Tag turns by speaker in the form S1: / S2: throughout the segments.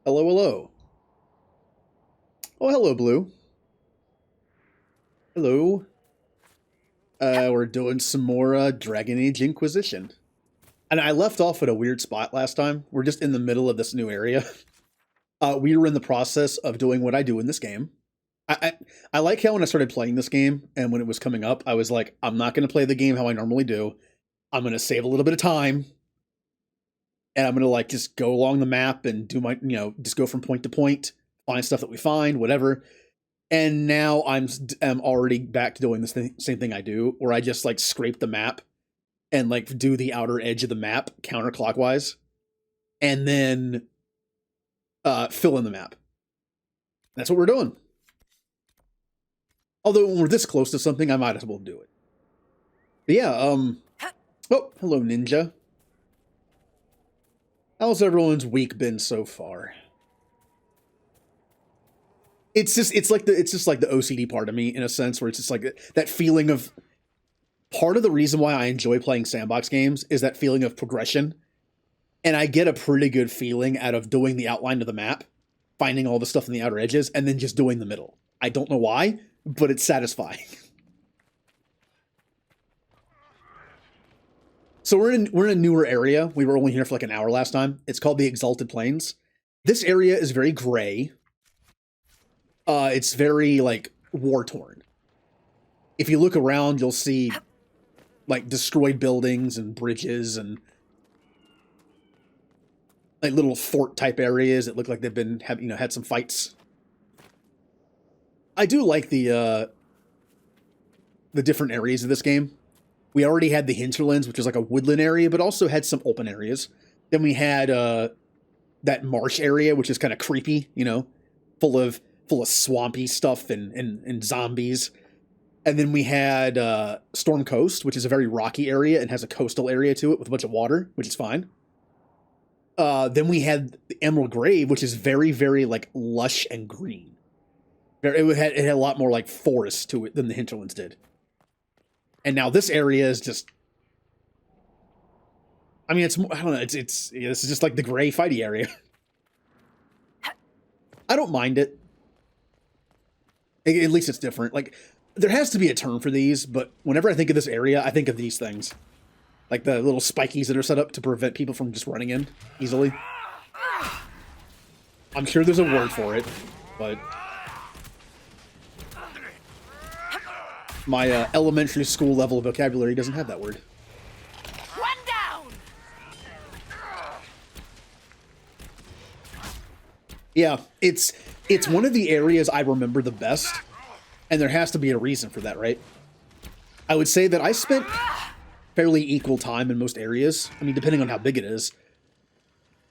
S1: Hello, hello. Oh, hello, Blue. Hello. We're doing some more Dragon Age Inquisition. And I left off at a weird spot last time. We're just in the middle of this new area. We were in the process of doing what I do in this game. I like how when I started playing this game and when it was coming up, I was like, I'm not going to play the game how I normally do. I'm going to save a little bit of time. And I'm going to like just go along the map and do my, just go from point to point, find stuff that we find, whatever. And now I'm already back to doing the same thing I do, where I just like scrape the map and like do the outer edge of the map counterclockwise, and then fill in the map. That's what we're doing. Although when we're this close to something, I might as well do it. But yeah, oh, hello, Ninja. How's everyone's week been so far? It's just like the OCD part of me in a sense, where it's just like that feeling of, part of the reason why I enjoy playing sandbox games is that feeling of progression. And I get a pretty good feeling out of doing the outline of the map, finding all the stuff in the outer edges, and then just doing the middle. I don't know why, but it's satisfying. So we're in a newer area. We were only here for like an hour last time. It's called the Exalted Plains. This area is very gray. It's very, like, war-torn. If you look around, you'll see, like, destroyed buildings and bridges and, like, little fort-type areas that look like they've been, had some fights. I do like the different areas of this game. We already had the hinterlands, which is like a woodland area, but also had some open areas. Then we had that marsh area, which is kind of creepy, full of swampy stuff and zombies. And then we had Storm Coast, which is a very rocky area and has a coastal area to it with a bunch of water, which is fine. Then we had the Emerald Grave, which is very, very, like, lush and green. It had a lot more, like, forest to it than the hinterlands did. And now this area is just, I mean, it's, I don't know, this is just like the gray fighty area. I don't mind it. At least it's different. Like, there has to be a term for these, but whenever I think of this area, I think of these things. Like the little spikies that are set up to prevent people from just running in easily. I'm sure there's a word for it, but my elementary school level vocabulary doesn't have that word.
S2: One down.
S1: Yeah, it's one of the areas I remember the best, and there has to be a reason for that, right? I would say that I spent fairly equal time in most areas. I mean, depending on how big it is.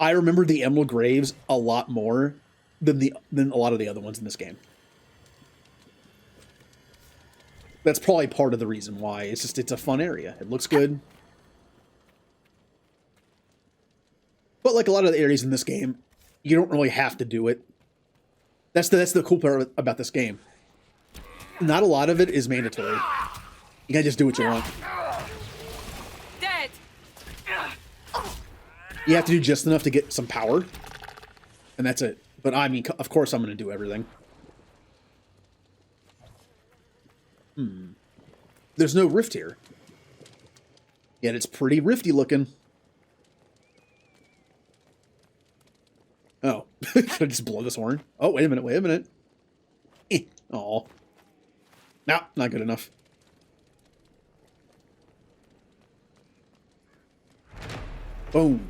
S1: I remember the Emerald Graves a lot more than a lot of the other ones in this game. That's probably part of the reason why. It's a fun area. It looks good. But like a lot of the areas in this game, you don't really have to do it. That's the cool part about this game. Not a lot of it is mandatory. You gotta just do what you want.
S2: Dead.
S1: You have to do just enough to get some power. And that's it. But I mean, of course I'm gonna do everything. There's no rift here. Yet it's pretty rifty looking. Oh. Should I just blow this horn? Oh, wait a minute. Aw. No, not good enough. Boom.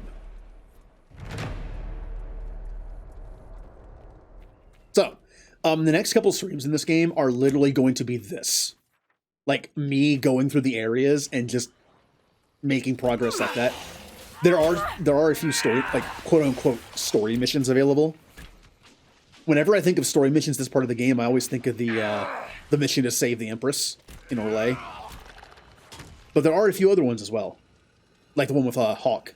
S1: So, the next couple streams in this game are literally going to be this. Like, me going through the areas and just making progress like that. There are a few story, like, quote-unquote story missions available. Whenever I think of story missions this part of the game, I always think of the mission to save the Empress in Orlais. But there are a few other ones as well. Like the one with Hawk.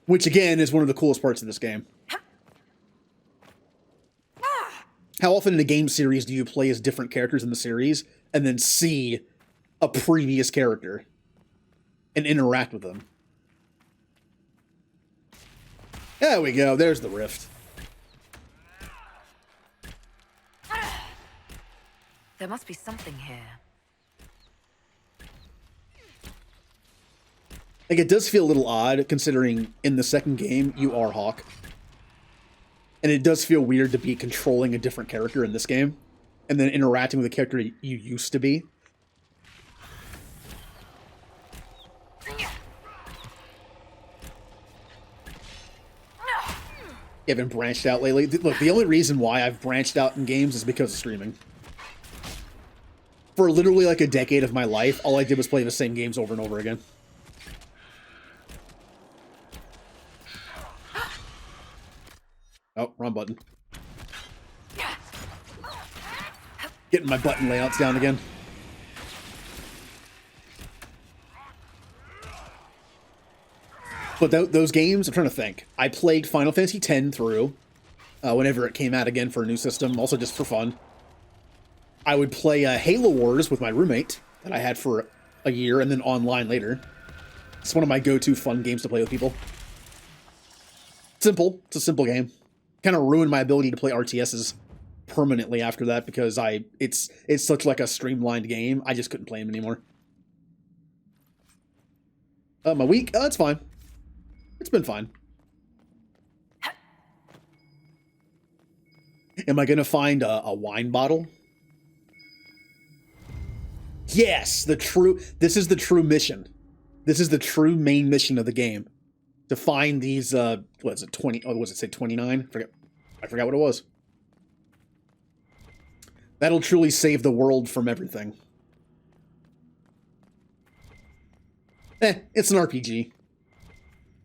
S1: Which, again, is one of the coolest parts of this game. How often in a game series do you play as different characters in the series and then see a previous character and interact with them? There we go. There's the rift.
S2: There must be something here.
S1: Like, it does feel a little odd, considering in the second game, you are Hawk. And it does feel weird to be controlling a different character in this game, and then interacting with a character you used to be. You haven't branched out lately. Look, the only reason why I've branched out in games is because of streaming. For literally like a decade of my life, all I did was play the same games over and over again. Oh, wrong button. Getting my button layouts down again. But those games, I'm trying to think. I played Final Fantasy X through whenever it came out again for a new system, also just for fun. I would play Halo Wars with my roommate that I had for a year, and then online later. It's one of my go-to fun games to play with people. Simple. It's a simple game. Kind of ruined my ability to play RTSs permanently after that because it's such like a streamlined game. I just couldn't play them anymore. My week? It's fine. It's been fine. Am I gonna find a wine bottle? Yes, this is the true mission. This is the true main mission of the game. To find these, what is it, 20, oh, was it say 29? I forgot what it was. That'll truly save the world from everything. It's an RPG.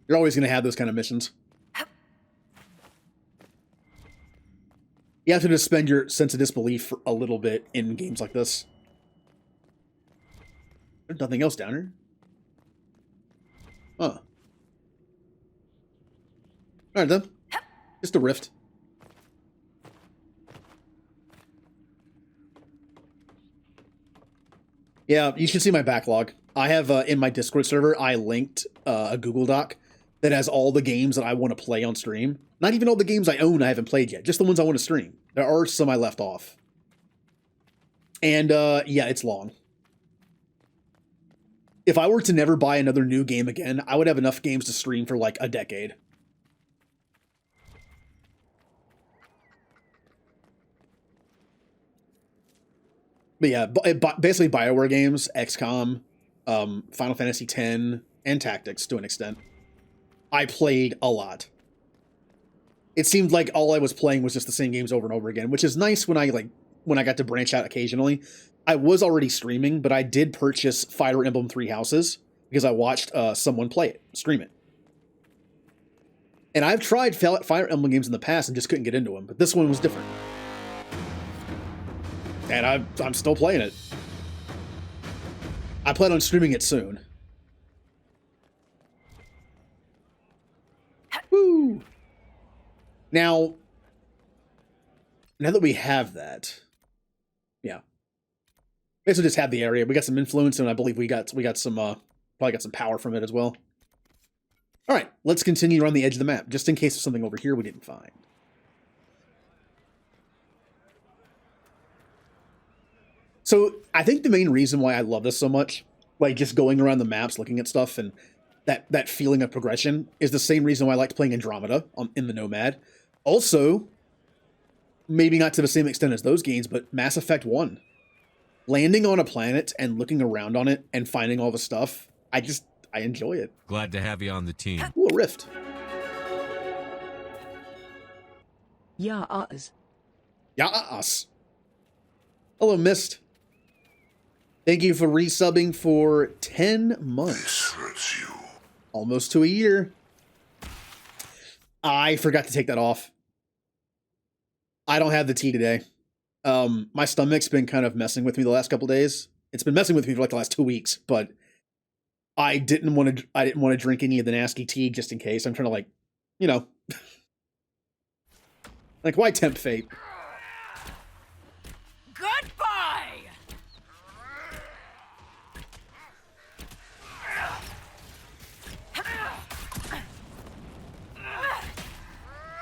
S1: You're always going to have those kind of missions. You have to suspend your sense of disbelief for a little bit in games like this. There's nothing else down here. Huh. Alright then. Just a rift. Yeah, you should see my backlog. I have, in my Discord server, I linked a Google Doc that has all the games that I want to play on stream. Not even all the games I own I haven't played yet, just the ones I want to stream. There are some I left off. And, yeah, it's long. If I were to never buy another new game again, I would have enough games to stream for, like, a decade. But yeah, basically BioWare games, XCOM, Final Fantasy X, and Tactics to an extent. I played a lot. It seemed like all I was playing was just the same games over and over again, which is nice when I got to branch out occasionally. I was already streaming, but I did purchase Fire Emblem Three Houses because I watched someone play it, stream it. And I've tried Fire Emblem games in the past and just couldn't get into them, but this one was different. And I'm still playing it. I plan on streaming it soon. Woo! Now that we have that, yeah, basically just have the area. We got some influence, and I believe we got some probably got some power from it as well. All right, let's continue around the edge of the map, just in case there's something over here we didn't find. So I think the main reason why I love this so much, like just going around the maps, looking at stuff, and that feeling of progression, is the same reason why I liked playing Andromeda in the Nomad. Also, maybe not to the same extent as those games, but Mass Effect 1. Landing on a planet and looking around on it and finding all the stuff, I enjoy it.
S3: Glad to have you on the team.
S1: Ooh, a rift.
S4: Yeah, us.
S1: Yeah, us. Hello, Mist. Thank you for resubbing for 10 months.
S5: This hurts you.
S1: Almost to a year. I forgot to take that off. I don't have the tea today. My stomach's been kind of messing with me the last couple days. It's been messing with me for like the last 2 weeks, but I didn't want to drink any of the nasty tea just in case. I'm trying to, like, you know, like, why tempt fate?
S2: Goodbye!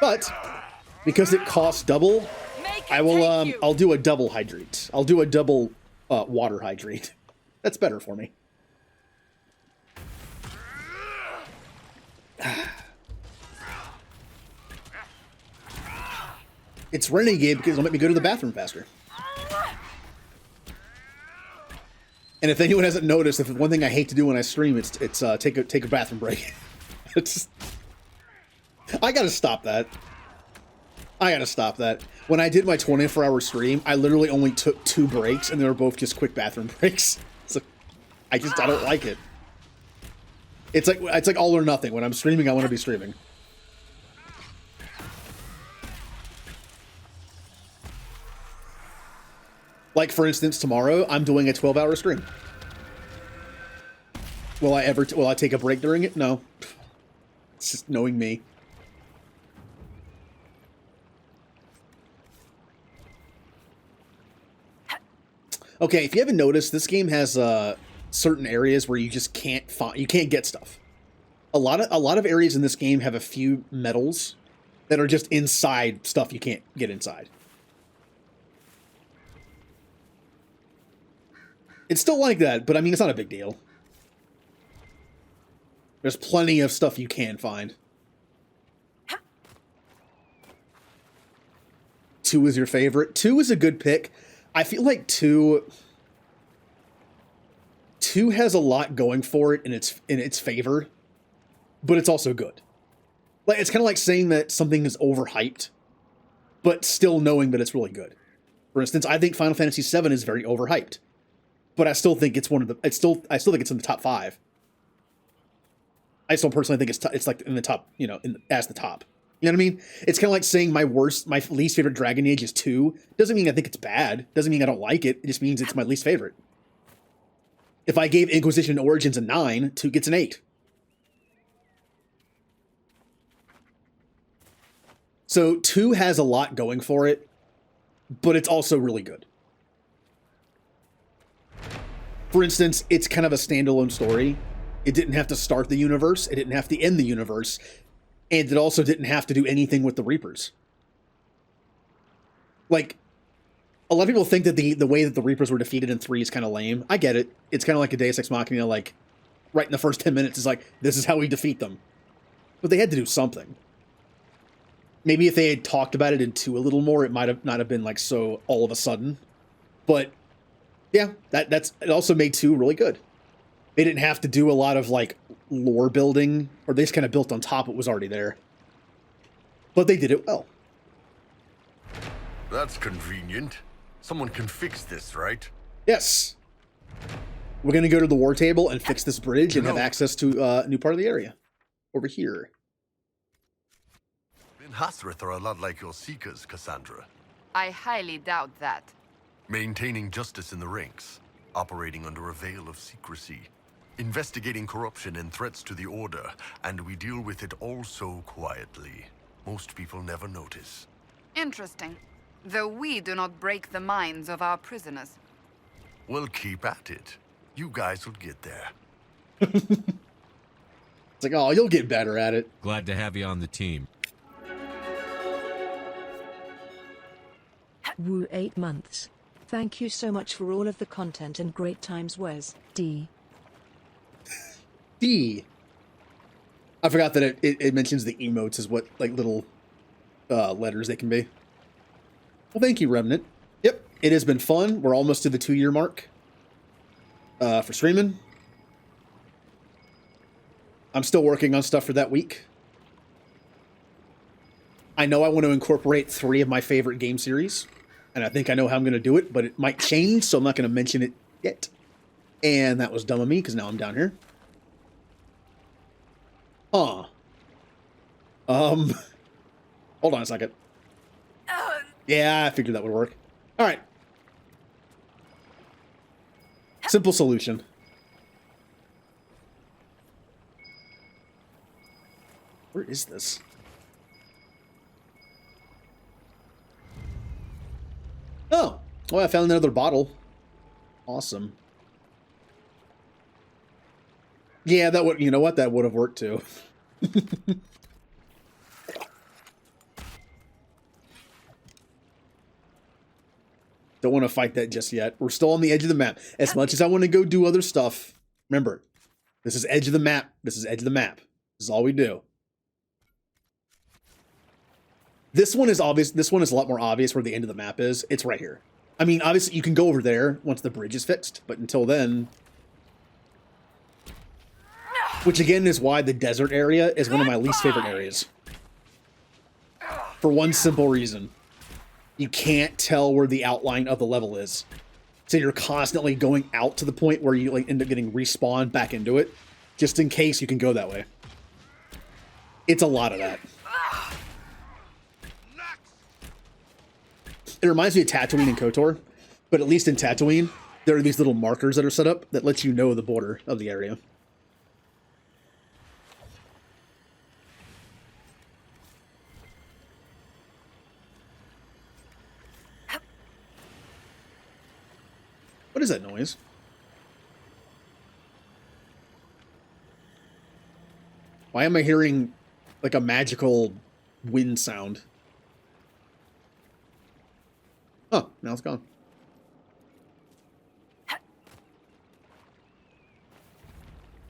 S1: But because it costs double, I'll do a double hydrate. I'll do a double water hydrate. That's better for me. It's Renegade because it'll make me go to the bathroom faster. And if anyone hasn't noticed, if one thing I hate to do when I stream, it's take a bathroom break. It's I gotta stop that. I gotta stop that. When I did my 24-hour stream, I literally only took 2 breaks, and they were both just quick bathroom breaks. So I don't like it. It's like all or nothing. When I'm streaming, I want to be streaming. Like, for instance, tomorrow, I'm doing a 12-hour stream. Will I take a break during it? No. It's just knowing me. Okay, if you haven't noticed, this game has certain areas where you just can't get stuff. A lot of areas in this game have a few medals that are just inside stuff you can't get inside. It's still like that, but I mean, it's not a big deal. There's plenty of stuff you can find. 2 is your favorite. 2 is a good pick. I feel like 2 has a lot going for it in its favor, but it's also good. Like, it's kind of like saying that something is overhyped, but still knowing that it's really good. For instance, I think Final Fantasy VII is very overhyped, but I still think it's I still think it's in the top 5. I still personally think it's like in the top, as the top. You know what I mean? It's kind of like saying my least favorite Dragon Age is 2. Doesn't mean I think it's bad. Doesn't mean I don't like it. It just means it's my least favorite. If I gave Inquisition Origins a 9, 2 gets an 8. So 2 has a lot going for it, but it's also really good. For instance, it's kind of a standalone story. It didn't have to start the universe. It didn't have to end the universe. And it also didn't have to do anything with the Reapers. Like, a lot of people think that the way that the Reapers were defeated in 3 is kind of lame. I get it. It's kind of like a Deus Ex Machina, like, right in the first 10 minutes is like, this is how we defeat them. But they had to do something. Maybe if they had talked about it in 2 a little more, it might not have been like so all of a sudden. But yeah, it also made 2 really good. They didn't have to do a lot of like lore building, or they just kind of built on top of what was already there. But they did it well.
S3: That's convenient. Someone can fix this, right?
S1: Yes. We're going to go to the war table and fix this bridge and have access to a new part of the area. Over here.
S3: In Hasrith are a lot like your Seekers, Cassandra.
S2: I highly doubt that.
S3: Maintaining justice in the ranks, operating under a veil of secrecy, investigating corruption and threats to the Order, and we deal with it all so quietly. Most people never notice.
S2: Interesting. Though we do not break the minds of our prisoners.
S3: Well, keep at it. You guys will get there.
S1: It's like, oh, you'll get better at it.
S5: Glad to have you on the team.
S4: Woo 8 months. Thank you so much for all of the content and great times, Wes. D.
S1: D. I forgot that it mentions the emotes as what, like, little letters they can be. Well, thank you, Remnant. Yep, it has been fun. We're almost to the 2-year mark for streaming. I'm still working on stuff for that week. I know I want to incorporate 3 of my favorite game series, and I think I know how I'm going to do it, but it might change, so I'm not going to mention it yet. And that was dumb of me, because now I'm down here. Huh. Hold on a second. Yeah, I figured that would work. All right. Simple solution. Where is this? Oh, well, I found another bottle. Awesome. Yeah, that would, you know what? That would have worked too. Don't want to fight that just yet. We're still on the edge of the map. As much as I want to go do other stuff, remember, this is edge of the map. This is edge of the map. This is all we do. This one is obvious. This one is a lot more obvious where the end of the map is. It's right here. I mean, obviously, you can go over there once the bridge is fixed, but until then... Which, again, is why the desert area is one of my least favorite areas. For one simple reason. You can't tell where the outline of the level is. So you're constantly going out to the point where you like end up getting respawned back into it, just in case you can go that way. It's a lot of that. It reminds me of Tatooine and KOTOR, but at least in Tatooine, there are these little markers that are set up that let you know the border of the area. What is that noise? Why am I hearing like a magical wind sound? Oh, now it's gone.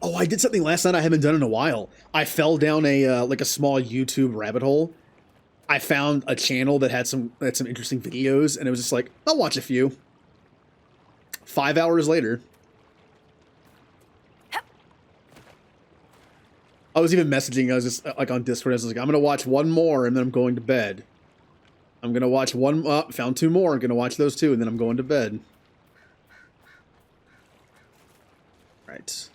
S1: Oh, I did something last night I haven't done in a while. I fell down a like a small YouTube rabbit hole. I found a channel that had some interesting videos, and it was just like, I'll watch a few. 5 hours later. I was even messaging, I was just like on Discord, I was like, I'm gonna watch one more and then I'm going to bed. I'm gonna watch one, found two more, I'm gonna watch those two and then I'm going to bed. Right.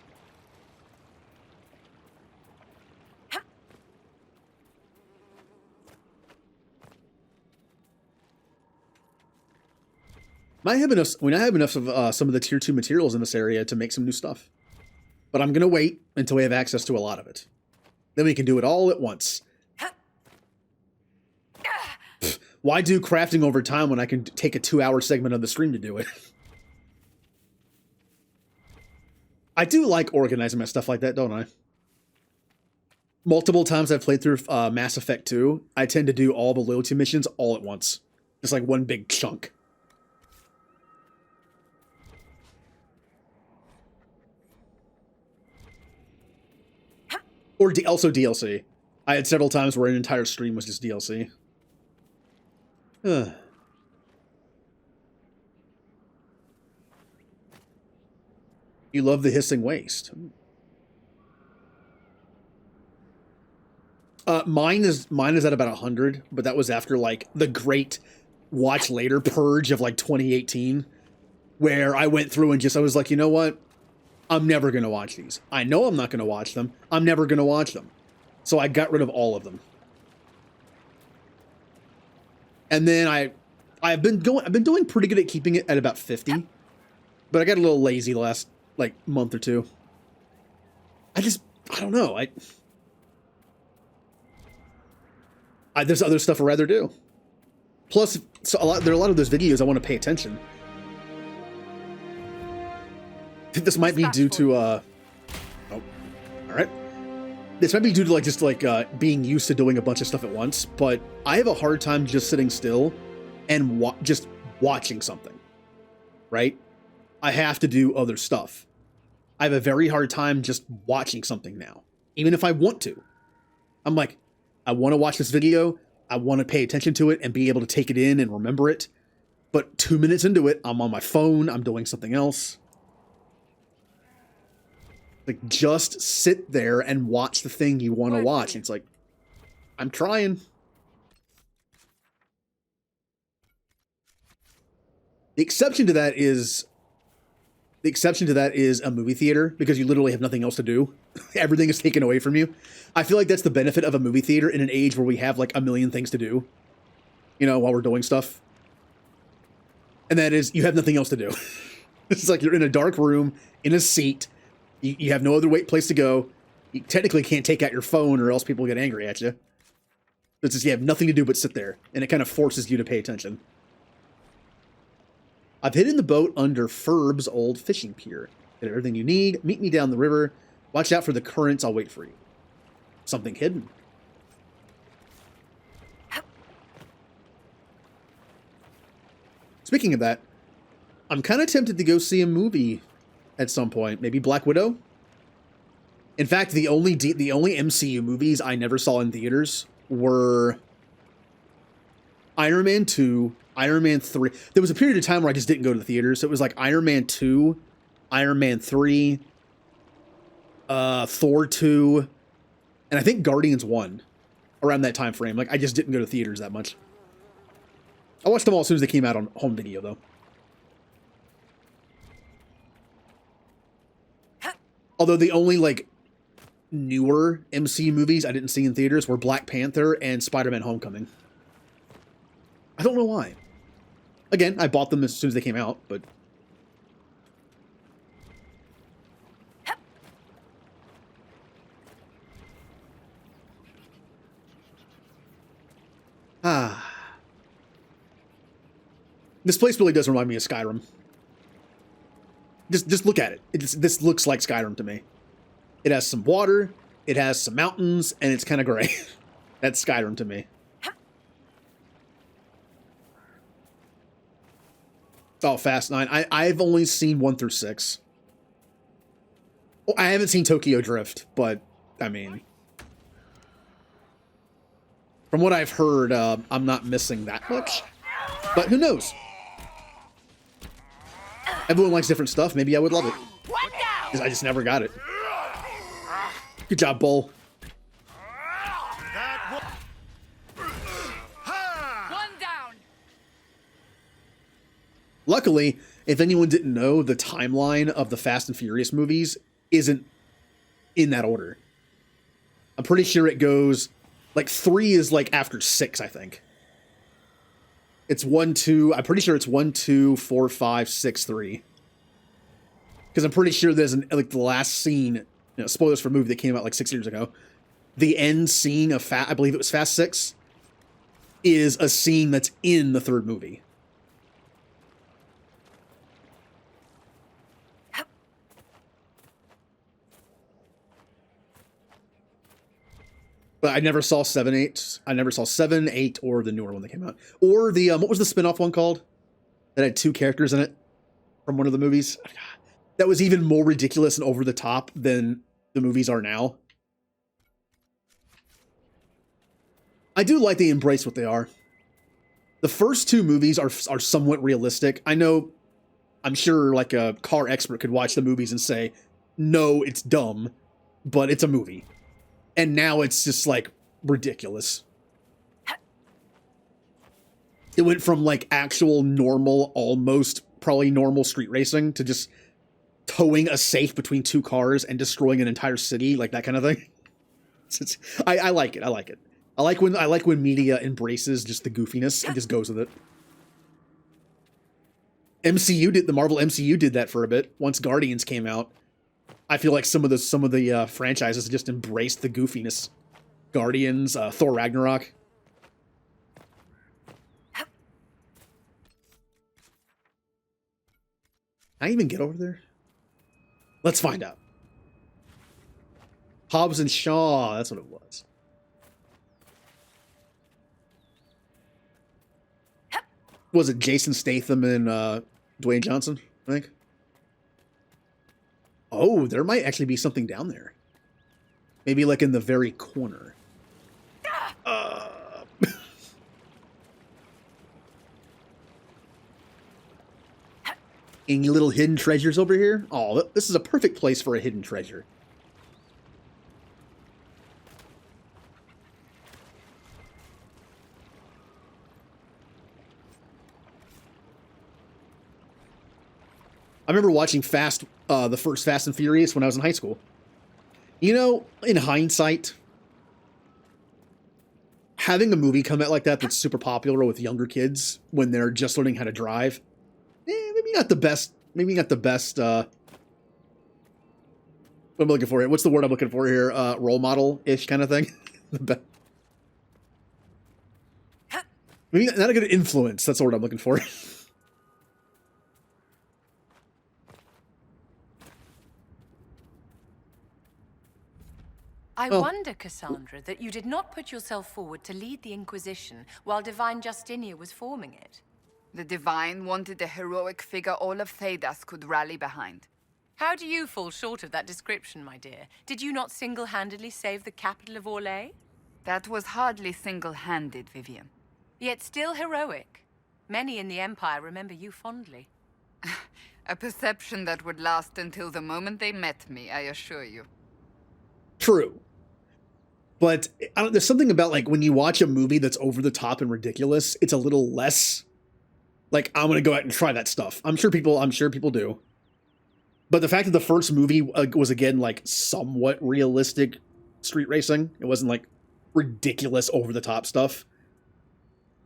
S1: I have enough of some of the tier 2 materials in this area to make some new stuff. But I'm going to wait until we have access to a lot of it. Then we can do it all at once. Why do crafting over time when I can take a 2-hour segment of the stream to do it? I do like organizing my stuff like that, don't I? Multiple times I've played through Mass Effect 2, I tend to do all the loyalty missions all at once. Just like one big chunk. Or also DLC. I had several times where an entire stream was just DLC. You love the hissing waste. Mine is at about 100, but that was after like the great watch later purge of like 2018, where I went through and I was like, you know what? I'm never going to watch these. I know I'm not going to watch them. I'm never going to watch them. So I got rid of all of them. And then I've been doing pretty good at keeping it at about 50. But I got a little lazy the last like month or two. I don't know. There's other stuff I'd rather do. Plus, there are a lot of those videos I want to pay attention. I think this might be due to, oh, alright. This might be due to, being used to doing a bunch of stuff at once, but I have a hard time just sitting still and just watching something, right? I have to do other stuff. I have a very hard time just watching something now, even if I want to. I'm like, I want to watch this video, I want to pay attention to it and be able to take it in and remember it, but 2 minutes into it, I'm on my phone, I'm doing something else. Like, just sit there and watch the thing you want to watch. And it's like, I'm trying. The exception to that is a movie theater, because you literally have nothing else to do. Everything is taken away from you. I feel like that's the benefit of a movie theater in an age where we have like a million things to do, you know, while we're doing stuff. And that is, you have nothing else to do. It's like you're in a dark room, in a seat. You have no other place to go. You technically can't take out your phone or else people get angry at you. It's just you have nothing to do but sit there, and it kind of forces you to pay attention. I've hidden the boat under Ferb's old fishing pier. Get everything you need. Meet me down the river. Watch out for the currents. I'll wait for you. Something hidden. Speaking of that, I'm kind of tempted to go see a movie at some point. Maybe Black Widow. In fact, the only MCU movies I never saw in theaters were Iron Man 2, Iron Man 3. There was a period of time where I just didn't go to the theaters. So it was like Iron Man 2, Iron Man 3, Thor 2, and I think Guardians 1 around that time frame. Like, I just didn't go to theaters that much. I watched them all as soon as they came out on home video, though. Although the only, like, newer MCU movies I didn't see in theaters were Black Panther and Spider-Man Homecoming. I don't know why. Again, I bought them as soon as they came out, but... This place really does remind me of Skyrim. Just look at it. This looks like Skyrim to me. It has some water, it has some mountains, and it's kind of gray. That's Skyrim to me. Oh, Fast 9. I've only seen 1 through 6. Well, I haven't seen Tokyo Drift, but, I mean... From what I've heard, I'm not missing that much. But who knows? Everyone likes different stuff. Maybe I would love it. Because I just never got it. Good job, Bull.
S2: One down.
S1: Luckily, if anyone didn't know, the timeline of the Fast and Furious movies isn't in that order. I'm pretty sure it goes... Like, 3 is, like, after 6, I think. It's 1, 2... I'm pretty sure it's 1, 2, 4, 5, 6, 3. Because I'm pretty sure there's like, the last scene... You know, spoilers for a movie that came out, like, 6 years ago. The end scene of I believe it was Fast 6... is a scene that's in the 3rd movie. But I never saw 7, 8. I never saw 7, 8, or the newer one that came out. Or the, what was the spin-off one called? That had 2 characters in it from one of the movies. That was even more ridiculous and over the top than the movies are now. I do like they embrace what they are. The first 2 movies are somewhat realistic. I know, I'm sure like a car expert could watch the movies and say, no, it's dumb, but it's a movie. And now it's just, like, ridiculous. It went from, like, actual normal, almost probably normal street racing to just towing a safe between 2 cars and destroying an entire city, like that kind of thing. I like it. I like it. I like when media embraces just the goofiness and just goes with it. The Marvel MCU did that for a bit. Once Guardians came out, I feel like some of the franchises just embraced the goofiness. Guardians, Thor Ragnarok. Can I even get over there? Let's find out. Hobbs and Shaw, that's what it was. Was it Jason Statham and Dwayne Johnson, I think? Oh, there might actually be something down there. Maybe like in the very corner. Any little hidden treasures over here? Oh, this is a perfect place for a hidden treasure. I remember watching the first Fast and Furious when I was in high school. You know, in hindsight, having a movie come out like that that's super popular with younger kids when they're just learning how to drive, maybe not the best, what am I looking for here? What's the word I'm looking for here? Role model-ish kind of thing? Maybe not a good influence, that's the word I'm looking for.
S5: I wonder, Cassandra, that you did not put yourself forward to lead the Inquisition while Divine Justinia was forming it.
S2: The Divine wanted a heroic figure all of Thedas could rally behind.
S5: How do you fall short of that description, my dear? Did you not single-handedly save the capital of Orlais?
S2: That was hardly single-handed, Vivian.
S5: Yet still heroic. Many in the Empire remember you fondly.
S2: A perception that would last until the moment they met me, I assure you.
S1: True. But there's something about, like, when you watch a movie that's over the top and ridiculous, it's a little less like, I'm gonna go out and try that stuff. I'm sure people do. But the fact that the first movie was, again, like, somewhat realistic street racing, it wasn't like ridiculous over the top stuff,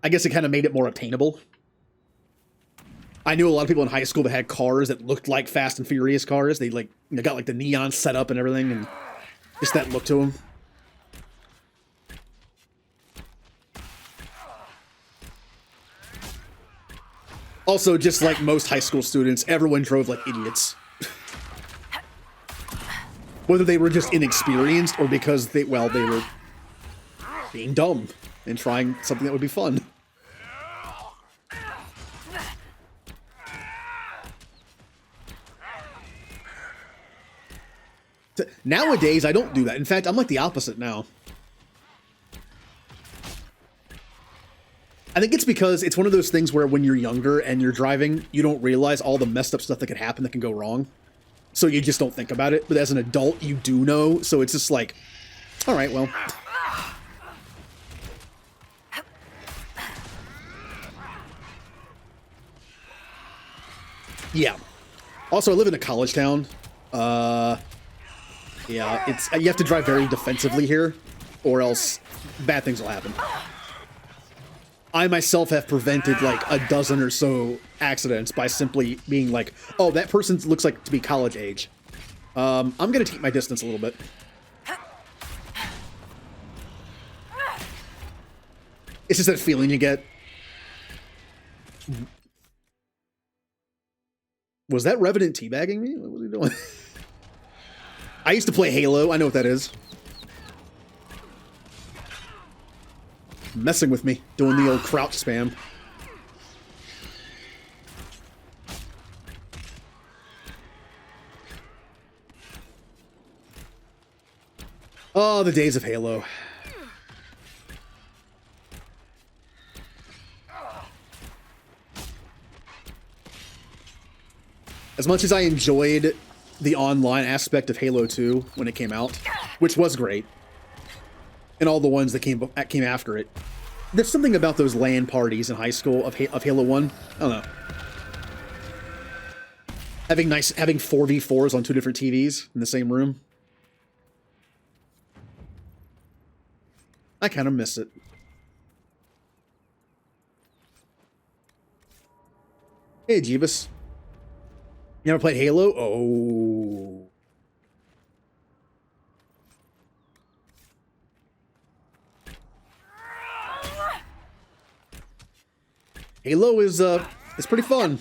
S1: I guess it kind of made it more obtainable. I knew a lot of people in high school that had cars that looked like Fast and Furious cars. They, like, got like the neon set up and everything, and just that look to them. Also, just like most high school students, everyone drove like idiots. Whether they were just inexperienced or because they were being dumb and trying something that would be fun. Nowadays, I don't do that. In fact, I'm like the opposite now. I think it's because it's one of those things where when you're younger and you're driving, you don't realize all the messed up stuff that could happen that can go wrong. So you just don't think about it. But as an adult, you do know. So it's just like, all right, well. Yeah. Also, I live in a college town. Yeah, you have to drive very defensively here, or else bad things will happen. I myself have prevented like a dozen or so accidents by simply being like, oh, that person looks like to be college age. I'm gonna keep my distance a little bit. It's just that feeling you get. Was that Revenant teabagging me? What was he doing? I used to play Halo. I know what that is. Messing with me, doing the old crouch spam. Oh, the days of Halo. As much as I enjoyed the online aspect of Halo 2 when it came out, which was great, and all the ones that came after it, there's something about those LAN parties in high school of Halo 1. I don't know. Having 4v4s on two different TVs in the same room. I kind of miss it. Hey, Jeebus. You ever played Halo? Oh. Halo is pretty fun.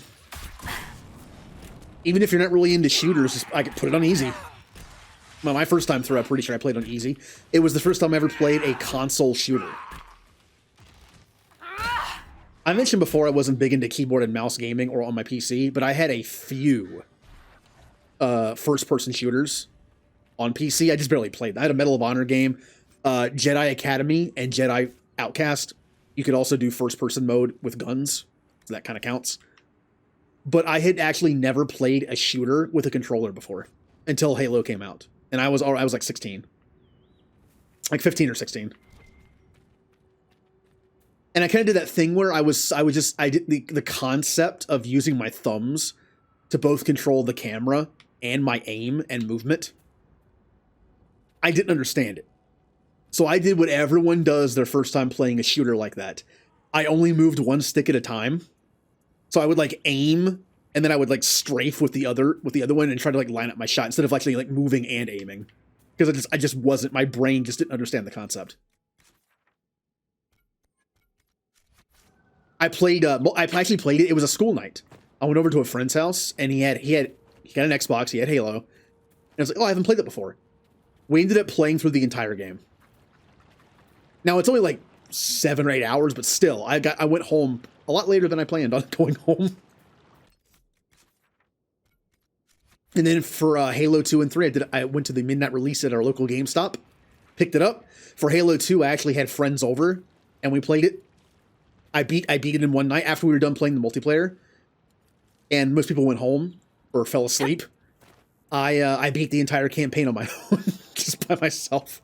S1: Even if you're not really into shooters, I could put it on easy. Well, my first time through, I'm pretty sure I played on easy. It was the first time I ever played a console shooter. I mentioned before I wasn't big into keyboard and mouse gaming or on my PC, but I had a few first-person shooters on PC. I just barely played. I had a Medal of Honor game, Jedi Academy, and Jedi Outcast. You could also do first-person mode with guns, so that kind of counts. But I had actually never played a shooter with a controller before until Halo came out, and I was like 16, like 15 or 16. And I kind of did that thing where I did the concept of using my thumbs to both control the camera and my aim and movement. I didn't understand it. So I did what everyone does their first time playing a shooter like that. I only moved one stick at a time. So I would like aim and then I would like strafe with the other one and try to like line up my shot instead of actually like moving and aiming. Because I just wasn't, my brain just didn't understand the concept. I actually played it. It was a school night. I went over to a friend's house and he got an Xbox. He had Halo. And I was like, oh, I haven't played that before. We ended up playing through the entire game. Now it's only like 7 or 8 hours, but still, I went home a lot later than I planned on going home. And then for Halo 2 and 3, I went to the midnight release at our local GameStop, picked it up. For Halo 2, I actually had friends over, and we played it. I beat it in one night after we were done playing the multiplayer, and most people went home or fell asleep. I beat the entire campaign on my own, just by myself.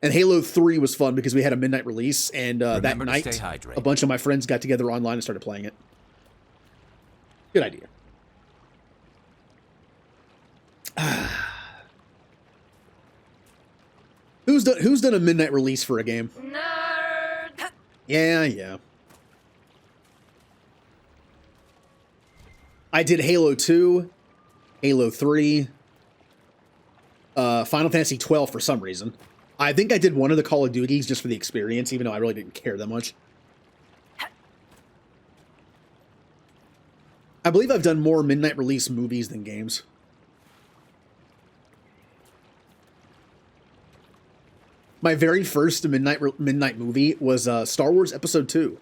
S1: And Halo 3 was fun because we had a midnight release, and that night, a bunch of my friends got together online and started playing it. Good idea. Who's done a midnight release for a game?
S2: Nerd!
S1: Yeah. I did Halo 2, Halo 3, Final Fantasy 12 for some reason. I think I did one of the Call of Duties just for the experience, even though I really didn't care that much. I believe I've done more midnight release movies than games. My very first midnight movie was Star Wars Episode 2.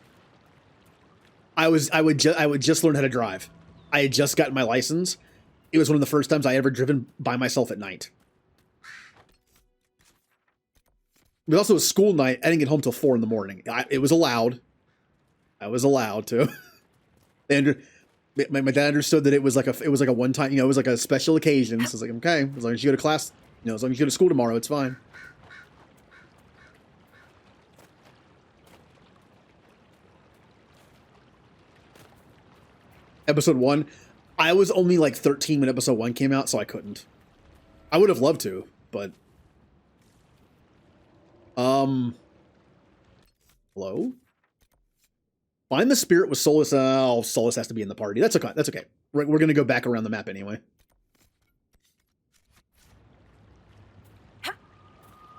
S1: I would just learn how to drive. I had just gotten my license. It was one of the first times I ever driven by myself at night. It was also a school night. I didn't get home till 4 in the morning. It was allowed. I was allowed to. My dad understood that it was like a one time. It was like a special occasion. So I was like, okay, as long as you go to class, as long as you go to school tomorrow, it's fine. Episode 1, I was only like 13 when episode 1 came out, so I couldn't. I would have loved to, but hello? Find the spirit with Solus. Solus has to be in the party. That's okay. That's okay. We're gonna go back around the map anyway.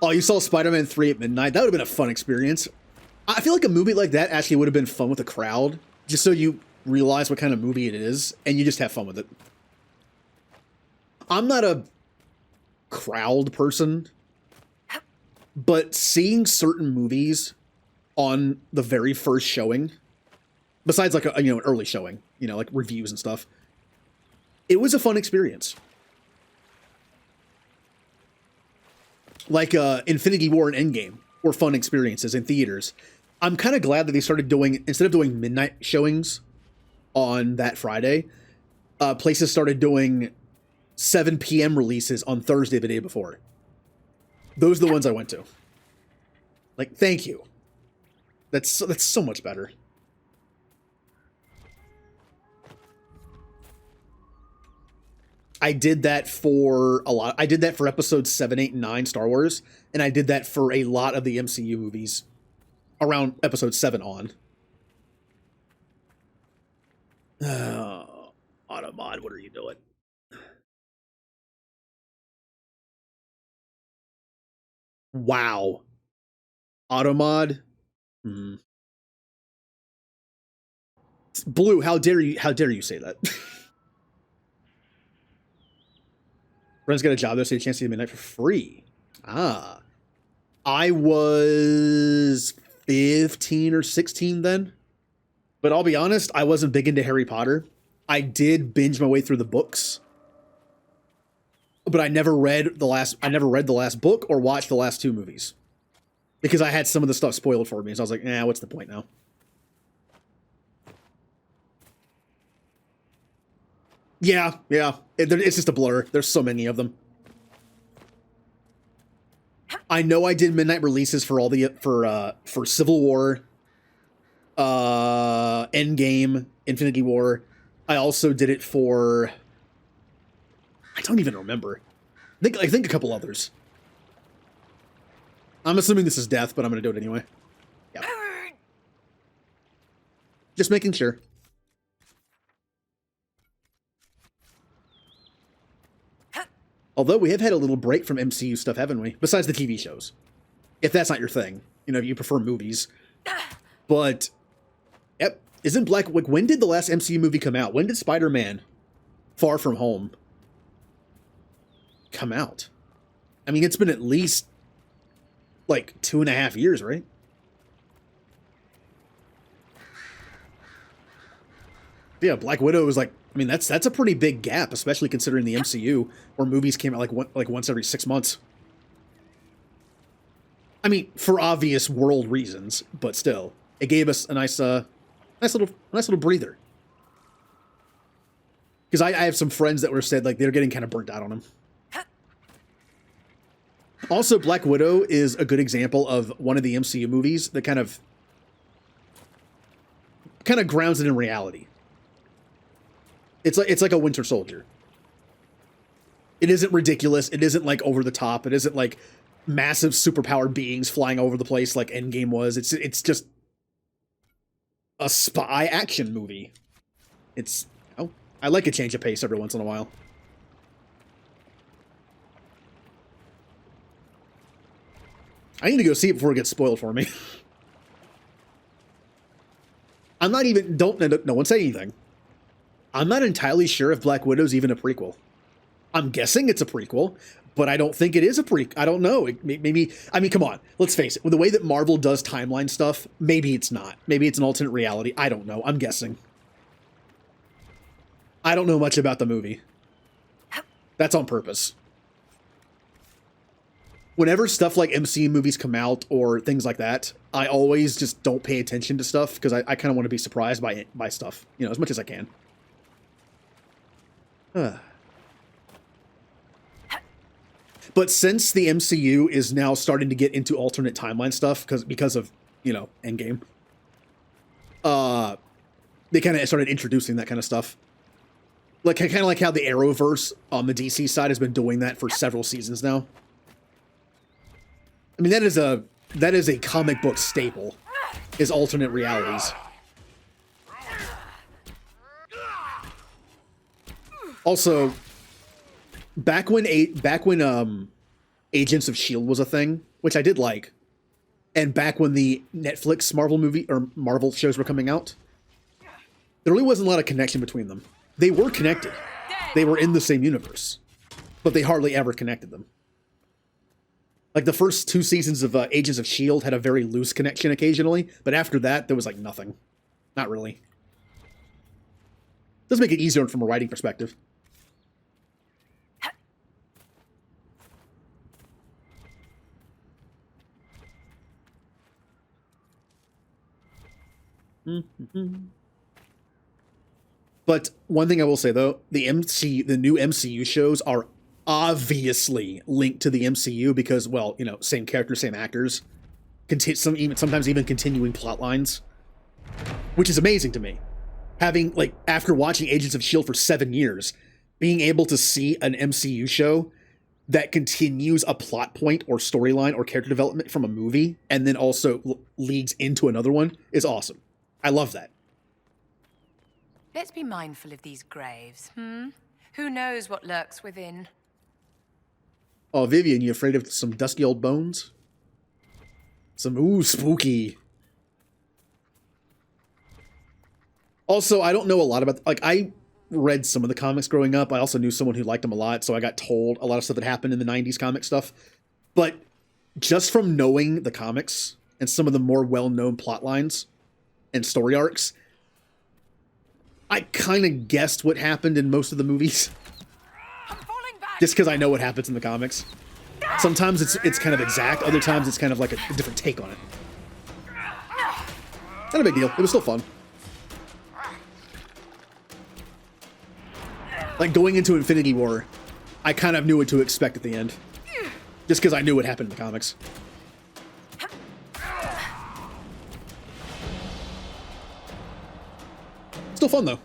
S1: Oh, you saw Spider-Man 3 at midnight? That would have been a fun experience. I feel like a movie like that actually would have been fun with a crowd, just so you realize what kind of movie it is, and you just have fun with it. I'm not a crowd person, but seeing certain movies on the very first showing, besides like an early showing, like reviews and stuff, it was a fun experience. Like Infinity War and Endgame were fun experiences in theaters. I'm kind of glad that they started doing, instead of doing midnight showings on that Friday, places started doing 7 p.m. releases on Thursday the day before. Those are the ones I went to. Like, thank you. That's so much better. I did that for a lot. I did that for episodes 7, 8, and 9 Star Wars, and I did that for a lot of the MCU movies around episode 7 on. Automod, what are you doing? Wow. Automod? Blue, how dare you say that? Friends got a job there, so you chance to see midnight for free. Ah. I was 15 or 16 then. But I'll be honest, I wasn't big into Harry Potter. I did binge my way through the books, but I never read the last book or watched the last 2 movies because I had some of the stuff spoiled for me. So I was like, what's the point now? Yeah. It's just a blur. There's so many of them. I know I did midnight releases for all the for Civil War, Endgame, Infinity War. I also did it for, I don't even remember. I think a couple others. I'm assuming this is death, but I'm going to do it anyway. Yeah. Just making sure. Although we have had a little break from MCU stuff, haven't we? Besides the TV shows. If that's not your thing. If you prefer movies. But, yep. Isn't when did the last MCU movie come out? When did Spider-Man Far From Home come out? I mean, it's been at least, 2.5 years, right? Yeah, Black Widow is like, I mean, that's a pretty big gap, especially considering the MCU, where movies came out like once every 6 months. I mean, for obvious world reasons, but still, it gave us a nice little breather. Because I have some friends that were said like they're getting kind of burnt out on him. Also, Black Widow is a good example of one of the MCU movies that kind of grounds it in reality. It's like a Winter Soldier. It isn't ridiculous. It isn't like over the top. It isn't like massive superpowered beings flying over the place like Endgame was. It's just a spy action movie. I like a change of pace every once in a while. I need to go see it before it gets spoiled for me. I'm not even, no one say anything. I'm not entirely sure if Black Widow's even a prequel. I'm guessing it's a prequel, but I don't think it is a prequel. I don't know. Maybe, I mean, come on. Let's face it. With the way that Marvel does timeline stuff, maybe it's not. Maybe it's an alternate reality. I don't know. I'm guessing. I don't know much about the movie. That's on purpose. Whenever stuff like MCU movies come out or things like that, I always just don't pay attention to stuff because I kind of want to be surprised by stuff, as much as I can. But since the MCU is now starting to get into alternate timeline stuff because of, Endgame, they kind of started introducing that kind of stuff. Like kind of like how the Arrowverse on the DC side has been doing that for several seasons now. I mean, that is a comic book staple, is alternate realities. Also, back when Agents of S.H.I.E.L.D. was a thing, which I did like, and back when the Netflix Marvel shows were coming out, there really wasn't a lot of connection between them. They were connected. They were in the same universe, but they hardly ever connected them. Like the first 2 seasons of Agents of S.H.I.E.L.D. had a very loose connection occasionally, but after that, there was like nothing. Not really. Does make it easier from a writing perspective. But one thing I will say though, the new MCU shows are obviously linked to the MCU because, well, same characters, same actors, sometimes even continuing plot lines, which is amazing to me. Having, like, after watching Agents of S.H.I.E.L.D. for 7 years, being able to see an MCU show that continues a plot point or storyline or character development from a movie and then also leads into another one is awesome. I love that.
S5: Let's be mindful of these graves, Who knows what lurks within?
S1: Oh, Vivian, you afraid of some dusty old bones? Ooh, spooky. Also, I don't know a lot about, like, I read some of the comics growing up. I also knew someone who liked them a lot, so I got told a lot of stuff that happened in the 90s comic stuff. But just from knowing the comics and some of the more well-known plot lines and story arcs, I kind of guessed what happened in most of the movies. Just because I know what happens in the comics. Sometimes it's kind of exact, other times it's kind of like a different take on it. Not a big deal. It was still fun. Like going into Infinity War, I kind of knew what to expect at the end. Just because I knew what happened in the comics. Still fun though.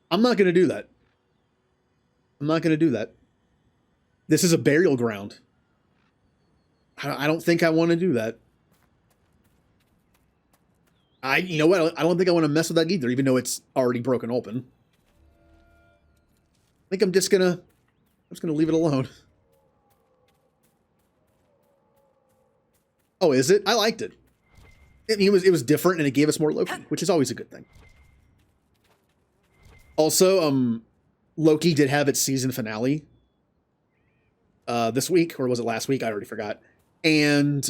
S1: I'm not gonna do that. I'm not gonna do that. This is a burial ground. I don't think I want to do that. You know what? I don't think I want to mess with that either, even though it's already broken open. I think I'm just gonna leave it alone. Oh, is it? I liked it. It was different and it gave us more Loki, which is always a good thing. Also, Loki did have its season finale this week, or was it last week? I already forgot. And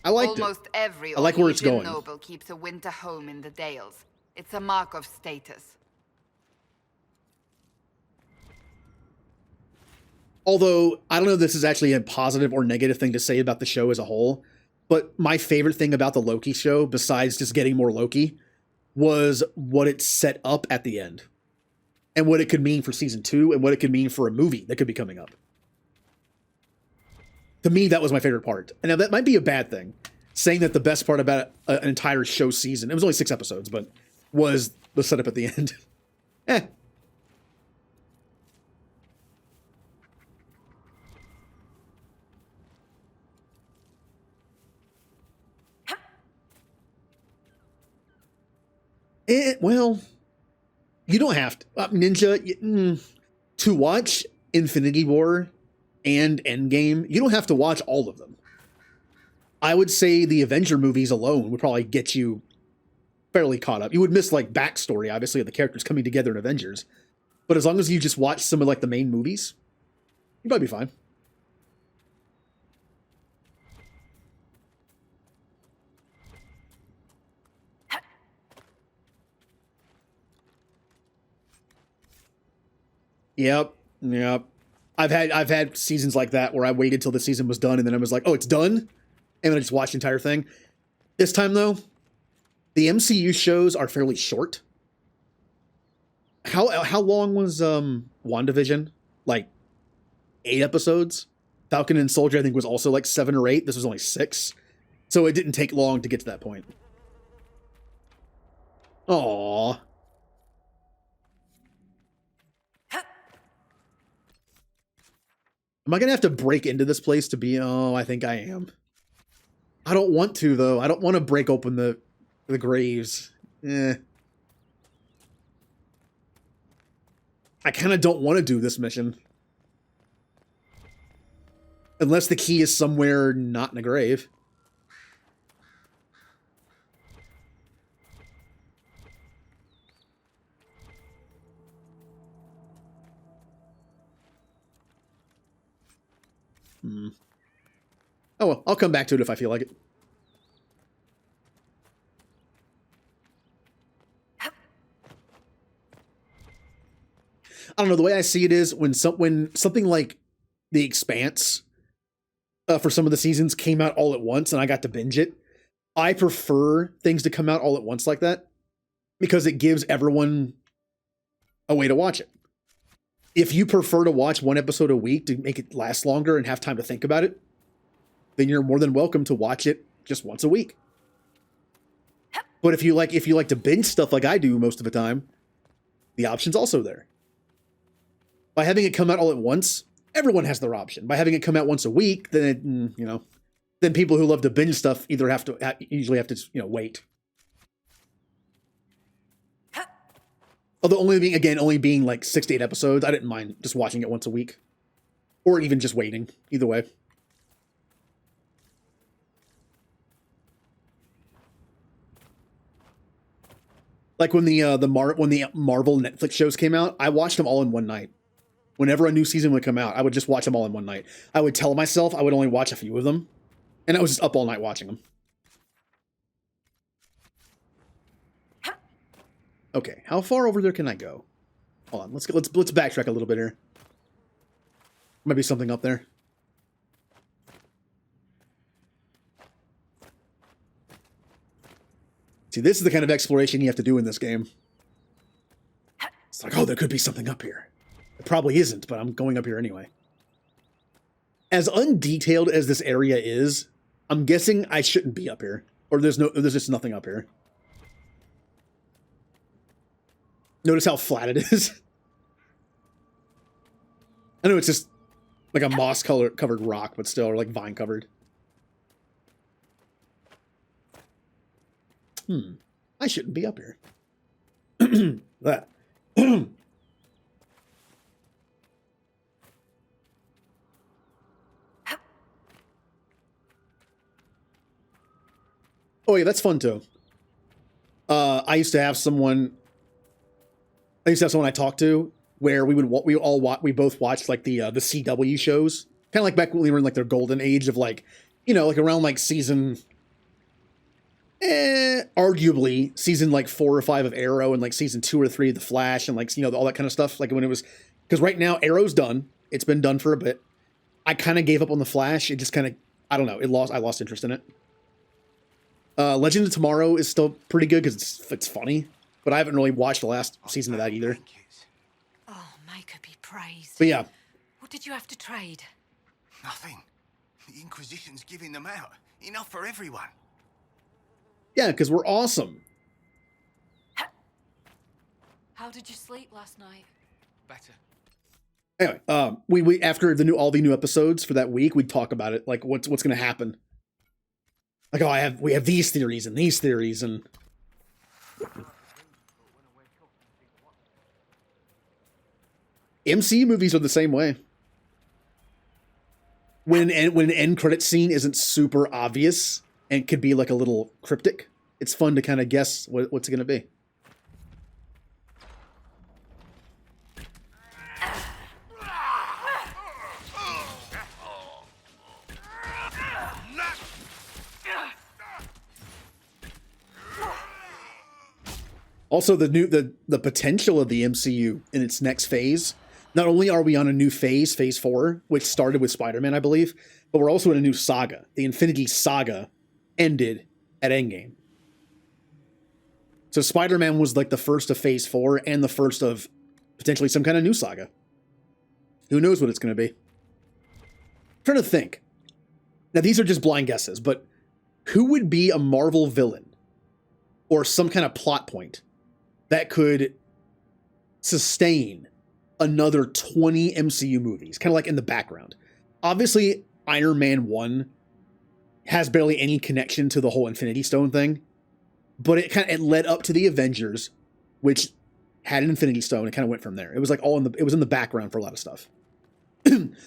S1: I liked
S2: Almost
S1: it.
S2: every
S1: I like where it's
S2: Ornesian
S1: going.
S2: noble keeps a winter home in the Dales. It's a mark of status.
S1: Although, I don't know if this is actually a positive or negative thing to say about the show as a whole, but my favorite thing about the Loki show, besides just getting more Loki, was what it set up at the end. And what it could mean for season 2, and what it could mean for a movie that could be coming up. To me, that was my favorite part. And now that might be a bad thing, saying that the best part about an entire show season, it was only 6 episodes, but was the setup at the end. Eh. Well, you don't have to. Ninja, to watch Infinity War and Endgame, you don't have to watch all of them. I would say the Avenger movies alone would probably get you fairly caught up. You would miss like backstory, obviously, of the characters coming together in Avengers. But as long as you just watch some of like the main movies, you'd probably be fine. Yep. I've had seasons like that where I waited till the season was done and then I was like, oh, it's done? And then I just watched the entire thing. This time though, the MCU shows are fairly short. How long was WandaVision? Like 8 episodes? Falcon and Soldier I think was also like 7 or 8. This was only 6. So it didn't take long to get to that point. Aww. Am I going to have to break into this place to be... Oh, I think I am. I don't want to, though. I don't want to break open the graves. I kind of don't want to do this mission. Unless the key is somewhere not in a grave. Oh well, I'll come back to it if I feel like it. I don't know, the way I see it is when something like The Expanse for some of the seasons came out all at once and I got to binge it. I prefer things to come out all at once like that because it gives everyone a way to watch it. If you prefer to watch one episode a week to make it last longer and have time to think about it, then you're more than welcome to watch it just once a week. But if you like to binge stuff like I do most of the time, the option's also there. By having it come out all at once, everyone has their option. By having it come out once a week, then then people who love to binge stuff either usually have to wait. Although only being like 6 to 8 episodes, I didn't mind just watching it once a week, or even just waiting. Either way. Like when the Marvel Netflix shows came out, I watched them all in one night. Whenever a new season would come out, I would just watch them all in one night. I would tell myself I would only watch a few of them, and I was just up all night watching them. Okay, how far over there can I go? Hold on, let's backtrack a little bit here. Might be something up there. See, this is the kind of exploration you have to do in this game. It's like, oh, there could be something up here. It probably isn't, but I'm going up here anyway. As undetailed as this area is, I'm guessing I shouldn't be up here. Or there's just nothing up here. Notice how flat it is. I know it's just like a moss covered rock, but still, or like vine covered. I shouldn't be up here. That. Oh yeah, that's fun too. I used to have someone I think that's the one I talked to, where we both watched like the CW shows, kind of like back when we were in like their golden age of like, like around like season, arguably season like 4 or 5 of Arrow and like season 2 or 3 of The Flash and like all that kind of stuff. Like when it was, because right now Arrow's done, it's been done for a bit. I kind of gave up on The Flash. It just kind of, I don't know, I lost interest in it. Legend of Tomorrow is still pretty good because it's funny, but I haven't really watched the last season of that either.
S5: Oh, Maker be praised.
S1: But yeah.
S5: What did you have to trade?
S6: Nothing. The Inquisition's giving them out. Enough for everyone.
S1: Yeah, because we're awesome.
S7: How did you sleep last night?
S6: Better.
S1: Anyway, we after all the new episodes for that week, we'd talk about it, like what's going to happen. Like, oh, we have these theories and these theories, and MCU movies are the same way. When an end credit scene isn't super obvious and could be like a little cryptic, it's fun to kind of guess what's it going to be. Also, the potential of the MCU in its next phase. Not only are we on a new phase 4, which started with Spider-Man, I believe, but we're also in a new saga. The Infinity Saga ended at Endgame. So Spider-Man was like the first of phase 4 and the first of potentially some kind of new saga. Who knows what it's going to be? I'm trying to think. Now, these are just blind guesses, but who would be a Marvel villain or some kind of plot point that could sustain another 20 MCU movies, kind of like in the background? Obviously, Iron Man 1 has barely any connection to the whole Infinity Stone thing, but it led up to the Avengers, which had an Infinity Stone, and kind of went from there. It was like it was in the background for a lot of stuff.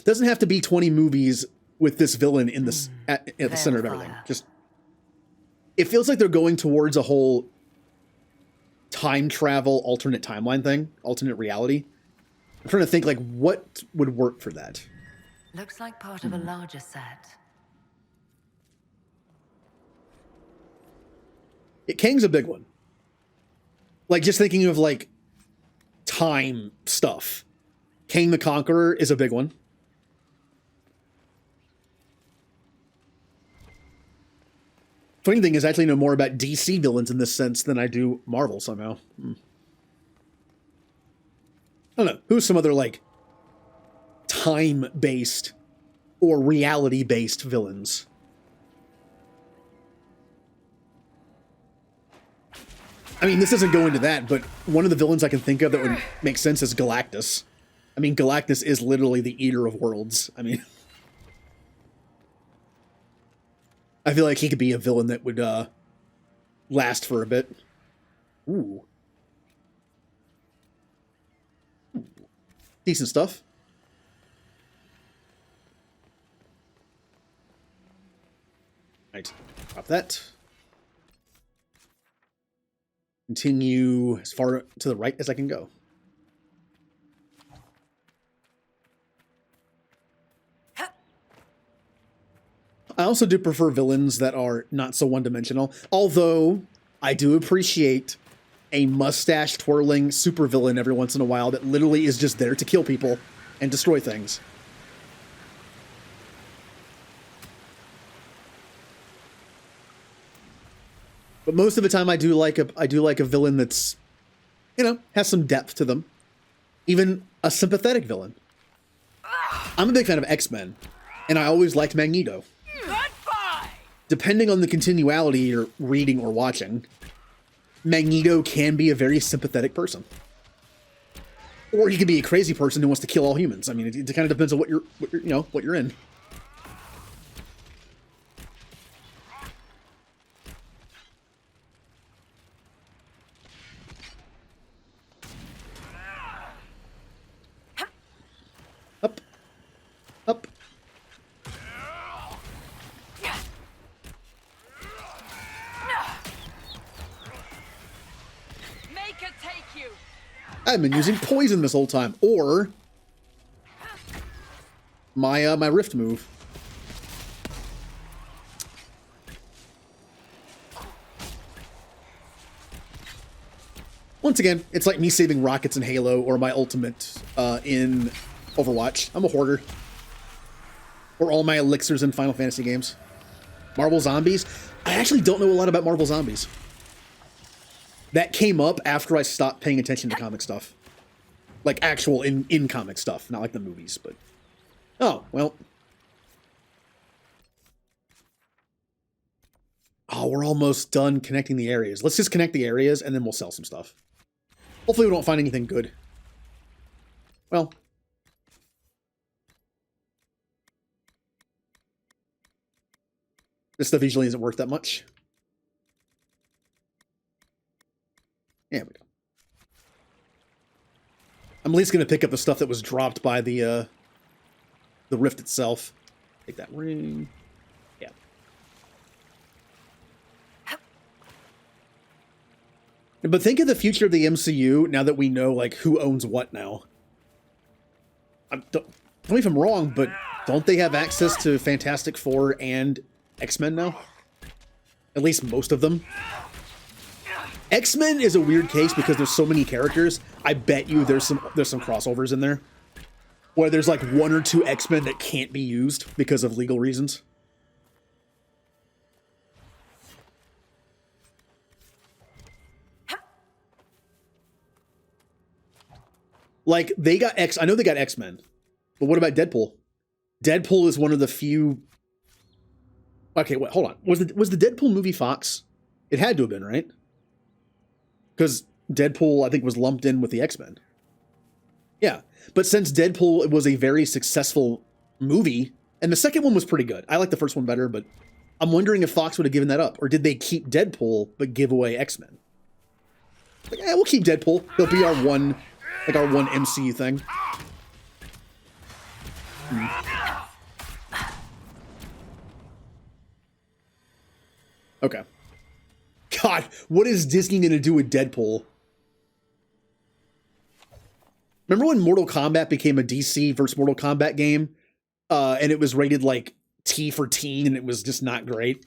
S1: Doesn't have to be 20 movies with this villain in this at the center of everything. Just, it feels like they're going towards a whole time travel, alternate timeline thing, alternate reality. I'm trying to think like what would work for that.
S5: Looks like part of a larger set.
S1: Kang's a big one. Like just thinking of like time stuff. Kang the Conqueror is a big one. Funny thing is, I actually know more about DC villains in this sense than I do Marvel somehow. I don't know. Who's some other like time-based or reality-based villains? I mean, this doesn't go into that, but one of the villains I can think of that would make sense is Galactus. I mean, Galactus is literally the eater of worlds. I mean, I feel like he could be a villain that would last for a bit. Ooh. Decent stuff. Right. Drop that. Continue as far to the right as I can go. I also do prefer villains that are not so one-dimensional, although I do appreciate a mustache-twirling supervillain every once in a while that literally is just there to kill people and destroy things. But most of the time I do like a villain that's, has some depth to them. Even a sympathetic villain. I'm a big fan of X-Men, and I always liked Magneto. Depending on the continuality you're reading or watching, Magneto can be a very sympathetic person. Or he could be a crazy person who wants to kill all humans. I mean, it kind of depends on what you're in. Up. Up. I've been using poison this whole time, or my my rift move. Once again, it's like me saving rockets in Halo or my ultimate in Overwatch. I'm a hoarder. Or all my elixirs in Final Fantasy games. Marvel Zombies. I actually don't know a lot about Marvel Zombies. That came up after I stopped paying attention to comic stuff. Like actual in comic stuff, not like the movies, but... Oh, well. Oh, we're almost done connecting the areas. Let's just connect the areas and then we'll sell some stuff. Hopefully we don't find anything good. Well. This stuff usually isn't worth that much. There we go. I'm at least going to pick up the stuff that was dropped by the rift itself. Take that ring. Yeah. But think of the future of the MCU now that we know like who owns what now. Don't tell me if I'm wrong, but don't they have access to Fantastic Four and X-Men now? At least most of them. X-Men is a weird case because there's so many characters. I bet you there's some crossovers in there where there's like one or two X-Men that can't be used because of legal reasons. Like they got I know they got X-Men, but what about Deadpool? Deadpool is one of the few. Okay, wait, hold on. Was the Deadpool movie Fox? It had to have been, right? Because Deadpool, I think, was lumped in with the X-Men. Yeah, but since Deadpool was a very successful movie, and the second one was pretty good. I like the first one better, but I'm wondering if Fox would have given that up, or did they keep Deadpool but give away X-Men? Like, we'll keep Deadpool. He'll be our one MCU thing. Okay. God, what is Disney going to do with Deadpool? Remember when Mortal Kombat became a DC versus Mortal Kombat game? And it was rated like T for teen and it was just not great?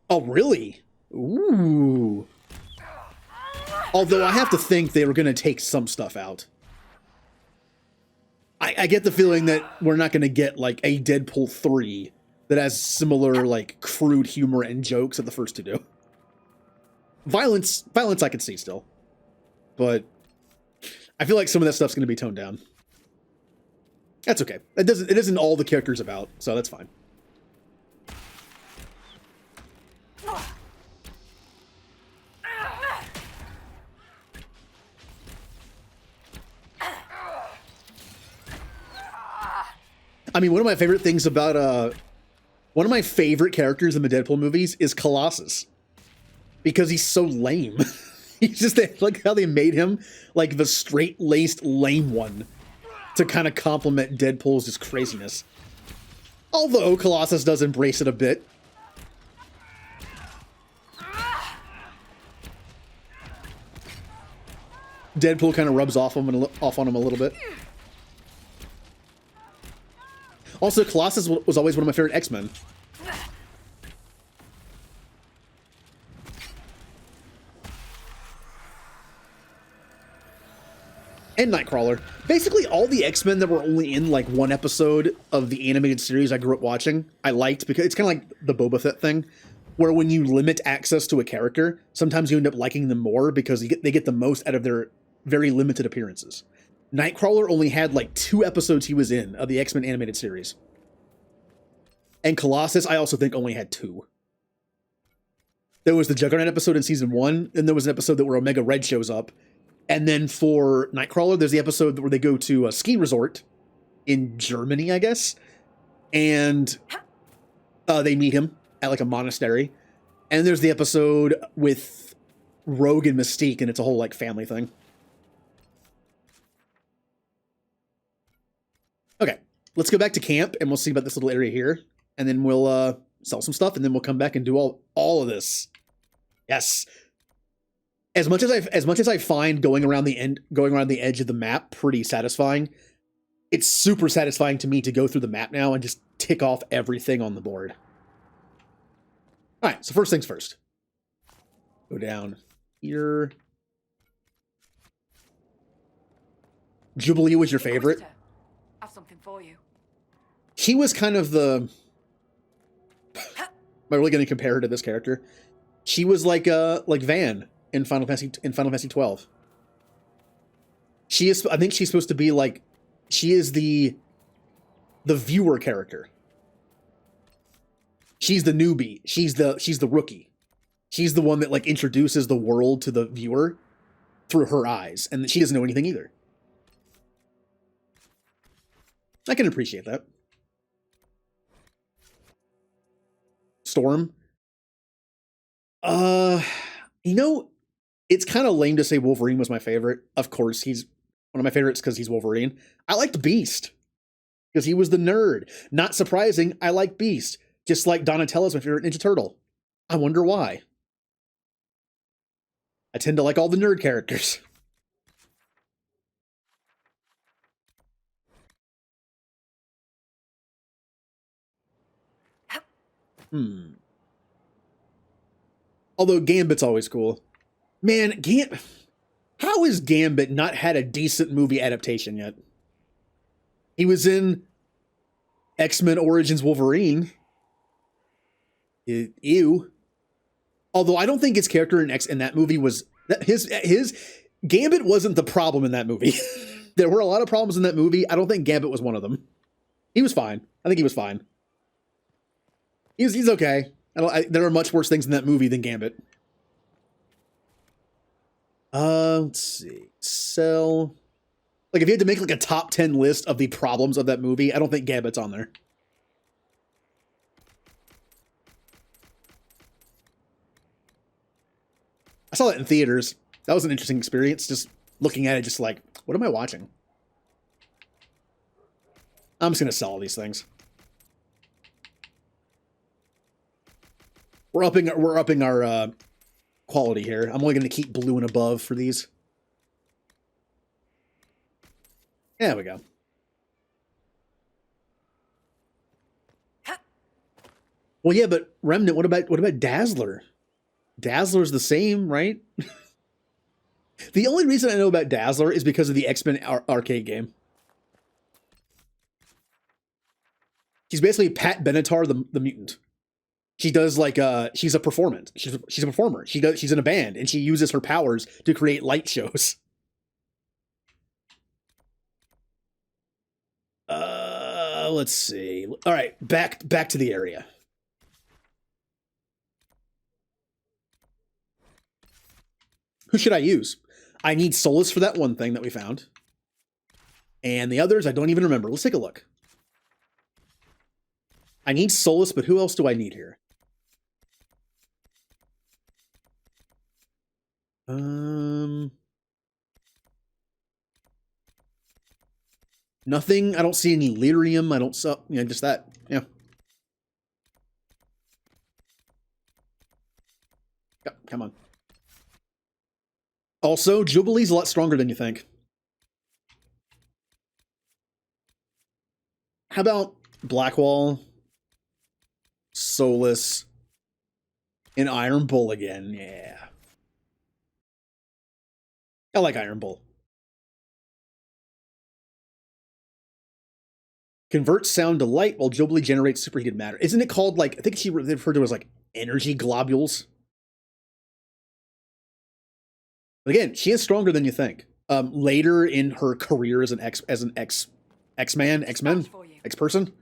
S1: Oh, really? Ooh. Although I have to think they were going to take some stuff out. I get the feeling that we're not going to get like a Deadpool 3 that has similar like crude humor and jokes that the first two do. Violence I can see still. But I feel like some of that stuff's going to be toned down. That's okay. It isn't all the characters about, so that's fine. I mean, one of my favorite things about one of my favorite characters in the Deadpool movies is Colossus. Because he's so lame. He's just like how they made him like the straight-laced lame one to kind of complement Deadpool's just craziness. Although Colossus does embrace it a bit. Deadpool kind of rubs off on him a little bit. Also, Colossus was always one of my favorite X-Men. And Nightcrawler. Basically, all the X-Men that were only in like one episode of the animated series I grew up watching, I liked because it's kind of like the Boba Fett thing, where when you limit access to a character, sometimes you end up liking them more because they get the most out of their very limited appearances. Nightcrawler only had like 2 episodes he was in of the X-Men animated series. And Colossus, I also think, only had 2. There was the Juggernaut episode in season 1, and there was an episode where Omega Red shows up. And then for Nightcrawler, there's the episode where they go to a ski resort in Germany, I guess. And they meet him at like a monastery. And there's the episode with Rogue and Mystique, and it's a whole like family thing. Okay, let's go back to camp, and we'll see about this little area here. And then we'll sell some stuff, and then we'll come back and do all of this. Yes. As much as I find going around the edge of the map pretty satisfying, it's super satisfying to me to go through the map now and just tick off everything on the board. All right, so first things first. Go down here. Jubilee was your favorite.
S7: Inquisitor, I've something for you.
S1: She was kind of the... Am I really going to compare her to this character? She was like Van in Final Fantasy 12. She is. I think she's supposed to be like. She is the viewer character. She's the newbie. She's the rookie. She's the one that like introduces the world to the viewer through her eyes, and she doesn't know anything either. I can appreciate that. Storm. You know, it's kind of lame to say Wolverine was my favorite. Of course, he's one of my favorites because he's Wolverine. I liked Beast because he was the nerd. Not surprising, I like Beast. Just like Donatello's my favorite Ninja Turtle. I wonder why. I tend to like all the nerd characters. Although Gambit's always cool. Man, how has Gambit not had a decent movie adaptation yet? He was in X-Men Origins Wolverine. Ew. Although I don't think his character in that movie was... His Gambit wasn't the problem in that movie. There were a lot of problems in that movie. I don't think Gambit was one of them. He was fine. I think he was fine. He's okay. There are much worse things in that movie than Gambit. Let's see. So, like, if you had to make like a top 10 list of the problems of that movie, I don't think Gambit's on there. I saw that in theaters. That was an interesting experience. Just looking at it, just like, what am I watching? I'm just gonna sell all these things. We're upping our quality here. I'm only going to keep blue and above for these. There we go. Well, yeah, but Remnant, what about Dazzler? Dazzler's the same, right? The only reason I know about Dazzler is because of the X-Men arcade game. She's basically Pat Benatar, the mutant. She does like she's a performance. She's a performer. She's in a band and she uses her powers to create light shows. Let's see. All right, back to the area. Who should I use? I need Solus for that one thing that we found. And the others I don't even remember. Let's take a look. I need Solus, but who else do I need here? Nothing. I don't see any lyrium. I don't sell, just that. Yeah. Come on. Also, Jubilee's a lot stronger than you think. How about Blackwall, Solus, and Iron Bull again? Yeah. I like Iron Bull. Converts sound to light while Jubilee generates superheated matter. Isn't it called, like, I think she referred to it as, like, energy globules? But again, she is stronger than you think. Later in her career as an X-Man, X-person,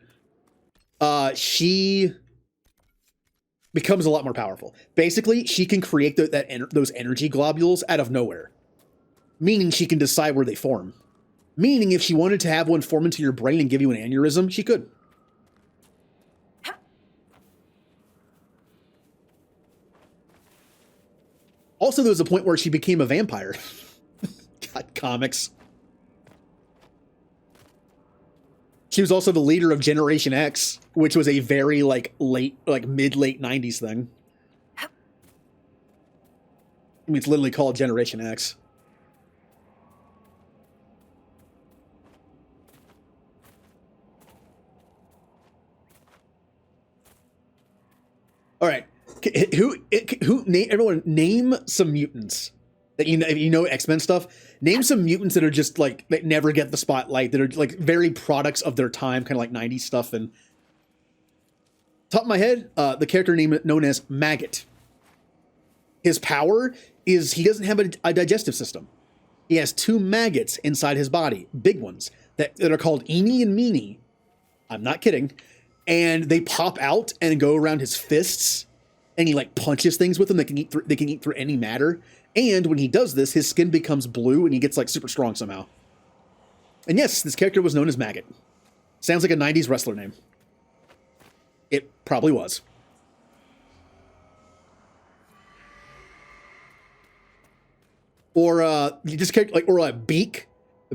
S1: she becomes a lot more powerful. Basically, she can create those energy globules out of nowhere. Meaning she can decide where they form. Meaning if she wanted to have one form into your brain and give you an aneurysm, she could. Also, there was a point where she became a vampire. God, comics. She was also the leader of Generation X, which was a very, mid-late 90s thing. I mean, it's literally called Generation X. All right, everyone name some mutants that if you know X-Men stuff. Name some mutants that are just like that never get the spotlight, that are like very products of their time, kind of like 90s stuff. And top of my head, the character name known as Maggot. His power is he doesn't have a digestive system. He has 2 maggots inside his body, big ones, that are called Eenie and Meanie. I'm not kidding. And they pop out and go around his fists, and he like punches things with them that can eat through. They can eat through any matter. And when he does this, his skin becomes blue, and he gets like super strong somehow. And yes, this character was known as Maggot. Sounds like a 90s wrestler name. It probably was. Or just like, or a Beak.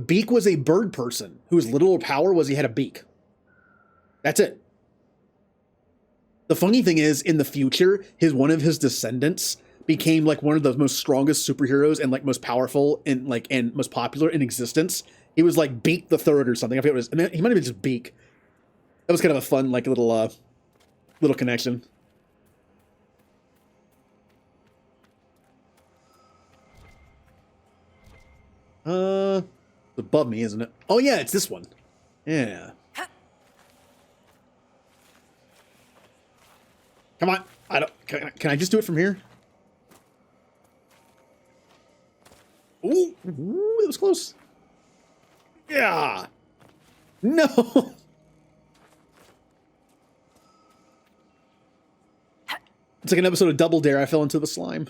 S1: Beak was a bird person whose literal power was he had a beak. That's it. The funny thing is, in the future, one of his descendants became like one of the most strongest superheroes and like most powerful and most popular in existence. He was like Beak the Third or something. I forget what it was. He might have been just Beak. That was kind of a fun like little connection. It's above me, isn't it? Oh yeah, it's this one. Yeah. Come on. Can I just do it from here? Ooh, it was close. Yeah. No. It's like an episode of Double Dare. I fell into the slime.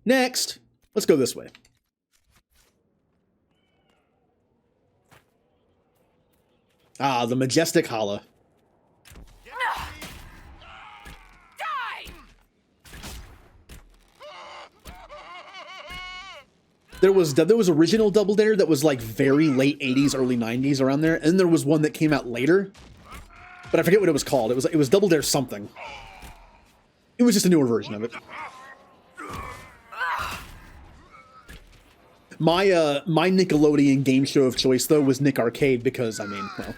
S1: Next, let's go this way. Ah, the Majestic Hala. There was original Double Dare that was like very late 80s, early 90s around there, and there was one that came out later, but I forget what it was called. It was Double Dare something. It was just a newer version of it. My Nickelodeon game show of choice though was Nick Arcade because I mean, well.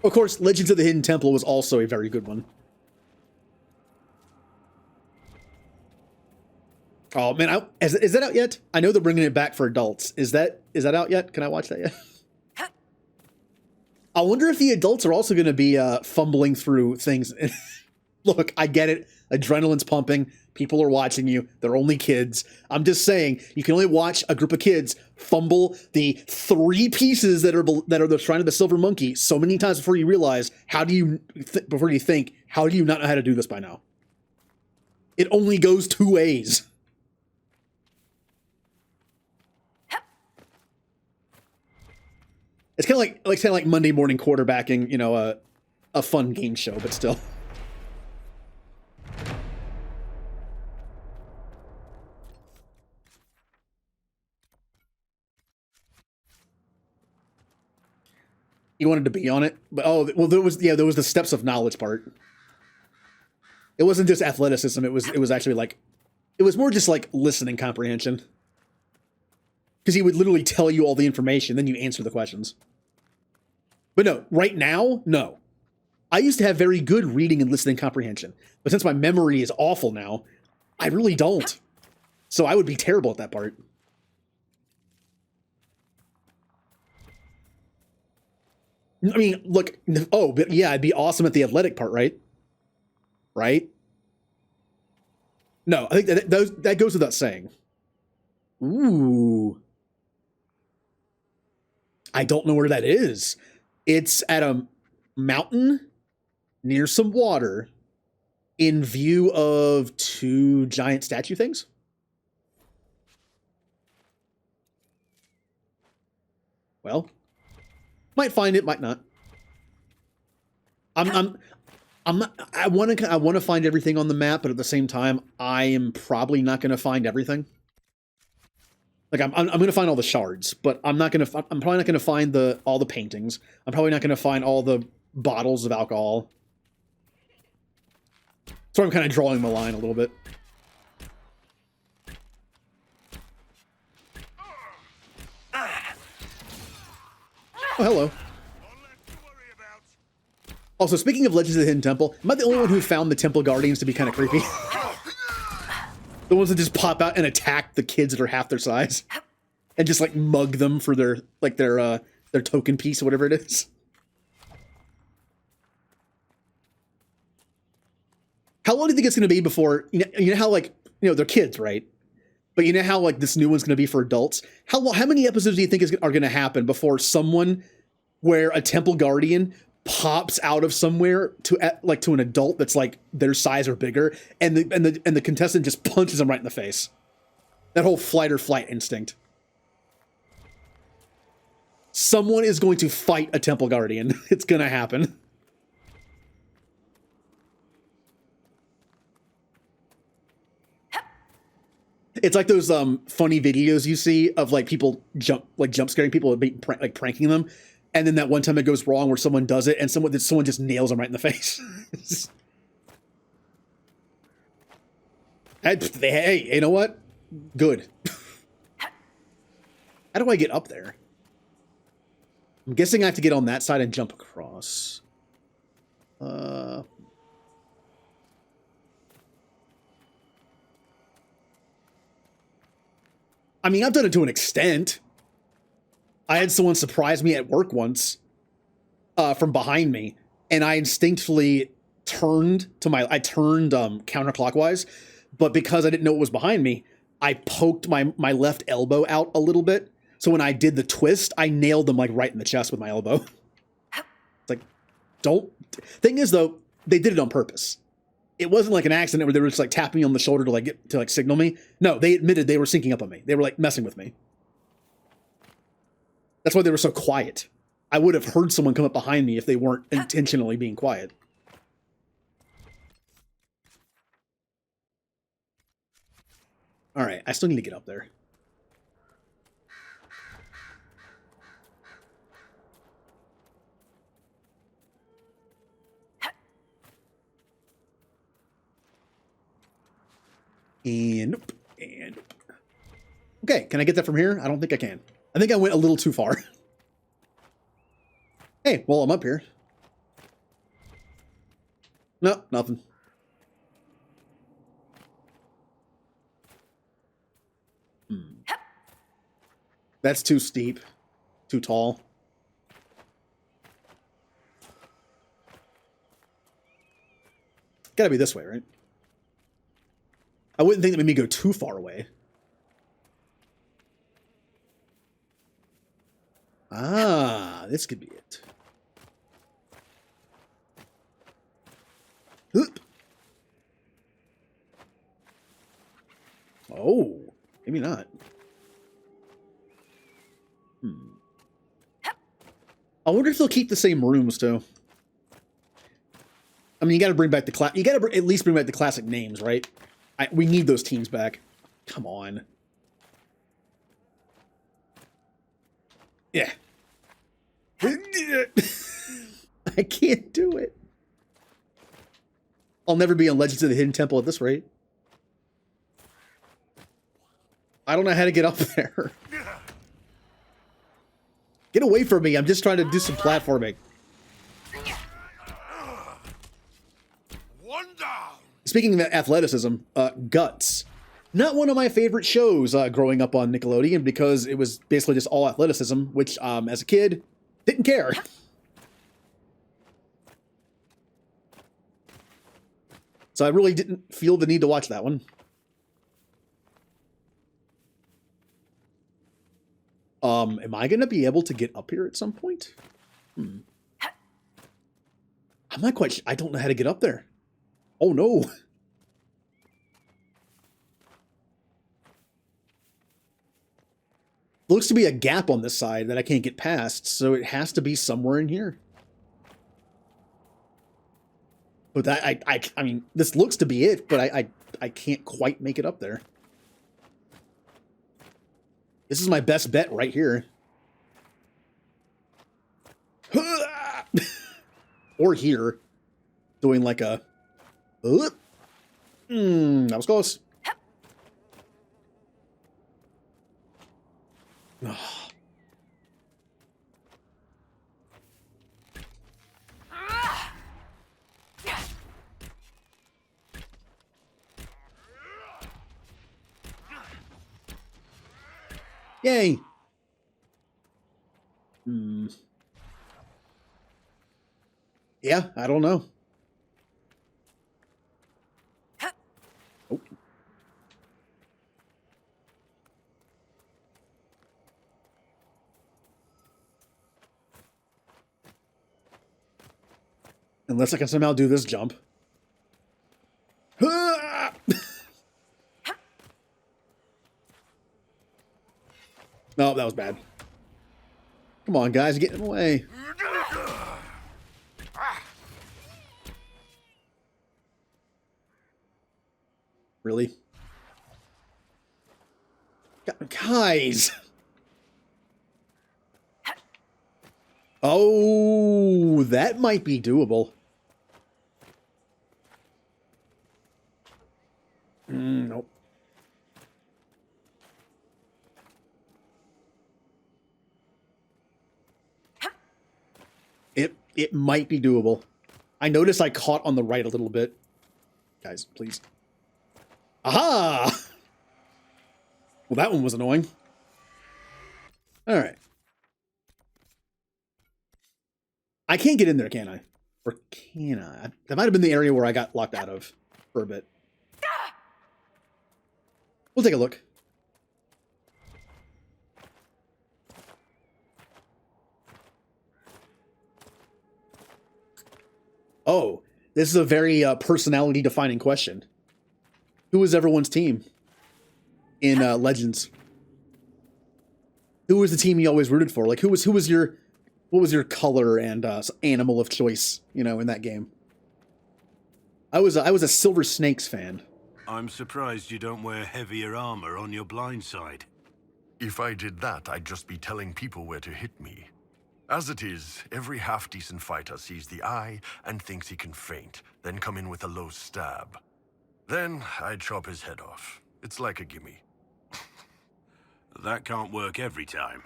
S1: Of course, Legends of the Hidden Temple was also a very good one. Oh man, is that out yet? I know they're bringing it back for adults. Is that out yet? Can I watch that yet? I wonder if the adults are also going to be fumbling through things. Look, I get it. Adrenaline's pumping. People are watching you. They're only kids. I'm just saying, you can only watch a group of kids fumble the 3 pieces that are the Shrine of the Silver Monkey so many times before you realize, how do you not know how to do this by now? It only goes 2 ways. It's kind of like Monday morning quarterbacking, you know, a fun game show, but still. You wanted to be on it, but there was the steps of knowledge part. It wasn't just athleticism. It was actually like, it was more just like listening comprehension. Because he would literally tell you all the information, then you answer the questions. But no, right now, no. I used to have very good reading and listening comprehension, but since my memory is awful now, I really don't. So I would be terrible at that part. I mean, look, but yeah, I'd be awesome at the athletic part, right? Right? No, I think that goes without saying. Ooh. I don't know where that is. It's at a mountain near some water in view of 2 giant statue things. Well, might find it, might not. I'm not. I want to find everything on the map, but at the same time, I am probably not going to find everything. Like I'm going to find all the shards, but I'm not going to. I'm probably not going to find all the paintings. I'm probably not going to find all the bottles of alcohol. So I'm kind of drawing the line a little bit. Oh, hello. Also, speaking of Legends of the Hidden Temple, am I the only one who found the Temple Guardians to be kind of creepy? The ones that just pop out and attack the kids that are half their size. And just, like, mug them for their token piece or whatever it is. How long do you think it's going to be before, you know how, like, they're kids, right? But you know how, like, this new one's going to be for adults? How many episodes do you think are going to happen before someone where a Temple Guardian pops out of somewhere to an adult that's like their size or bigger, and the contestant just punches them right in the face? That whole flight or flight instinct. Someone is going to fight a Temple Guardian. It's going to happen. It's like those funny videos you see of like people jump scaring people and like pranking them, and then that one time it goes wrong where someone does it and someone just nails them right in the face. Hey, you know what? Good. How do I get up there? I'm guessing I have to get on that side and jump across. I mean, I've done it to an extent. I had someone surprise me at work once from behind me, and I instinctively turned counterclockwise, but because I didn't know it was behind me, I poked my left elbow out a little bit. So when I did the twist, I nailed them like right in the chest with my elbow. It's like, thing is though, they did it on purpose. It wasn't like an accident where they were just like tapping me on the shoulder to signal me. No, they admitted they were syncing up on me. They were like messing with me. That's why they were so quiet. I would have heard someone come up behind me if they weren't intentionally being quiet. All right, I still need to get up there. And nope. And nope. Okay, can I get that from here? I don't think I can. I think I went a little too far. Hey, well, I'm up here. No, nothing. That's too steep. Too tall. Gotta be this way, right? I wouldn't think that made me go too far away. Ah, this could be it. Oop. Oh, maybe not. I wonder if they'll keep the same rooms too. I mean, you got to bring back the you got to at least bring back the classic names, right? We need those teams back. Come on. Yeah. I can't do it. I'll never be on Legends of the Hidden Temple at this rate. I don't know how to get up there. Get away from me. I'm just trying to do some platforming. Speaking of athleticism, Guts. Not one of my favorite shows growing up on Nickelodeon because it was basically just all athleticism, which as a kid, didn't care. So I really didn't feel the need to watch that one. Am I going to be able to get up here at some point? I'm not quite sure. I don't know how to get up there. Oh, no. Looks to be a gap on this side that I can't get past, so it has to be somewhere in here. But that I mean, this looks to be it, but I can't quite make it up there. This is my best bet right here. Or here, doing like a. That was close. Yay! Yeah, I don't know. Oh. Unless I can somehow do this jump. No, that was bad. Come on, guys, get in the way. Really? Guys! Oh, that might be doable. Nope. It might be doable. I noticed I caught on the right a little bit. Guys, please. Aha! Well, that one was annoying. All right. I can't get in there, can I? Or can I? That might have been the area where I got locked out of for a bit. We'll take a look. Oh, this is a very personality-defining question. Who was everyone's team in Legends? Who was the team you always rooted for? Like, what was your color and animal of choice? You know, in that game. I was a Silver Snakes fan.
S8: I'm surprised you don't wear heavier armor on your blind side.
S3: If I did that, I'd just be telling people where to hit me. As it is, every half-decent fighter sees the eye and thinks he can feint, then come in with a low stab. Then I chop his head off. It's like a gimme.
S8: That can't work every time.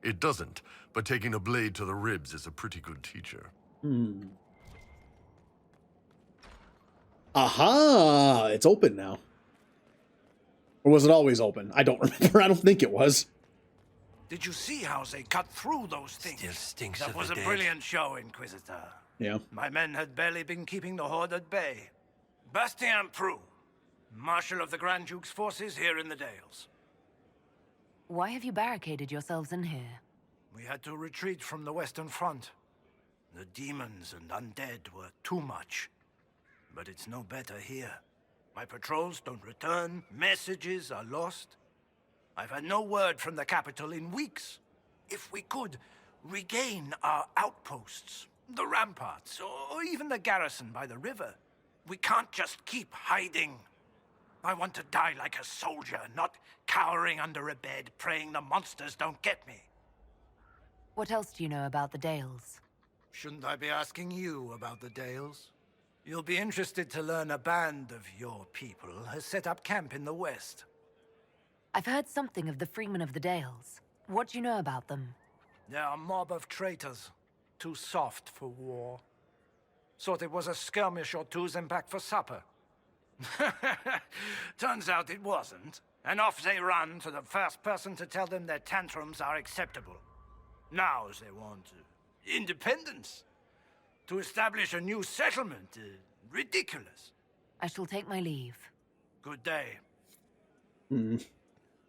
S3: It doesn't, but taking a blade to the ribs is a pretty good teacher.
S1: Aha! It's open now. Or was it always open? I don't remember. I don't think it was.
S9: Did you see how they cut through those things?
S8: Still stinks
S9: That
S8: of
S9: was
S8: the
S9: a
S8: dead.
S9: brilliant show, Inquisitor.
S1: Yeah.
S9: My men had barely been keeping the Horde at bay. Bastien Prou, Marshal of the Grand Duke's forces here in the Dales.
S10: Why have you barricaded yourselves in here?
S9: We had to retreat from the Western Front. The demons and undead were too much. But it's no better here. My patrols don't return, messages are lost. I've had no word from the capital in weeks. If we could regain our outposts, the ramparts, or even the garrison by the river, we can't just keep hiding. I want to die like a soldier, not cowering under a bed, praying the monsters don't get me.
S10: What else do you know about the Dales?
S9: Shouldn't I be asking you about the Dales? You'll be interested to learn a band of your people has set up camp in the west.
S10: I've heard something of the Freemen of the Dales. What do you know about them?
S9: They're a mob of traitors, too soft for war. Thought it was a skirmish or two's and back for supper. Turns out it wasn't, and off they run to the first person to tell them their tantrums are acceptable. Now they want independence. To establish a new settlement. Ridiculous.
S10: I shall take my leave.
S9: Good day.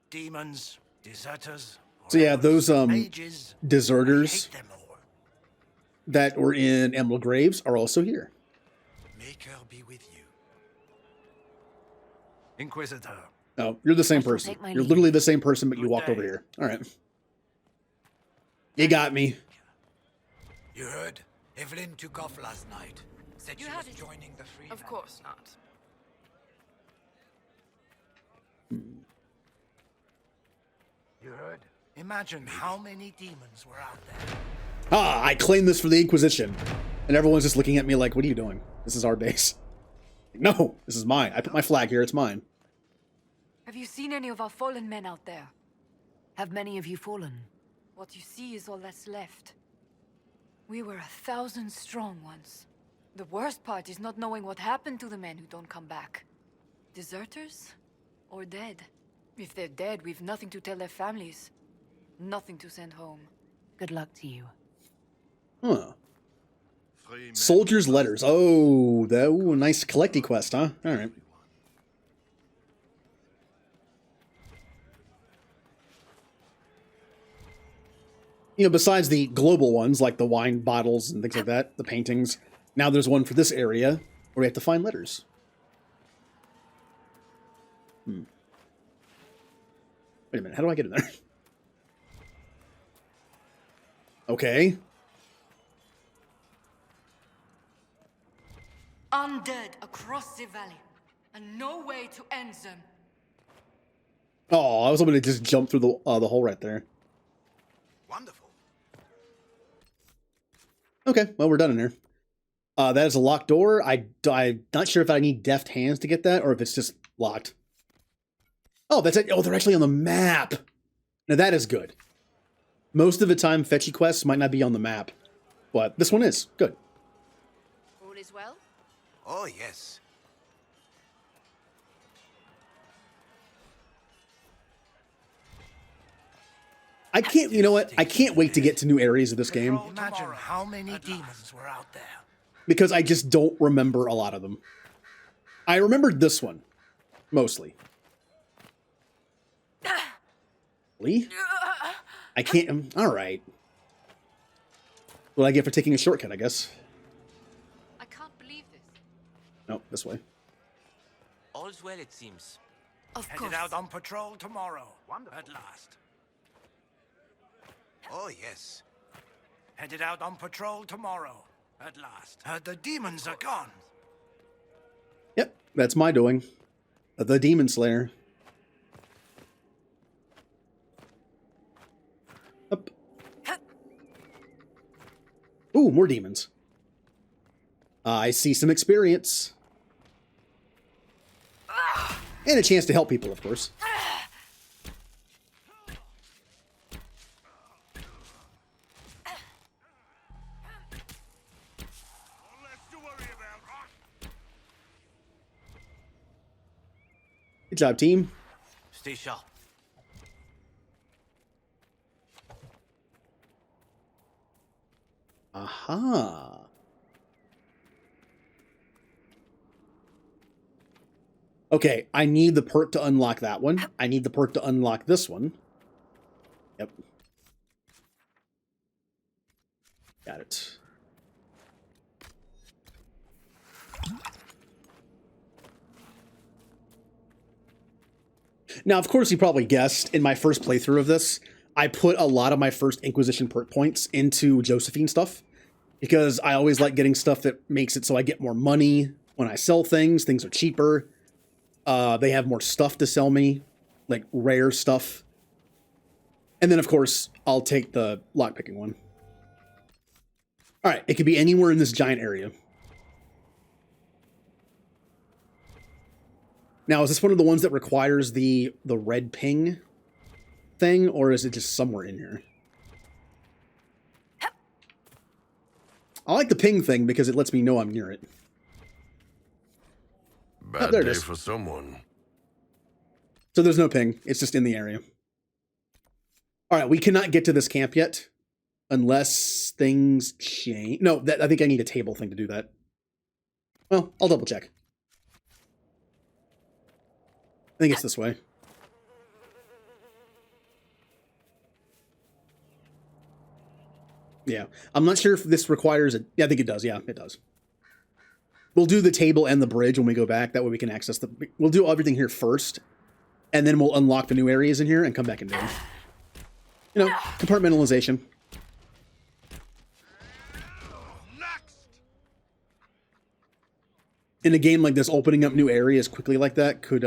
S9: Demons, deserters.
S1: So yeah, those
S9: mages,
S1: deserters
S9: I hate them all.
S1: that were in Emerald Graves are also here.
S9: Make her be with you. Inquisitor.
S1: Oh, you're the same
S10: I shall
S1: person.
S10: take my
S1: You're
S10: leave.
S1: literally the same person, but you
S9: Good
S1: walked
S9: day.
S1: over here. All right. You got me.
S11: You heard? Evelyn took off last night.
S9: said
S7: You
S9: she
S7: had
S9: was
S7: it.
S9: joining the Freemen.
S7: Of course not.
S9: You heard? Imagine how many demons were out there.
S1: Ah, I claim this for the Inquisition. And everyone's just looking at me like, what are you doing? This is our base. No, this is mine. I put my flag here, it's mine.
S7: Have you seen any of our fallen men out there?
S10: Have many of you fallen?
S7: What you see is all that's left. We were 1,000 strong once. The worst part is not knowing what happened to the men who don't come back. Deserters? Or dead? If they're dead, we've nothing to tell their families. Nothing to send home.
S10: Good luck to you.
S1: Huh. Soldier's letters. Oh, ooh, nice collecty quest, huh? Alright. You know, besides the global ones, like the wine bottles and things like that, the paintings, now there's one for this area where we have to find letters. Wait a minute, how do I get in there? Okay.
S7: Undead across the valley, and no way to end them.
S1: Oh, I was hoping to just jump through the hole right there.
S6: Wonderful.
S1: Okay, well, we're done in here. That is a locked door. I'm not sure if I need deft hands to get that, or if it's just locked. Oh, that's it. Oh, they're actually on the map. Now, that is good. Most of the time, fetchy quests might not be on the map, but this one is. Good.
S7: All is well?
S6: Oh, yes.
S1: I can't, you know what? I can't wait to get to new areas of this game,
S9: Imagine how many demons were out there.
S1: because I just don't remember a lot of them. I remembered this one, mostly. Lee? I can't, all right. What I get for taking a shortcut, I guess.
S7: I can't believe this.
S1: No, this way.
S11: All's well, it seems.
S7: Of
S9: Headed
S7: course.
S9: out on patrol tomorrow. At last.
S6: Oh, yes.
S9: Headed out on patrol tomorrow. At last. The demons are gone.
S1: Yep, that's my doing. The Demon Slayer. Up. Ooh, more demons. I see some experience. And a chance to help people, of course. Good job, team.
S11: Stay sharp.
S1: Aha. Okay, I need the perk to unlock that one. I need the perk to unlock this one. Yep. Got it. Now, of course, you probably guessed, in my first playthrough of this, I put a lot of my first Inquisition perk points into Josephine stuff, because I always like getting stuff that makes it so I get more money when I sell things. Things are cheaper. They have more stuff to sell me, like rare stuff. And then, of course, I'll take the lockpicking one. All right, it could be anywhere in this giant area. Now, is this one of the ones that requires the red ping thing, or is it just somewhere in here? I like the ping thing because it lets me know I'm near it.
S3: Bad
S1: there it
S3: day
S1: is.
S3: for someone.
S1: So there's no ping. It's just in the area. All right, we cannot get to this camp yet unless things change. No, I think I need a table thing to do that. Well, I'll double check. I think it's this way. Yeah. I'm not sure if this requires it. Yeah, I think it does. Yeah, it does. We'll do the table and the bridge when we go back. That way we can access the... We'll do everything here first, and then we'll unlock the new areas in here and come back and do them. You know, compartmentalization. in a game like this, opening up new areas quickly like that could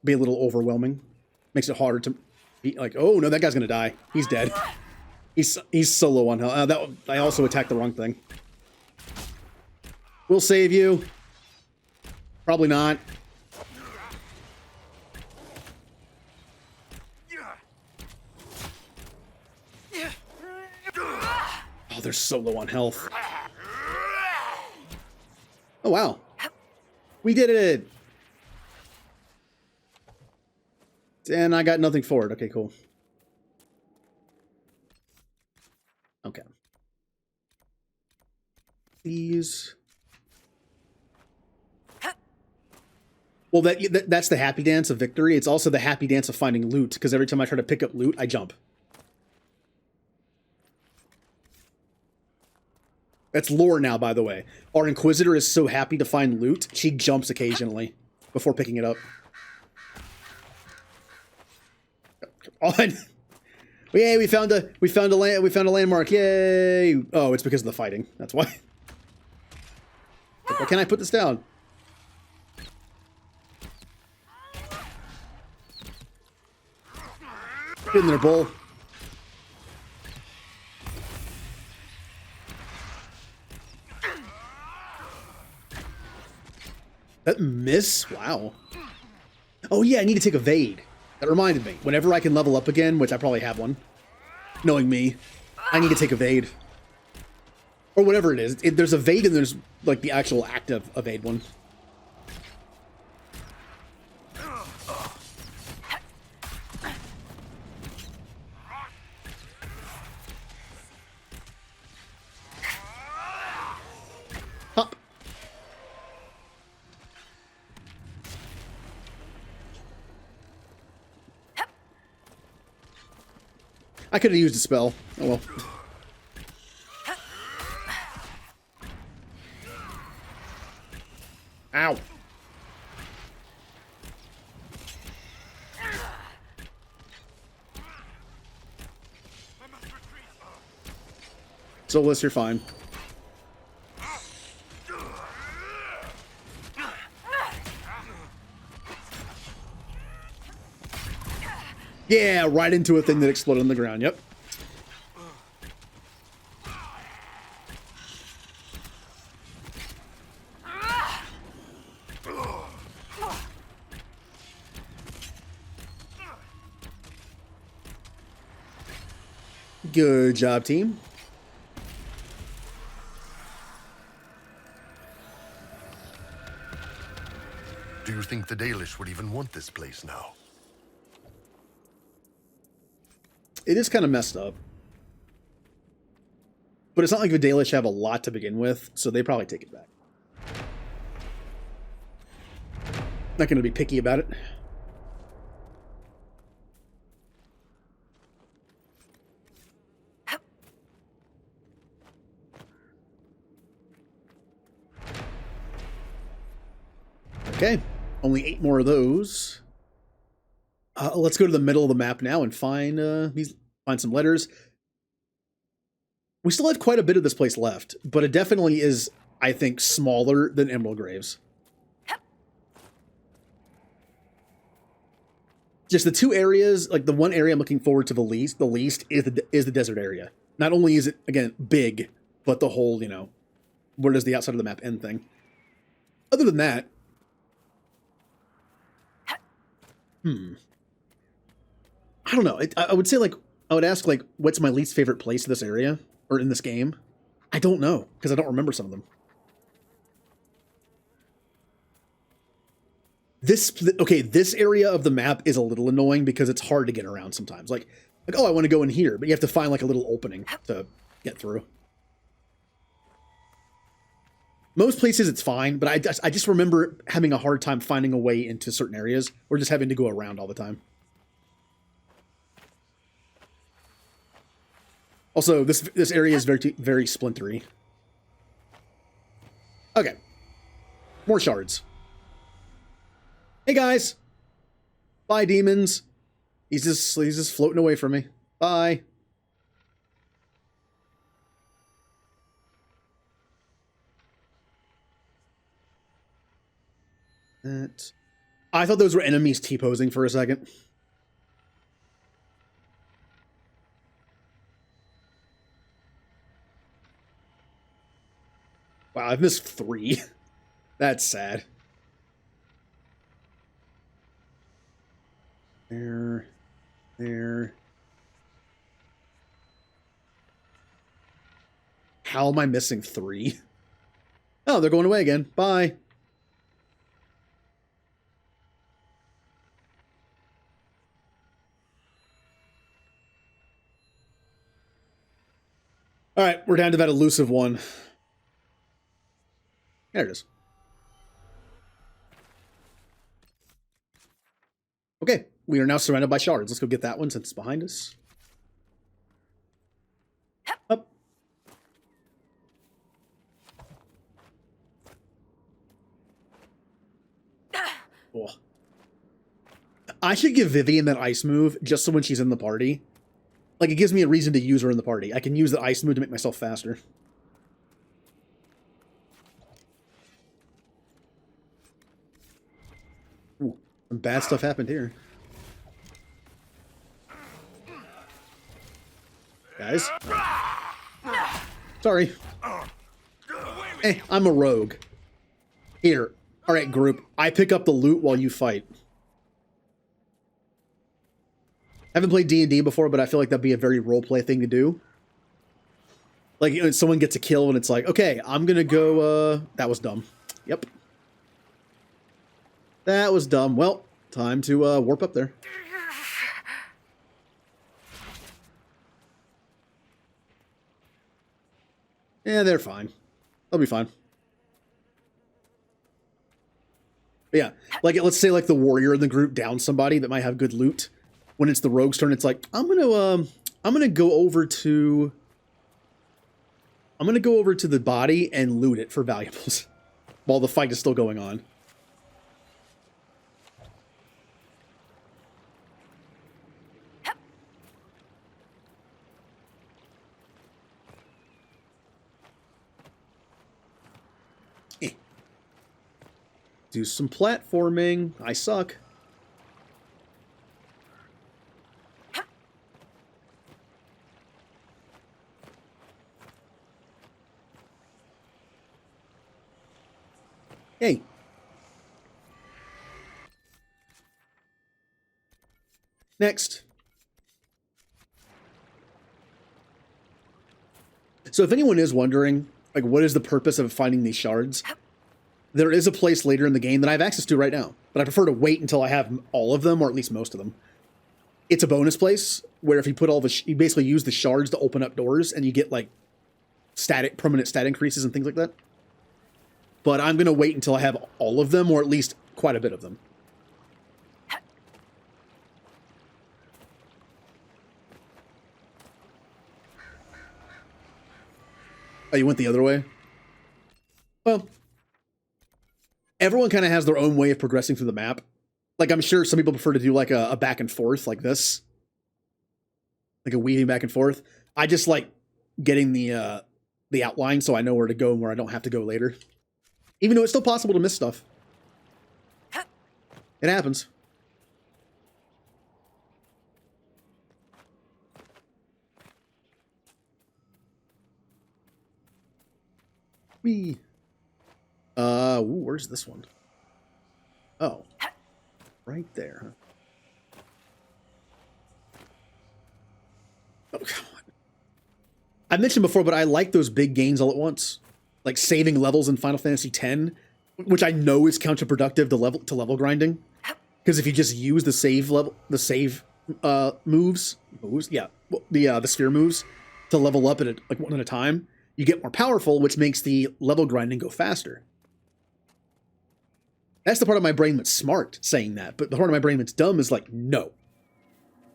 S1: be a little overwhelming. Makes it harder to be like, oh no, that guy's gonna die. He's dead. He's so low on health. I also attacked the wrong thing. We'll save you. Probably not. Oh, they're so low on health. Oh, wow. We did it! And I got nothing for it. Okay, cool. Okay. Please. Well, that's the happy dance of victory. It's also the happy dance of finding loot, because every time I try to pick up loot, I jump. That's lore now, by the way. Our Inquisitor is so happy to find loot, she jumps occasionally before picking it up. Come on. Yay, we found a landmark. Yay. Oh, it's because of the fighting. That's why. Why can't I put this down? Get in there, bull. That miss? Wow. Oh yeah, I need to take evade. That reminded me. Whenever I can level up again, which I probably have one, knowing me, I need to take evade. Or whatever it is. There's evade and there's like the actual active evade one. Hop. I could have used a spell. Oh well. Ow. Solus, you're fine. Yeah, right into a thing that exploded on the ground. Yep. Good job, team.
S3: Do you think the Dalish would even want this place now?
S1: It is kind of messed up. But it's not like the Dalish have a lot to begin with, so they probably take it back. Not going to be picky about it. Okay, only 8 more of those. Let's go to the middle of the map now and find some letters. We still have quite a bit of this place left, but it definitely is, I think, smaller than Emerald Graves. Just the two areas, like the one area I'm looking forward to the least is the desert area. Not only is it, again, big, but the whole, you know, where does the outside of the map end thing. Other than that, I don't know. I would say, like, I would ask, like, what's my least favorite place in this area? Or in this game? I don't know, because I don't remember some of them. This area of the map is a little annoying because it's hard to get around sometimes. Like, oh, I want to go in here, but you have to find, like, a little opening to get through. Most places it's fine, but I just remember having a hard time finding a way into certain areas, or just having to go around all the time. Also, this area is very splintery. Okay. More shards. Hey guys. Bye, demons. He's just floating away from me. Bye. That. I thought those were enemies T-posing for a second. Wow, I've missed 3. That's sad. There. How am I missing 3? Oh, they're going away again. Bye. All right, we're down to that elusive one. There it is. Okay, we are now surrounded by shards. Let's go get that one since it's behind us. Up. Oh. I should give Vivian that ice move just so when she's in the party. Like, it gives me a reason to use her in the party. I can use the ice move to make myself faster. Ooh, some bad stuff happened here. Guys. Sorry. Hey, I'm a rogue. Here. Alright, group. I pick up the loot while you fight. I haven't played D&D before, but I feel like that'd be a very roleplay thing to do. Like, you know, someone gets a kill and it's like, okay, I'm gonna go, that was dumb. Yep. That was dumb. Well, time to, warp up there. Yeah, they're fine. They'll be fine. But yeah, like, let's say, like, the warrior in the group downs somebody that might have good loot. When it's the rogue's turn, it's like, I'm gonna go over to the body and loot it for valuables while the fight is still going on. Do some platforming. I suck. Hey. Next. So if anyone is wondering, like, what is the purpose of finding these shards? There is a place later in the game that I have access to right now, but I prefer to wait until I have all of them, or at least most of them. It's a bonus place where if you put all the, you basically use the shards to open up doors, and you get, like, permanent stat increases and things like that. But I'm going to wait until I have all of them, or at least quite a bit of them. Oh, you went the other way? Well, everyone kind of has their own way of progressing through the map. Like, I'm sure some people prefer to do, like, a back and forth like this. Like a weaving back and forth. I just like getting the outline so I know where to go and where I don't have to go later. Even though it's still possible to miss stuff. It happens. Whee. Ooh, where's this one? Oh. Right there, huh? Oh, come on. I mentioned before, but I like those big gains all at once. Like saving levels in Final Fantasy X, which I know is counterproductive to level grinding. Because if you just use the save moves, yeah, the sphere moves to level up at like one at a time, you get more powerful, which makes the level grinding go faster. That's the part of my brain that's smart saying that, but the part of my brain that's dumb is like, no.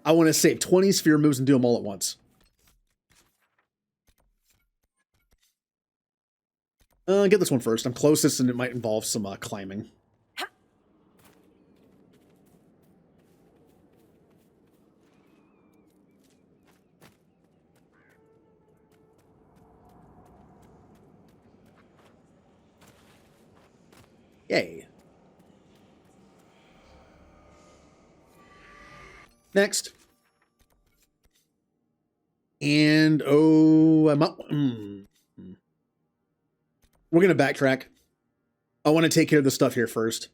S1: I want to save 20 sphere moves and do them all at once. Get this one first. I'm closest and it might involve some climbing. Yay. Next. And, oh, I'm up. We're going to backtrack. I want to take care of the stuff here first.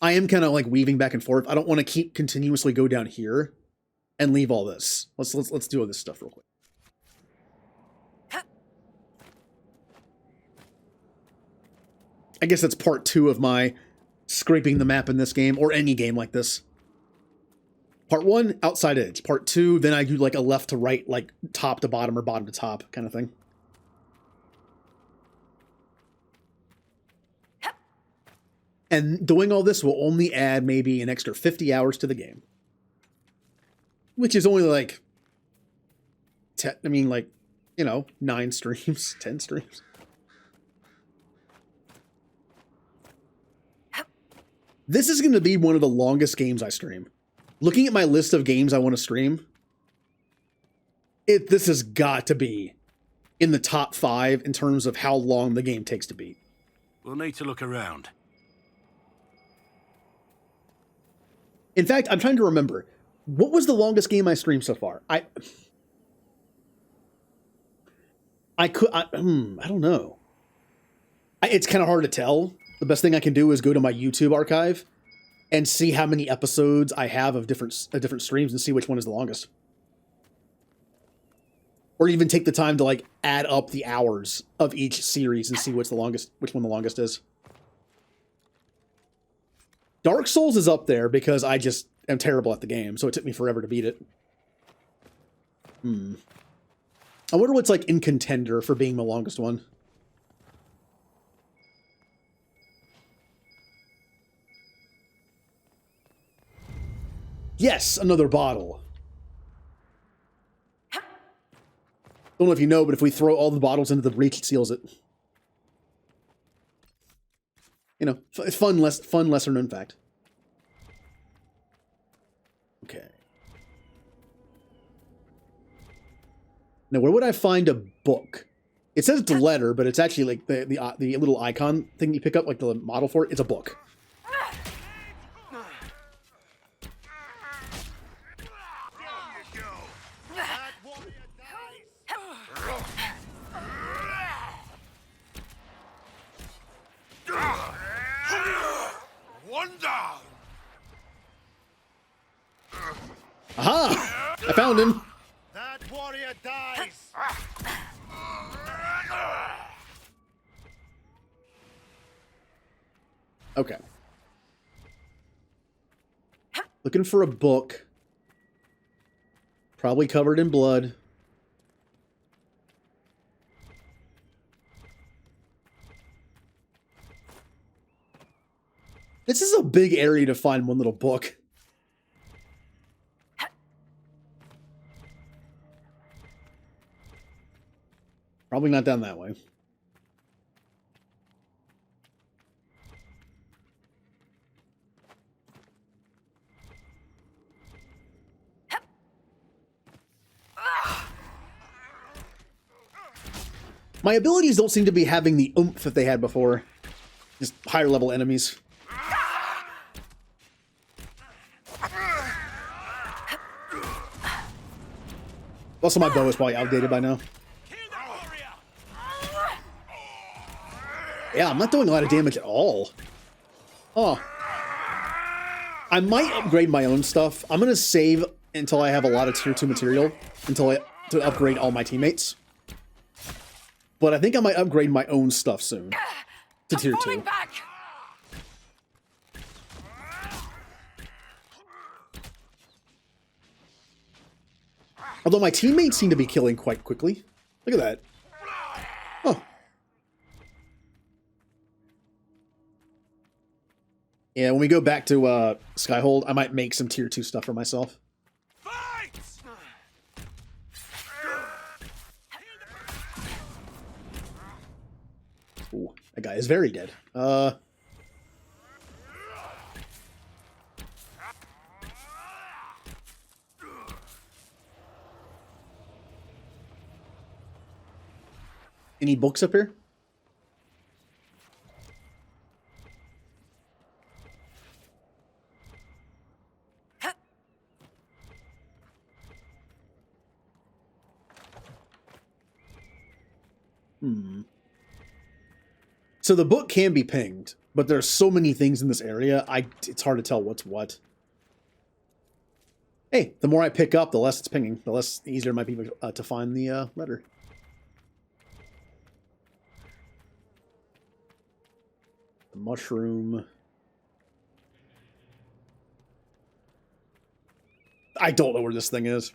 S1: I am kind of like weaving back and forth. I don't want to keep continuously go down here and leave all this. Let's do all this stuff real quick. I guess that's part 2 of my scraping the map in this game, or any game like this. Part 1, outside edge. Part 2, then I do like a left to right, like top to bottom or bottom to top kind of thing. And doing all this will only add maybe an extra 50 hours to the game. Which is only like, 9 streams, 10 streams. This is going to be one of the longest games I stream. Looking at my list of games I want to stream, this has got to be in the top 5 in terms of how long the game takes to beat.
S8: We'll need to look around.
S1: In fact, I'm trying to remember, what was the longest game I streamed so far? I don't know. It's kind of hard to tell. The best thing I can do is go to my YouTube archive and see how many episodes I have of different streams and see which one is the longest. Or even take the time to like add up the hours of each series and see which one the longest is. Dark Souls is up there because I just am terrible at the game, so it took me forever to beat it. I wonder what's like in contender for being the longest one. Yes, another bottle. Don't know if you know, but if we throw all the bottles into the breach, it seals it. You know, fun lesser known fact. Okay. Now, where would I find a book? It says it's a letter, but it's actually like the little icon thing you pick up, like the model for it. It's a book. Aha! I found him.
S9: That warrior dies.
S1: Okay. Looking for a book. Probably covered in blood. This is a big area to find one little book. Probably not down that way. My abilities don't seem to be having the oomph that they had before. Just higher level enemies. Also, my bow is probably outdated by now. Yeah, I'm not doing a lot of damage at all. Oh. I might upgrade my own stuff. I'm going to save until I have a lot of tier 2 material to upgrade all my teammates. But I think I might upgrade my own stuff soon to tier 2.
S5: Back.
S1: Although my teammates seem to be killing quite quickly. Look at that. Oh. Yeah, when we go back to Skyhold, I might make some tier 2 stuff for myself. Ooh, that guy is very dead. Any books up here? So the book can be pinged, but there's so many things in this area, it's hard to tell what's what. Hey, the more I pick up, the less it's pinging, the less easier it might be to find the letter. The mushroom. I don't know where this thing is.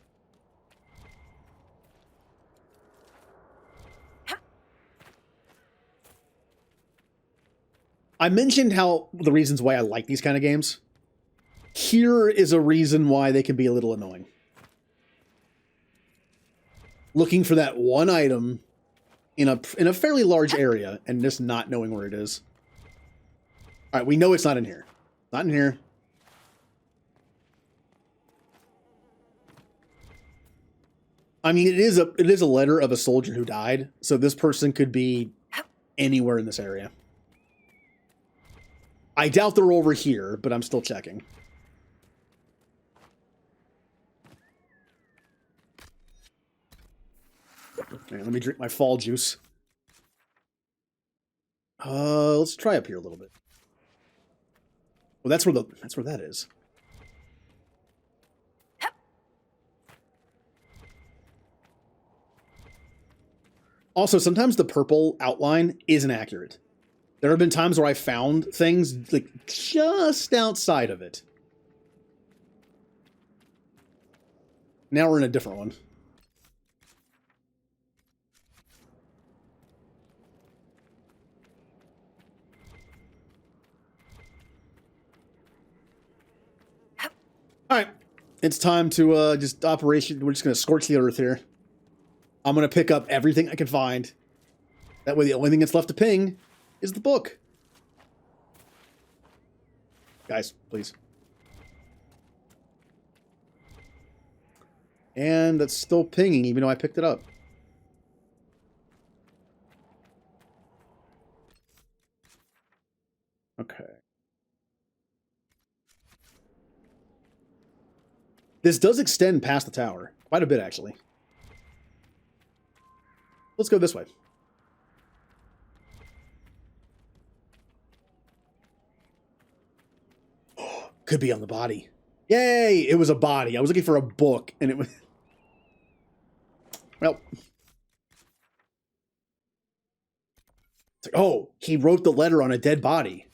S1: I mentioned how the reasons why I like these kind of games. Here is a reason why they can be a little annoying. Looking for that one item in a fairly large area and just not knowing where it is. All right, we know it's not in here. Not in here. I mean, it is a letter of a soldier who died, so this person could be anywhere in this area. I doubt they're over here, but I'm still checking. Okay, let me drink my fall juice. Let's try up here a little bit. Well, that's where that is. Also, sometimes the purple outline isn't accurate. There have been times where I found things like just outside of it. Now we're in a different one. All right, it's time to we're just going to scorch the earth here. I'm going to pick up everything I can find. That way the only thing that's left to ping is the book. Guys, please. And that's still pinging even though I picked it up. Okay. This does extend past the tower. Quite a bit, actually. Let's go this way. Could be on the body. Yay! It was a body. I was looking for a book, and it was... Well... It's like, oh, he wrote the letter on a dead body.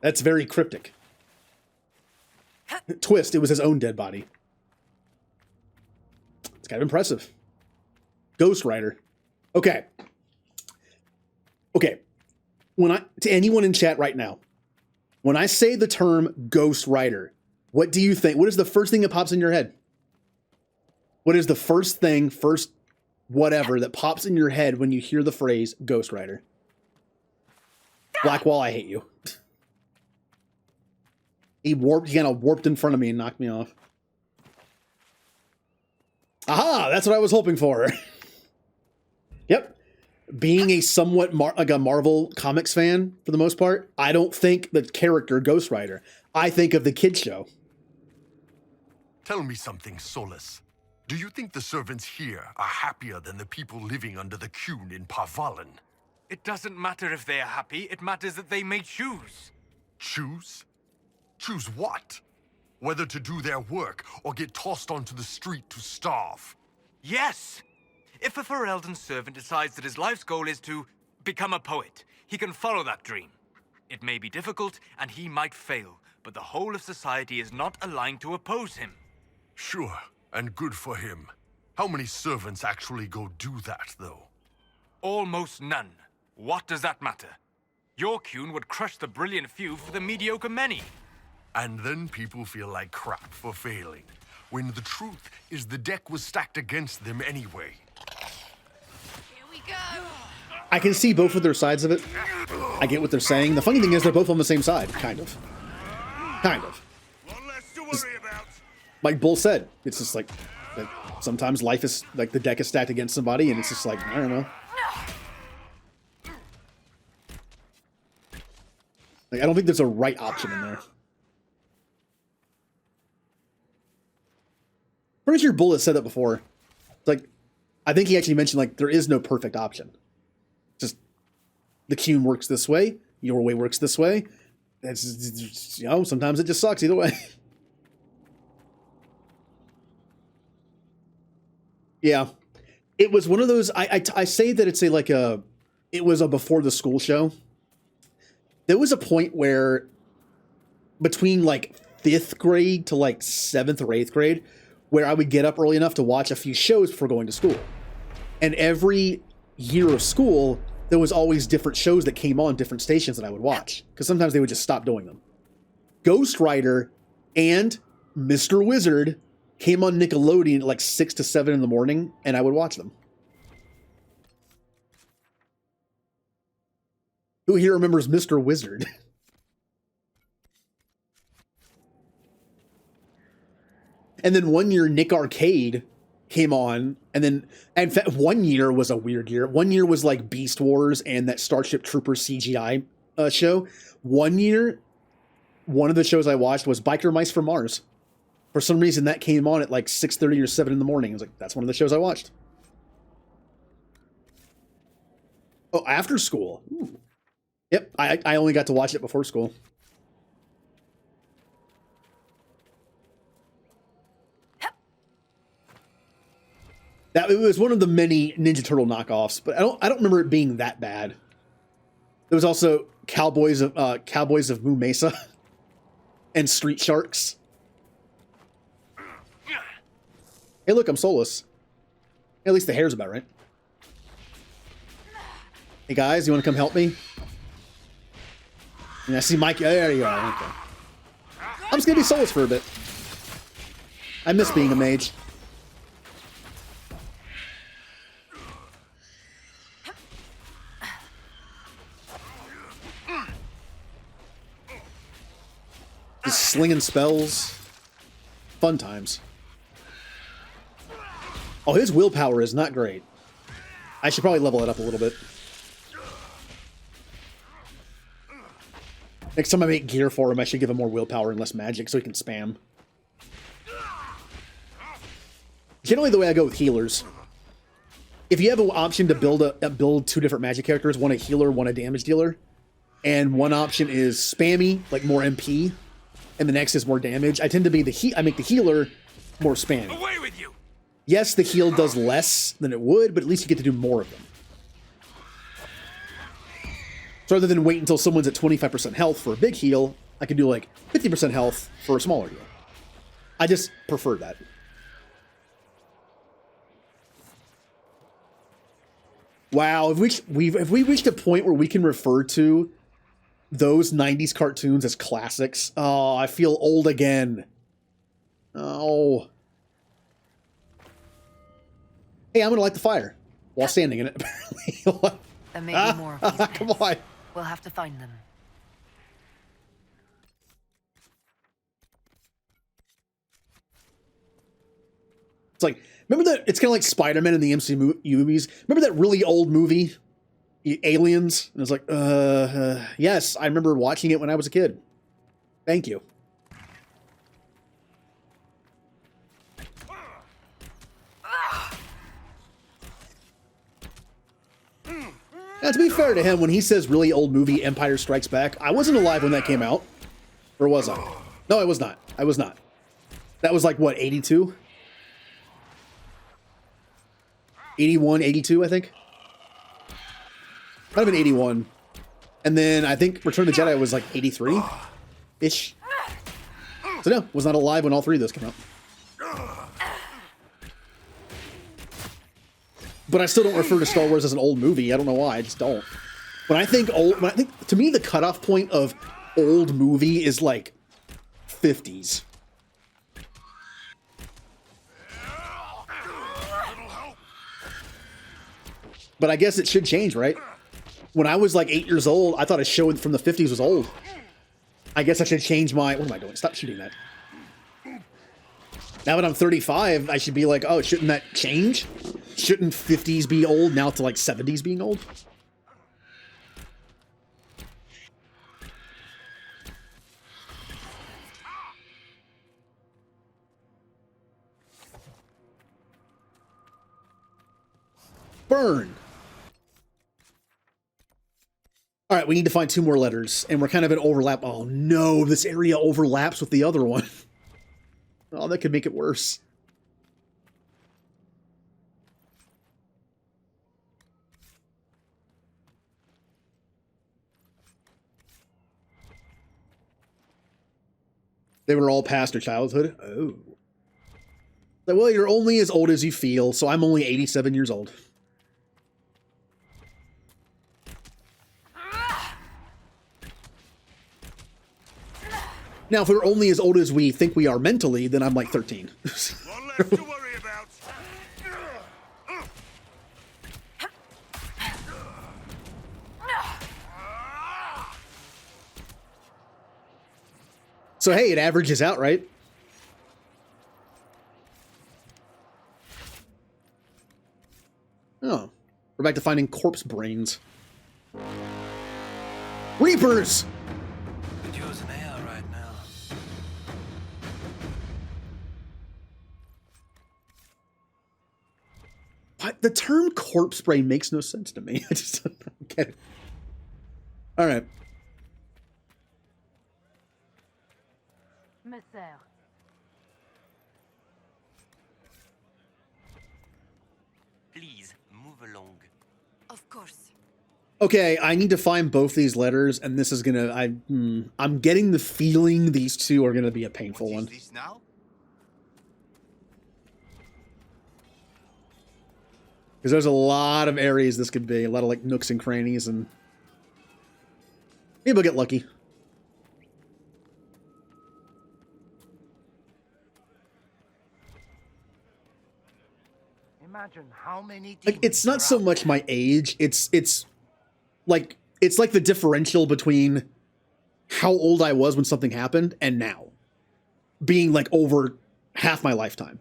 S1: That's very cryptic. Twist, it was his own dead body. It's kind of impressive. Ghostwriter. Okay. Okay. To anyone in chat right now, when I say the term ghostwriter, what do you think? What is the first thing that pops in your head? What is the first whatever that pops in your head when you hear the phrase ghostwriter? Blackwall, I hate you. He kind of warped in front of me and knocked me off. Aha! That's what I was hoping for. Yep. Being a somewhat like a Marvel Comics fan, for the most part, I don't think the character Ghost Rider. I think of the kids show.
S3: Tell me something, Solus. Do you think the servants here are happier than the people living under the Qun in Parvalen?
S12: It doesn't matter if they are happy, it matters that they may choose.
S3: Choose? Choose what? Whether to do their work or get tossed onto the street to starve?
S12: Yes! If a Ferelden servant decides that his life's goal is to become a poet, he can follow that dream. It may be difficult, and he might fail, but the whole of society is not aligned to oppose him.
S3: Sure, and good for him. How many servants actually go do that, though?
S12: Almost none. What does that matter? Your Qun would crush the brilliant few for the mediocre many.
S3: And then people feel like crap for failing, when the truth is the deck was stacked against them anyway.
S2: Here we go.
S1: I can see both of their sides of it. I get what they're saying. The funny thing is they're both on the same side, kind of. Kind of.
S9: One less to worry about.
S1: Like Bull said, it's just like sometimes life is like the deck is stacked against somebody and it's just like, I don't know. Like, I don't think there's a right option in there. Pretty sure Bull has said that before. It's like, I think he actually mentioned like there is no perfect option. the Cune works this way, your way works this way. It's, you know, sometimes it just sucks either way. Yeah. It was one of those, I say that it's it was a before the school show. There was a point where between like 5th grade to like 7th or 8th grade, where I would get up early enough to watch a few shows before going to school. And every year of school, there was always different shows that came on different stations that I would watch, because sometimes they would just stop doing them. Ghost Rider and Mr. Wizard came on Nickelodeon at like 6 to 7 in the morning, and I would watch them. Who here remembers Mr. Wizard? And then one year, Nick Arcade came on, and then, in fact, one year was a weird year. One year was like Beast Wars and that Starship Troopers CGI show. One year, one of the shows I watched was Biker Mice from Mars. For some reason, that came on at like 6:30 or 7 in the morning. I was like, that's one of the shows I watched. Oh, after school. Ooh. Yep, I only got to watch it before school. That it was one of the many Ninja Turtle knockoffs, but I don't remember it being that bad. There was also Cowboys of Moo Mesa and Street Sharks. Hey, look, I'm soulless. At least the hair's about right. Hey guys, you want to come help me? Yeah, I see Mike. There you are. Okay. I'm just gonna be soulless for a bit. I miss being a mage. Just slinging spells. Fun times. Oh, his willpower is not great. I should probably level it up a little bit. Next time I make gear for him, I should give him more willpower and less magic so he can spam. Generally, the way I go with healers. If you have an option to build 2 different magic characters, one a healer, one a damage dealer, and one option is spammy, like more MP, and the next is more damage, I tend to be I make the healer more spammy.
S12: Away with you!
S1: Yes, the heal does less than it would, but at least you get to do more of them. So rather than wait until someone's at 25% health for a big heal, I can do like 50% health for a smaller heal. I just prefer that. Wow, have we reached a point where we can refer to those 90s cartoons as classics? Oh, I feel old again. Oh. Hey, I'm gonna light the fire while standing in it, apparently.
S10: There may be more of these
S1: Come on.
S10: We'll have to find them.
S1: It's like, remember that? It's kind of like Spider-Man in the MCU movies. Remember that really old movie, Aliens? And it's like, yes, I remember watching it when I was a kid. Thank you. Now, to be fair to him, when he says really old movie Empire Strikes Back, I wasn't alive when that came out. Or was I? No, I was not. I was not. That was like, what, 82? 81, 82, I think? Might have been 81. And then I think Return of the Jedi was like 83-ish. So no, was not alive when all 3 of those came out. But I still don't refer to Star Wars as an old movie. I don't know why. I just don't. When I think to me, the cutoff point of old movie is like 50s. But I guess it should change, right? When I was like 8 years old, I thought a show from the 50s was old. I guess I should change my... What am I doing? Stop shooting that. Now that I'm 35, I should be like, oh, shouldn't that change? Shouldn't 50s be old now to like 70s being old? Burn. All right, we need to find 2 more letters, and we're kind of in overlap. Oh no, this area overlaps with the other one. Oh, that could make it worse. They were all past their childhood. Oh. Well, you're only as old as you feel, so I'm only 87 years old. Now, if we're only as old as we think we are mentally, then I'm like 13.
S6: One left to worry about.
S1: So hey, it averages out, right? Oh, we're back to finding corpse brains. Reapers!
S9: Could use an air right now.
S1: What? The term corpse brain makes no sense to me. I just don't get it. All right.
S11: Please, move along.
S7: Of course.
S1: Okay, I need to find both these letters, and this is gonna. I'm getting the feeling these 2 are gonna be a painful one.
S6: This now?
S1: Because there's a lot of areas this could be, a lot of like nooks and crannies, and maybe we'll get lucky.
S9: Imagine how many
S1: Like, it's not so much my age, it's like the differential between how old I was when something happened and now being like over half my lifetime,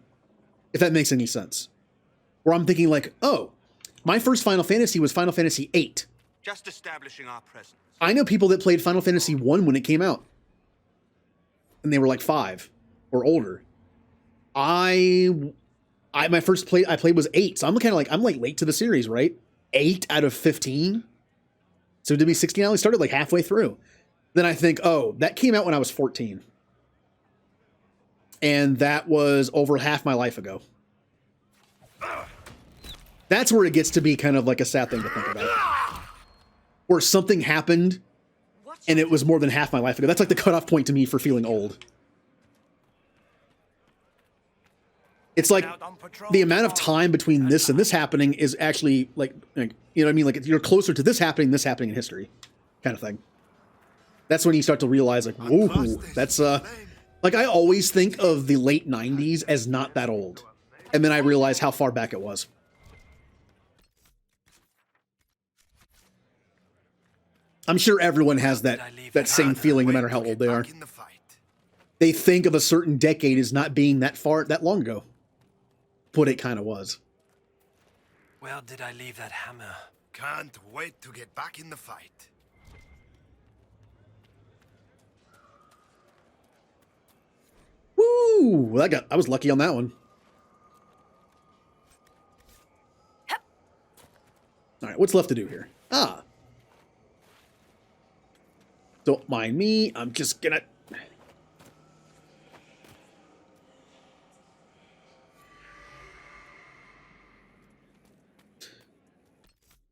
S1: if that makes any sense. Where I'm thinking like, oh, my first Final Fantasy was Final Fantasy VIII.
S6: Just establishing our presence.
S1: I know people that played Final Fantasy I when it came out, and they were like 5 or older. My first play I played was 8, so I'm kind of like, I'm like late to the series, right? 8 out of 15. So it did me 16. I only started like halfway through. Then I think, oh, that came out when I was 14. And that was over half my life ago. That's where it gets to be kind of like a sad thing to think about. Where something happened and it was more than half my life ago. That's like the cutoff point to me for feeling old. It's like the amount of time between this and this happening is actually like you know what I mean? Like you're closer to this happening in history kind of thing. That's when you start to realize like, whoa, that's like I always think of the late 90s as not that old. And then I realize how far back it was. I'm sure everyone has that same feeling no matter how old they are. They think of a certain decade as not being that long ago. But it kind of was.
S9: Where did I leave that hammer?
S3: Can't wait to get back in the fight.
S1: Woo! I was lucky on that one. All right, what's left to do here? Ah. Don't mind me. I'm just gonna...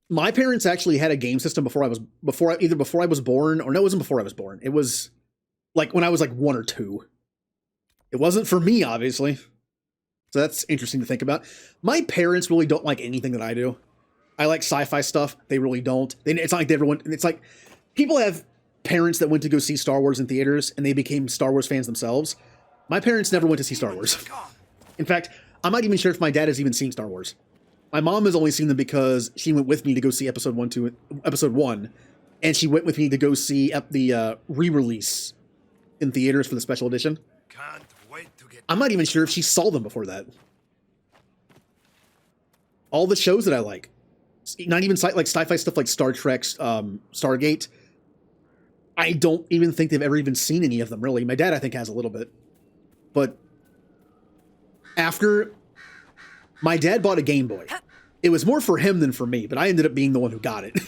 S1: My parents actually had a game system before I was born, or no, it wasn't before I was born. It was like when I was like 1 or 2. It wasn't for me, obviously. So that's interesting to think about. My parents really don't like anything that I do. I like sci-fi stuff. They really don't. It's not like they ever went. It's like people have parents that went to go see Star Wars in theaters and they became Star Wars fans themselves. My parents never went to see Star Wars. In fact, I'm not even sure if my dad has even seen Star Wars. My mom has only seen them because she went with me to go see episode 1, and she went with me to go see the re-release in theaters for the special edition.
S3: Can't wait to get...
S1: I'm not even sure if she saw them before that. All the shows that I like, not even like sci-fi stuff like Star Trek, Stargate, I don't even think they've ever even seen any of them, really. My dad, I think, has a little bit. But after... My dad bought a Game Boy. It was more for him than for me, but I ended up being the one who got it.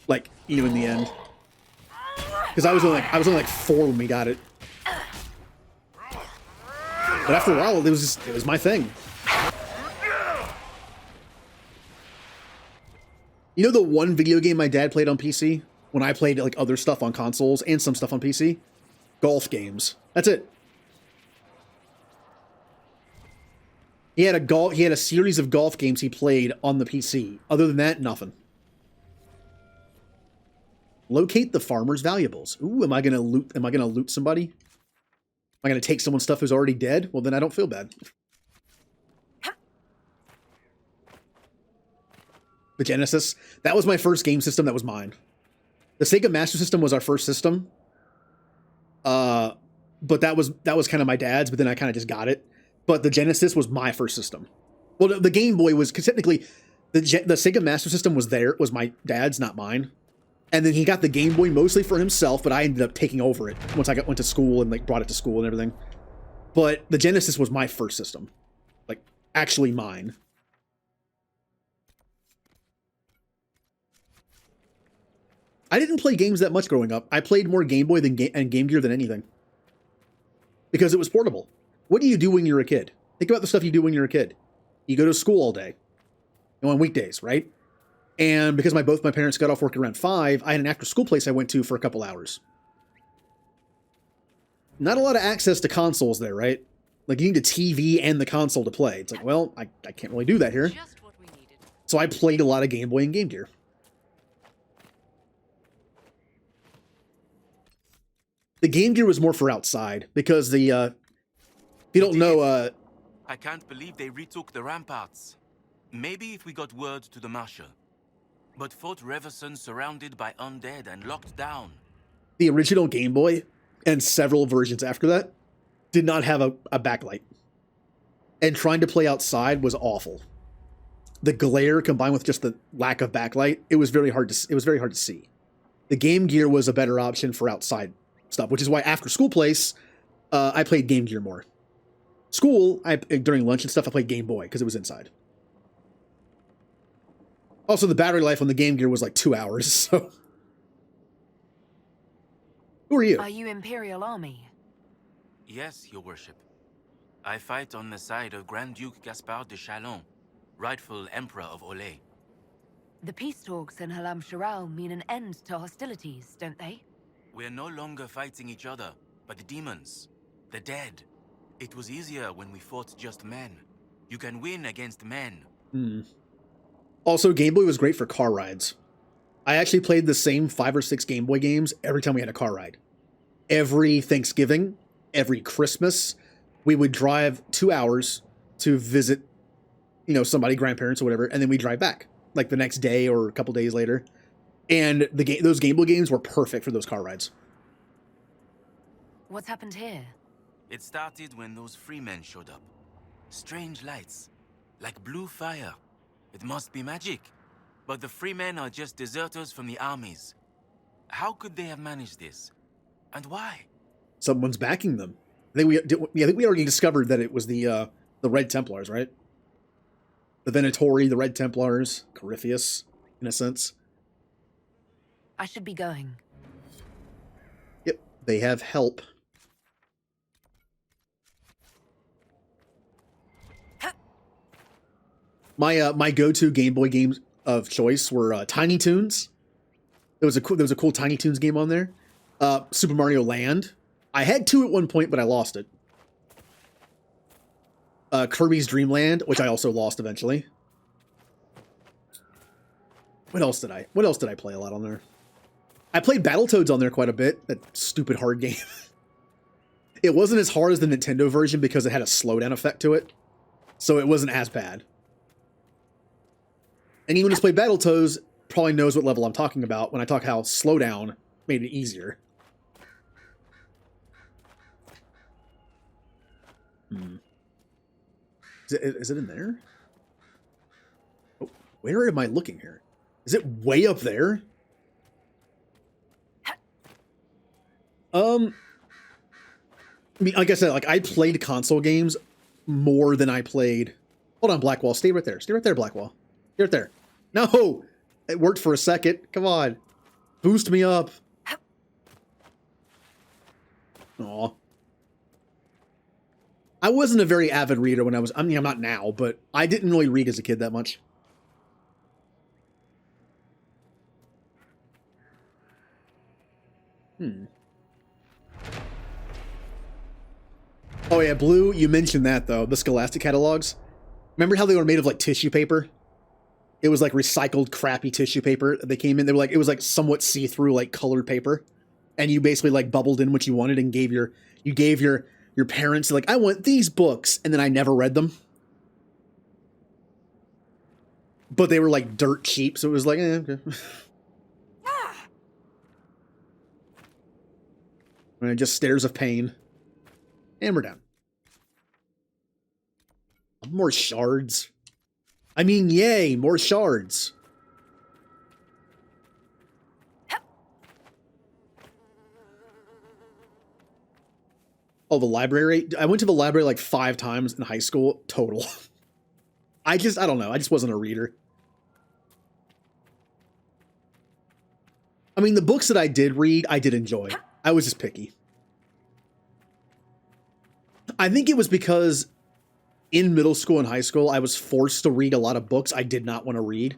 S1: Like, in the end. Because I was only like 4 when we got it. But after a while, it was my thing. You know the one video game my dad played on PC when I played like other stuff on consoles and some stuff on PC? Golf games. That's it. He had a series of golf games he played on the PC. Other than that, nothing. Locate the farmer's valuables. Ooh, am I gonna loot somebody? Am I gonna take someone's stuff who's already dead? Well, then I don't feel bad. The Genesis. That was my first game system. That was mine. The Sega Master System was our first system. But that was kind of my dad's, but then I kind of just got it. But the Genesis was my first system. Well, the Game Boy was, because technically the Sega Master System was my dad's, not mine. And then he got the Game Boy mostly for himself, but I ended up taking over it once I went to school and like brought it to school and everything. But the Genesis was my first system. Like, actually mine. I didn't play games that much growing up. I played more Game Boy and Game Gear than anything. Because it was portable. What do you do when you're a kid? Think about the stuff you do when you're a kid. You go to school all day. On weekdays, right? And because both my parents got off work around 5, I had an after-school place I went to for a couple hours. Not a lot of access to consoles there, right? Like, you need a TV and the console to play. It's like, well, I can't really do that here. So I played a lot of Game Boy and Game Gear. The Game Gear was more for outside, because the, if you don't know,
S11: I can't believe they retook the ramparts. Maybe if we got word to the Marshal. But Fort Reverson surrounded by undead and locked down.
S1: The original Game Boy, and several versions after that, did not have a backlight. And trying to play outside was awful. The glare combined with just the lack of backlight, it was very hard to see. The Game Gear was a better option for outside stuff, which is why after school place, I played Game Gear more. School, during lunch and stuff, I played Game Boy because it was inside. Also, the battery life on the Game Gear was like 2 hours, so... Who are you?
S10: Are you Imperial Army?
S11: Yes, Your Worship. I fight on the side of Grand Duke Gaspard de Chalon, rightful Emperor of Olay.
S10: The peace talks in Halam Sharal mean an end to hostilities, don't they?
S11: We're no longer fighting each other, but the demons, the dead. It was easier when we fought just men. You can win against men.
S1: Also, Game Boy was great for car rides. I actually played the same 5 or 6 Game Boy games every time we had a car ride. Every Thanksgiving, every Christmas, we would drive 2 hours to visit, somebody, grandparents or whatever, and then we drive back, like the next day or a couple days later. And those Game Boy games were perfect for those car rides.
S10: What's happened here?
S11: It started when those freemen showed up. Strange lights, like blue fire. It must be magic. But the freemen are just deserters from the armies. How could they have managed this? And why?
S1: Someone's backing them. I think we already discovered that it was the Red Templars, right? The Venatori, the Red Templars, Corypheus, in a sense.
S10: I should be going.
S1: Yep, they have help. My go-to Game Boy games of choice were Tiny Toons. There was a cool Tiny Toons game on there. Super Mario Land. I had 2 at one point, but I lost it. Kirby's Dream Land, which I also lost eventually. What else did I play a lot on there? I played Battletoads on there quite a bit. That stupid hard game. It wasn't as hard as the Nintendo version because it had a slowdown effect to it. So it wasn't as bad. Anyone who's played Battletoads probably knows what level I'm talking about when I talk how slowdown made it easier. Is it in there? Oh, where am I looking here? Is it way up there? I mean, like I said, I played console games more than I played... Hold on, Blackwall. Stay right there. Stay right there, Blackwall. Stay right there. No! It worked for a second. Come on. Boost me up. Aw. I wasn't a very avid reader when I was... I mean, I'm not now, but I didn't really read as a kid that much. Oh yeah, Blue, you mentioned that, though. The Scholastic catalogs. Remember how they were made of, like, tissue paper? It was, like, recycled, crappy tissue paper they came in. They were, like... It was, like, somewhat see-through, like, colored paper. And you basically, like, bubbled in what you wanted and gave your... You gave your parents, like, I want these books. And then I never read them. But they were, like, dirt cheap, so it was like, okay. And just stares of pain. And we're down. More shards. I mean, yay, more shards. Oh, the library? I went to the library like 5 times in high school, total. I don't know. I just wasn't a reader. I mean, the books that I did read, I did enjoy. I was just picky. I think it was because in middle school and high school, I was forced to read a lot of books I did not want to read.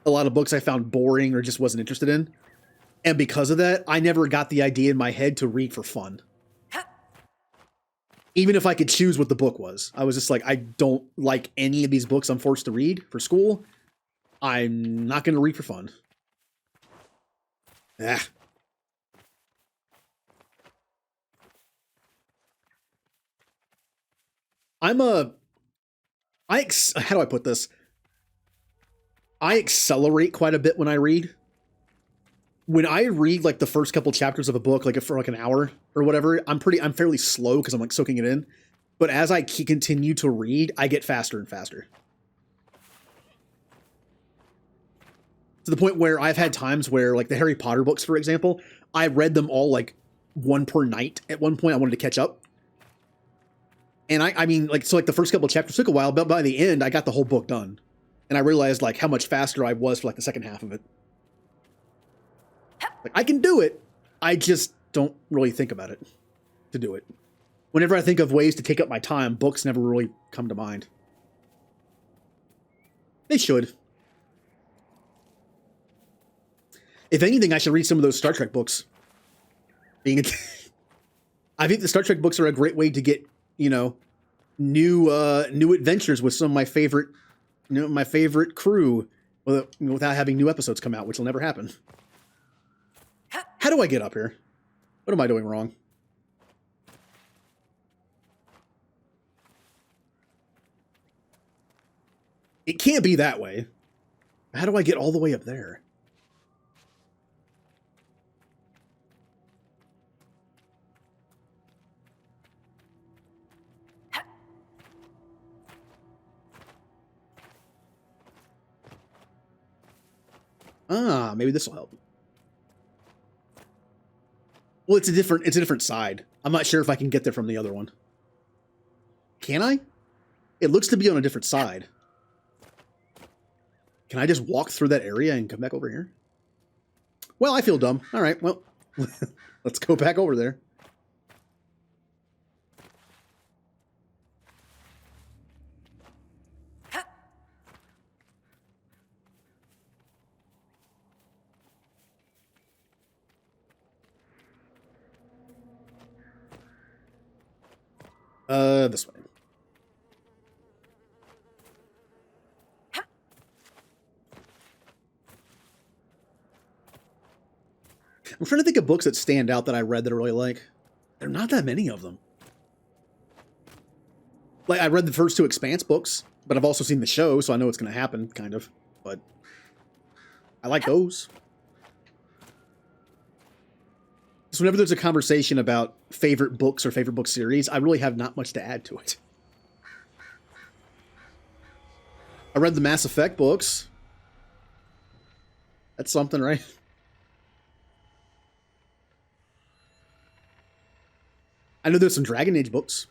S1: A lot of books I found boring or just wasn't interested in. And because of that, I never got the idea in my head to read for fun. Even if I could choose what the book was. I was just like, I don't like any of these books I'm forced to read for school. I'm not going to read for fun. Ah. How do I put this? I accelerate quite a bit when I read. When I read like the first couple chapters of a book, like for like an hour or whatever, I'm fairly slow because I'm like soaking it in. But as I continue to read, I get faster and faster. To the point where I've had times where, like the Harry Potter books, for example, I read them all like one per night. At one point, I wanted to catch up. And I mean, like, so like the first couple of chapters took a while, but by the end, I got the whole book done. And I realized like how much faster I was for like the second half of it. Like, I can do it. I just don't really think about it to do it. Whenever I think of ways to take up my time, books never really come to mind. They should. If anything, I should read some of those Star Trek books. I think the Star Trek books are a great way to get, you know, new adventures with some of my favorite, my favorite crew without having new episodes come out, which will never happen. How do I get up here? What am I doing wrong? It can't be that way. How do I get all the way up there? Ah, maybe this will help. Well, it's a different side. I'm not sure if I can get there from the other one. Can I? It looks to be on a different side. Can I just walk through that area and come back over here? Well, I feel dumb. All right, well, let's go back over there. This way. I'm trying to think of books that stand out that I read that I really like. There are not that many of them. Like, I read the first 2 Expanse books, but I've also seen the show, so I know what's going to happen, kind of. But I like those. So whenever there's a conversation about favorite books or favorite book series, I really have not much to add to it. I read the Mass Effect books. That's something, right? I know there's some Dragon Age books.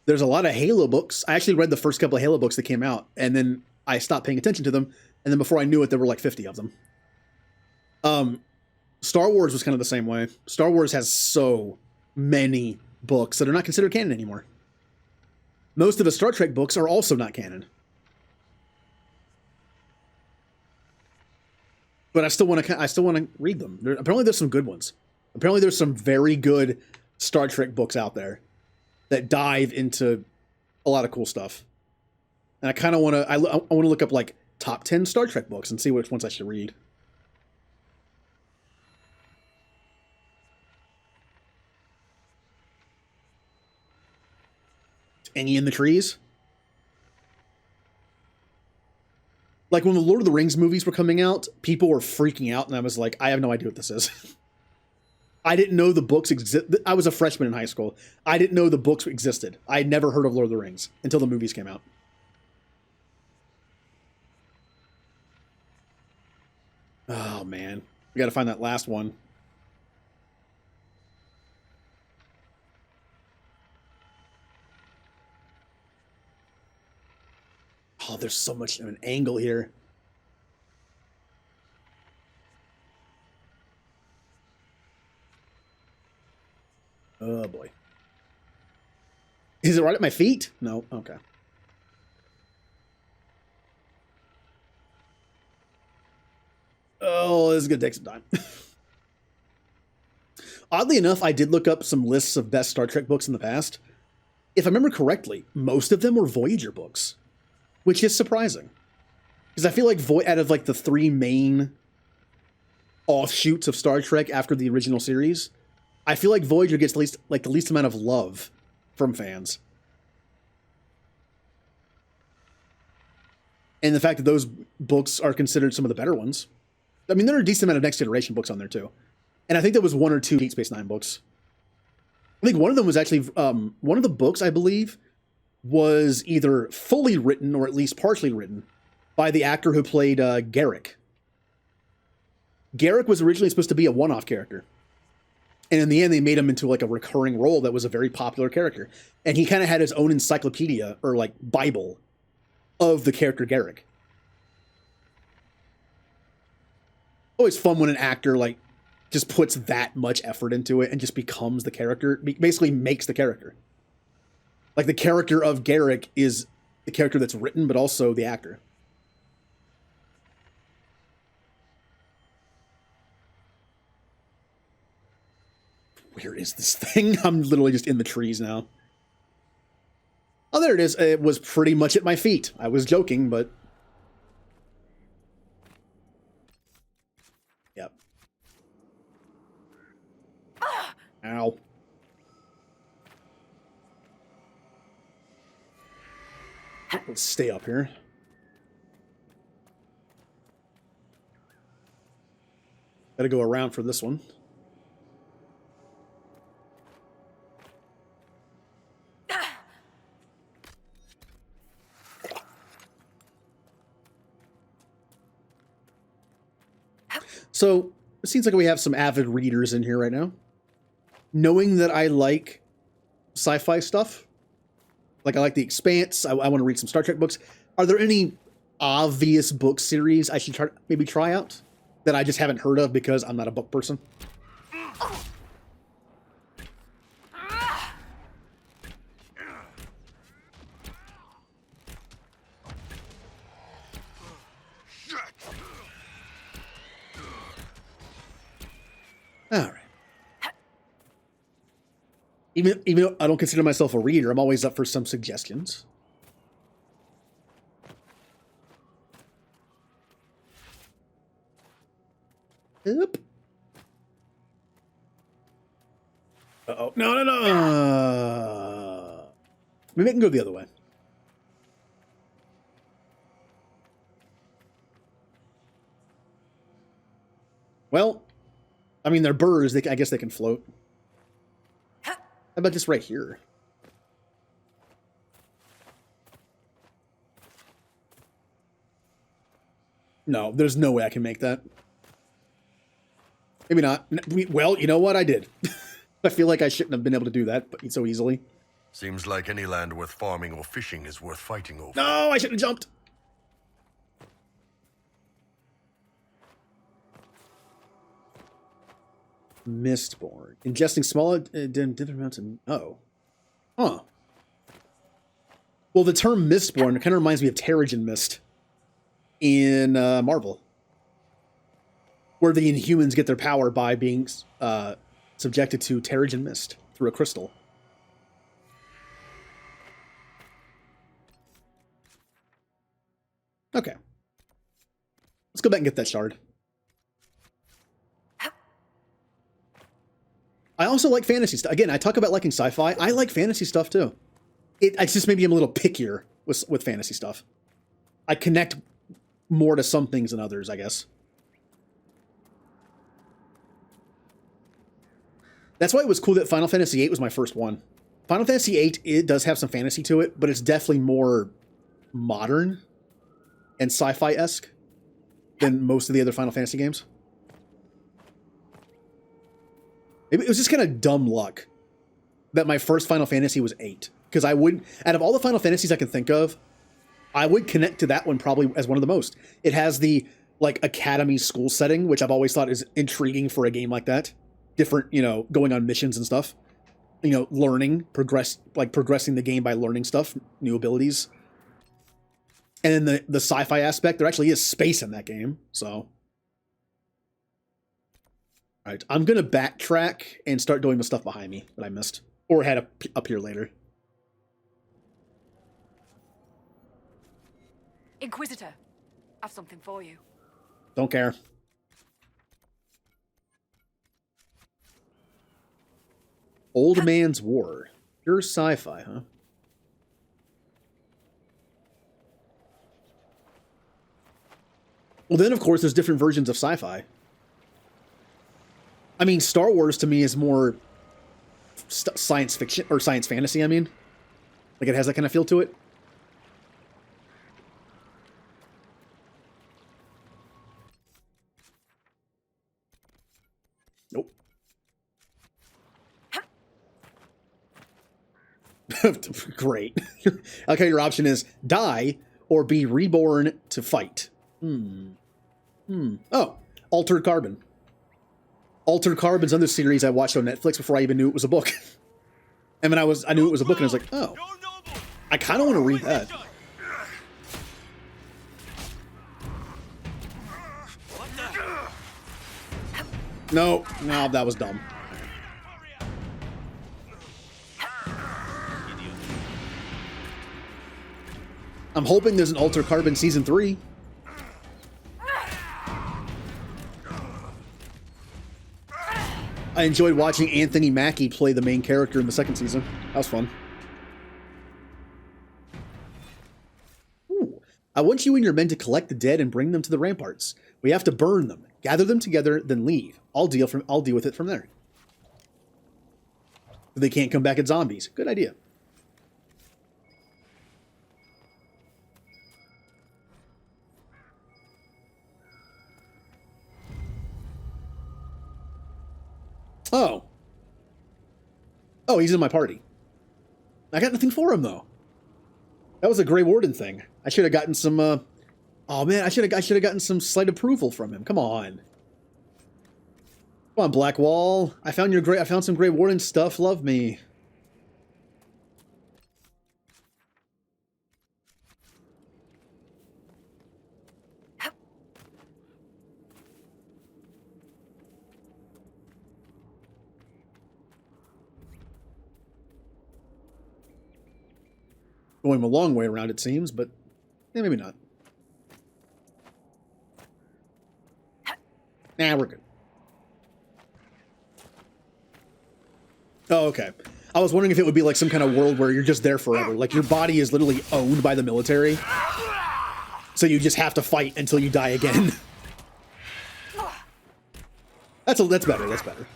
S1: There's a lot of Halo books. I actually read the first couple of Halo books that came out, and then I stopped paying attention to them, and then before I knew it, there were like 50 of them. Star Wars was kind of the same way. Star Wars has so many books that are not considered canon anymore. Most of the Star Trek books are also not canon. But I still want to read them. Apparently there's some good ones. Apparently there's some very good Star Trek books out there that dive into a lot of cool stuff. And I kind of want to I want to look up like top 10 Star Trek books and see which ones I should read. Any in the trees? Like when the Lord of the Rings movies were coming out, people were freaking out, and I was like, I have no idea what this is. I didn't know the books exist. I was a freshman in high school. I didn't know the books existed. I had never heard of Lord of the Rings until the movies came out. Oh man, we got to find that last one. Oh, there's so much of an angle here. Oh boy. Is it right at my feet? No, okay. Oh, this is gonna take some time. Oddly enough, I did look up some lists of best Star Trek books in the past. If I remember correctly, most of them were Voyager books. Which is surprising. Because I feel like out of like the three main offshoots of Star Trek after the original series, I feel like Voyager gets the least amount of love from fans. And the fact that those books are considered some of the better ones. I mean, there are a decent amount of Next Generation books on there too. And I think there was one or two Deep Space Nine books. I think one of them was actually, one of the books, I believe, was either fully written or at least partially written by the actor who played Garrick. Garrick was originally supposed to be a one-off character. And in the end, they made him into like a recurring role that was a very popular character. And he kind of had his own encyclopedia or like Bible of the character Garrick. Always fun when an actor like just puts that much effort into it and just becomes the character, basically makes the character. Like the character of Garrick is the character that's written, but also the actor. Where is this thing? I'm literally just in the trees now. Oh, there it is. It was pretty much at my feet. I was joking, but... Yep. Ow. Let's stay up here. Gotta go around for this one. So, it seems like we have some avid readers in here right now. Knowing that I like sci-fi stuff, like I like The Expanse, I want to read some Star Trek books. Are there any obvious book series I should maybe try out that I just haven't heard of because I'm not a book person? All right. Even though I don't consider myself a reader, I'm always up for some suggestions. Yep. Uh-oh. No. Maybe I can go the other way. Well, I mean, they're birds. I guess they can float. How about just right here? No, there's no way I can make that. Maybe not. Well, you know what? I did. I feel like I shouldn't have been able to do that but so easily.
S3: Seems like any land worth farming or fishing is worth fighting over.
S1: No, I shouldn't have jumped. Mistborn. Ingesting small different amounts of... Oh. Huh. Well, the term Mistborn kind of reminds me of Terrigen Mist in Marvel, where the Inhumans get their power by being subjected to Terrigen Mist through a crystal. Okay. Let's go back and get that shard. I also like fantasy stuff. Again, I talk about liking sci-fi. I like fantasy stuff too. It's just maybe I'm a little pickier with fantasy stuff. I connect more to some things than others, I guess. That's why it was cool that Final Fantasy VIII was my first one. Final Fantasy VIII, it does have some fantasy to it, but it's definitely more modern and sci-fi-esque than most of the other Final Fantasy games. It was just kind of dumb luck that my first Final Fantasy was 8. Because I would, out of all the Final Fantasies I can think of, I would connect to that one probably as one of the most. It has the, like, academy school setting, which I've always thought is intriguing for a game like that. Different, you know, going on missions and stuff. You know, learning, progressing the game by learning stuff, new abilities. And then the sci-fi aspect, there actually is space in that game, so... Alright, I'm gonna backtrack and start doing the stuff behind me that I missed. Or had up here later.
S7: Inquisitor, I've something for you.
S1: Don't care. Old Man's War. Pure sci-fi, huh? Well, then, of course, there's different versions of sci-fi. I mean, Star Wars, to me, is more science fiction, or science fantasy, I mean. Like, it has that kind of feel to it. Nope. Great. Okay, your option is die or be reborn to fight. Oh, Altered Carbon. Altered Carbon's another series I watched on Netflix before I even knew it was a book. And then I knew it was a book, and I was like, oh, I kind of want to read that. No, that was dumb. I'm hoping there's an Altered Carbon Season 3. I enjoyed watching Anthony Mackie play the main character in the second season. That was fun. Ooh. I want you and your men to collect the dead and bring them to the ramparts. We have to burn them, gather them together, then leave. I'll deal with it from there. They can't come back as zombies. Good idea. Oh, he's in my party. I got nothing for him, though. That was a Grey Warden thing. I should have gotten some, oh, man, I should have gotten some slight approval from him. Come on. Come on, Blackwall. I found some Grey Warden stuff. Love me. Going a long way around, it seems, but maybe not. Nah, we're good. Oh, okay. I was wondering if it would be like some kind of world where you're just there forever. Like your body is literally owned by the military. So you just have to fight until you die again. That's better, that's better.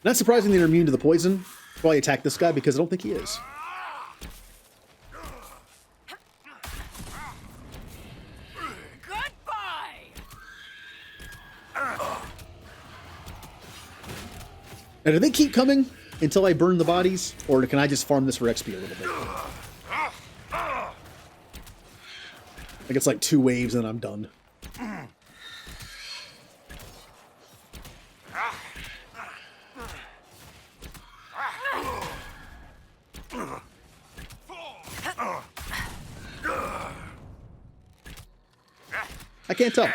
S1: Not surprising they're immune to the poison. Probably attack this guy because I don't think he is.
S5: Goodbye.
S1: Now, do they keep coming until I burn the bodies? Or can I just farm this for XP a little bit? I think it's like 2 waves and I'm done. I can't tell.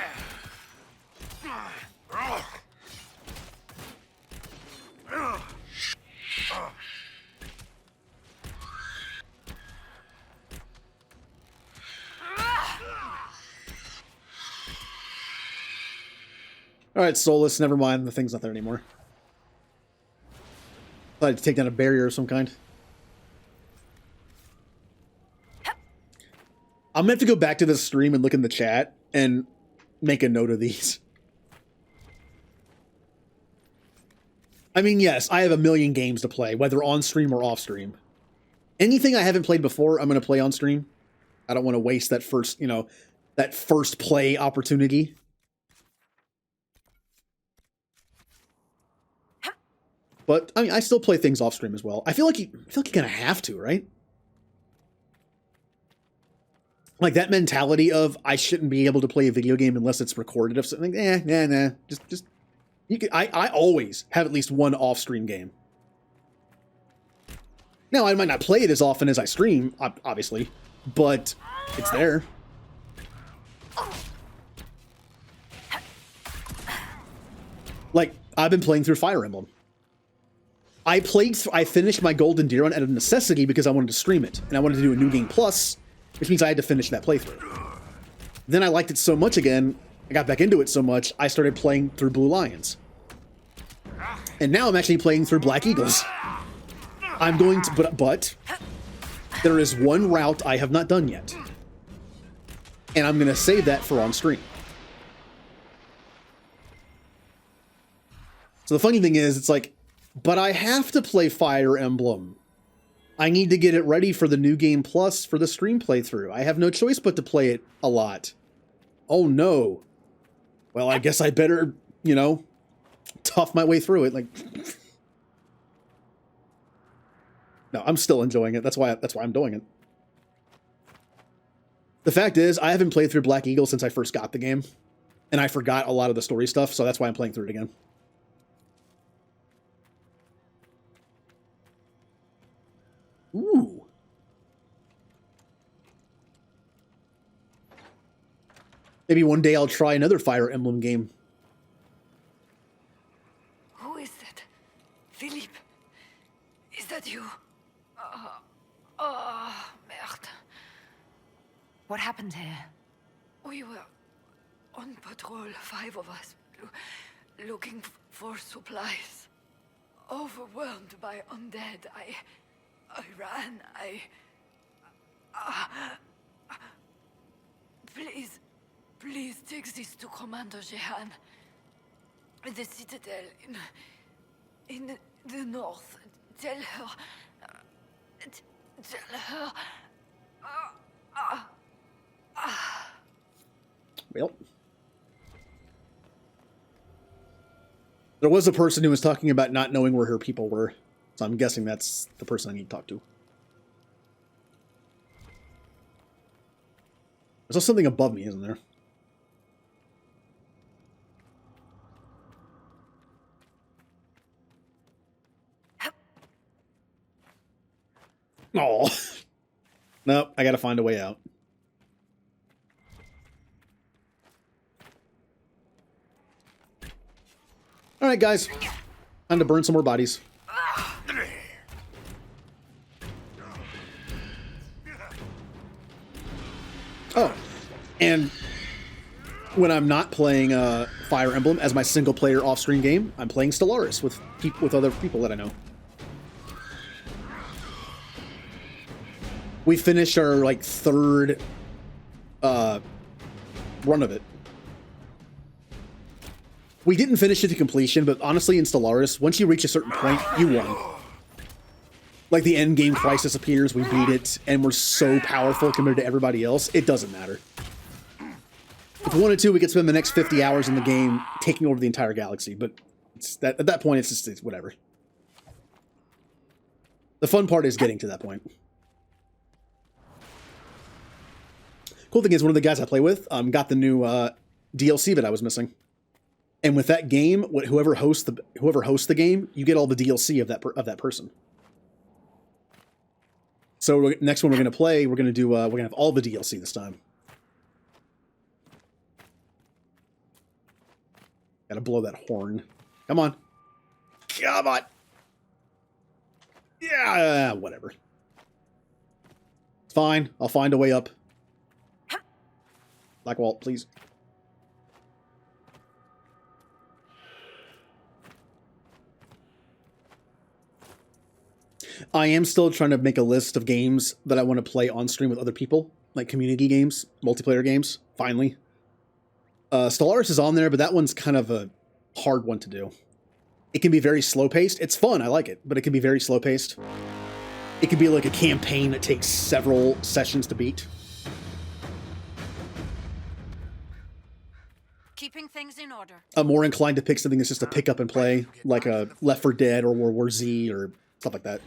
S1: Alright, Solus, never mind. The thing's not there anymore. Thought I'd take down a barrier of some kind. I'm gonna have to go back to the stream and look in the chat and make a note of these. I mean, yes, I have a million games to play, whether on stream or off stream. Anything I haven't played before, I'm gonna play on stream. I don't want to waste that first, you know, that first play opportunity. But I mean, I still play things off stream as well. I feel like you kind of have to, right? Like that mentality of I shouldn't be able to play a video game unless it's recorded of something. Nah. Just you can. I always have at least one off stream game. Now I might not play it as often as I stream, obviously, but it's there. Like I've been playing through Fire Emblem. I finished my Golden Deer run out of necessity because I wanted to stream it, and I wanted to do a New Game Plus, which means I had to finish that playthrough. Then I liked it so much again, I got back into it so much, I started playing through Blue Lions. And now I'm actually playing through Black Eagles. I'm going to, but there is one route I have not done yet. And I'm going to save that for on stream. So the funny thing is, it's like, but I have to play Fire Emblem. I need to get it ready for the New Game Plus for the stream playthrough. I have no choice but to play it a lot. Oh no. Well, I guess I better, you know, tough my way through it. Like, no, I'm still enjoying it. That's why I'm doing it. The fact is, I haven't played through Black Eagle since I first got the game, and I forgot a lot of the story stuff, so that's why I'm playing through it again. Ooh. Maybe one day I'll try another Fire Emblem game.
S7: Who is that? Philippe? Is that you? Merde.
S10: What happened here?
S7: We were on patrol, 5 of us, looking for supplies. Overwhelmed by undead, I ran, Please take this to Commander Jehan. The Citadel in the north. Tell her...
S1: Well. There was a person who was talking about not knowing where her people were. So I'm guessing that's the person I need to talk to. There's also something above me, isn't there? Oh. Nope, I gotta find a way out. Alright, guys. Time to burn some more bodies. Oh, and when I'm not playing Fire Emblem as my single-player off-screen game, I'm playing Stellaris with other people that I know. We finished our like third run of it. We didn't finish it to completion, but honestly, in Stellaris, once you reach a certain point, you won. Like, the end game crisis appears, we beat it, and we're so powerful compared to everybody else, it doesn't matter. If we wanted to, we could spend the next 50 hours in the game taking over the entire galaxy, but at that point, it's whatever. The fun part is getting to that point. Cool thing is, one of the guys I play with got the new DLC that I was missing, and with that game, whoever hosts the game, you get all the DLC of that person. So next one we're gonna play, we're gonna have all the DLC this time. Gotta blow that horn. Come on. Come on. Yeah, whatever. It's fine. I'll find a way up. Blackwall, please. I am still trying to make a list of games that I want to play on stream with other people, like community games, multiplayer games, finally. Stellaris is on there, but that one's kind of a hard one to do. It can be very slow-paced. It's fun, I like it, but it can be very slow-paced. It can be like a campaign that takes several sessions to beat.
S13: Keeping things in order.
S1: I'm more inclined to pick something that's just a pick up and play, like a Left 4 Dead or World War Z or stuff like that.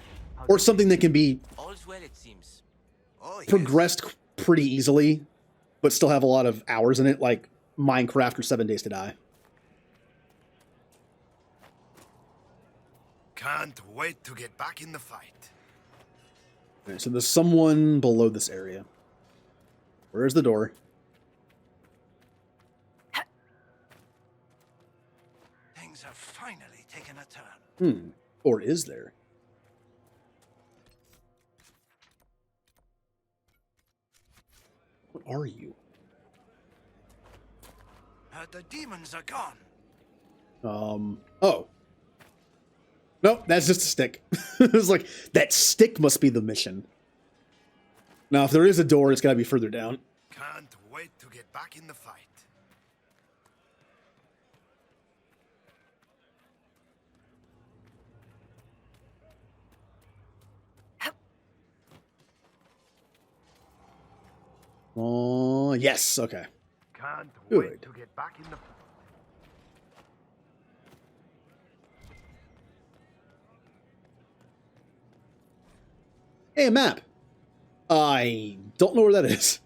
S1: Or something that can be
S11: All's well, it seems.
S1: progressed pretty easily, but still have a lot of hours in it, like Minecraft or 7 Days to Die.
S3: Can't wait to get back in the fight.
S1: Alright, so there's someone below this area. Where's the door?
S9: Things have finally taken a turn.
S1: Or is there? What are you?
S9: The demons are gone.
S1: Oh. No, that's just a stick. It's like, that stick must be the mission. Now, if there is a door, it's got to be further down.
S3: Can't wait to get back in the fight.
S1: Oh, yes, okay.
S3: Can't
S1: Good.
S3: wait to get back in the fight.
S1: Hey, a map. I don't know where that is.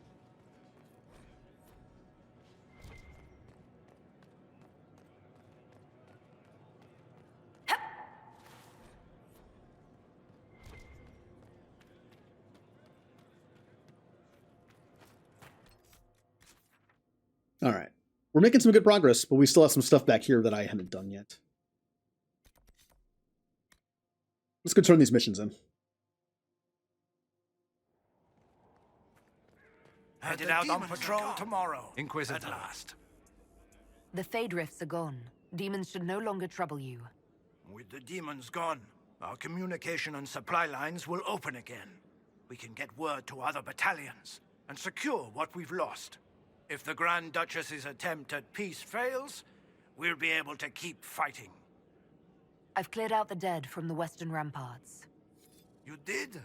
S1: All right. We're making some good progress, but we still have some stuff back here that I haven't done yet. Let's go turn these missions in.
S9: Headed out on patrol tomorrow. Inquisitor. At last.
S10: The Fade Rifts are gone. Demons should no longer trouble you.
S9: With the demons gone, our communication and supply lines will open again. We can get word to other battalions and secure what we've lost. If the Grand Duchess's attempt at peace fails, we'll be able to keep fighting.
S10: I've cleared out the dead from the western ramparts.
S9: You did?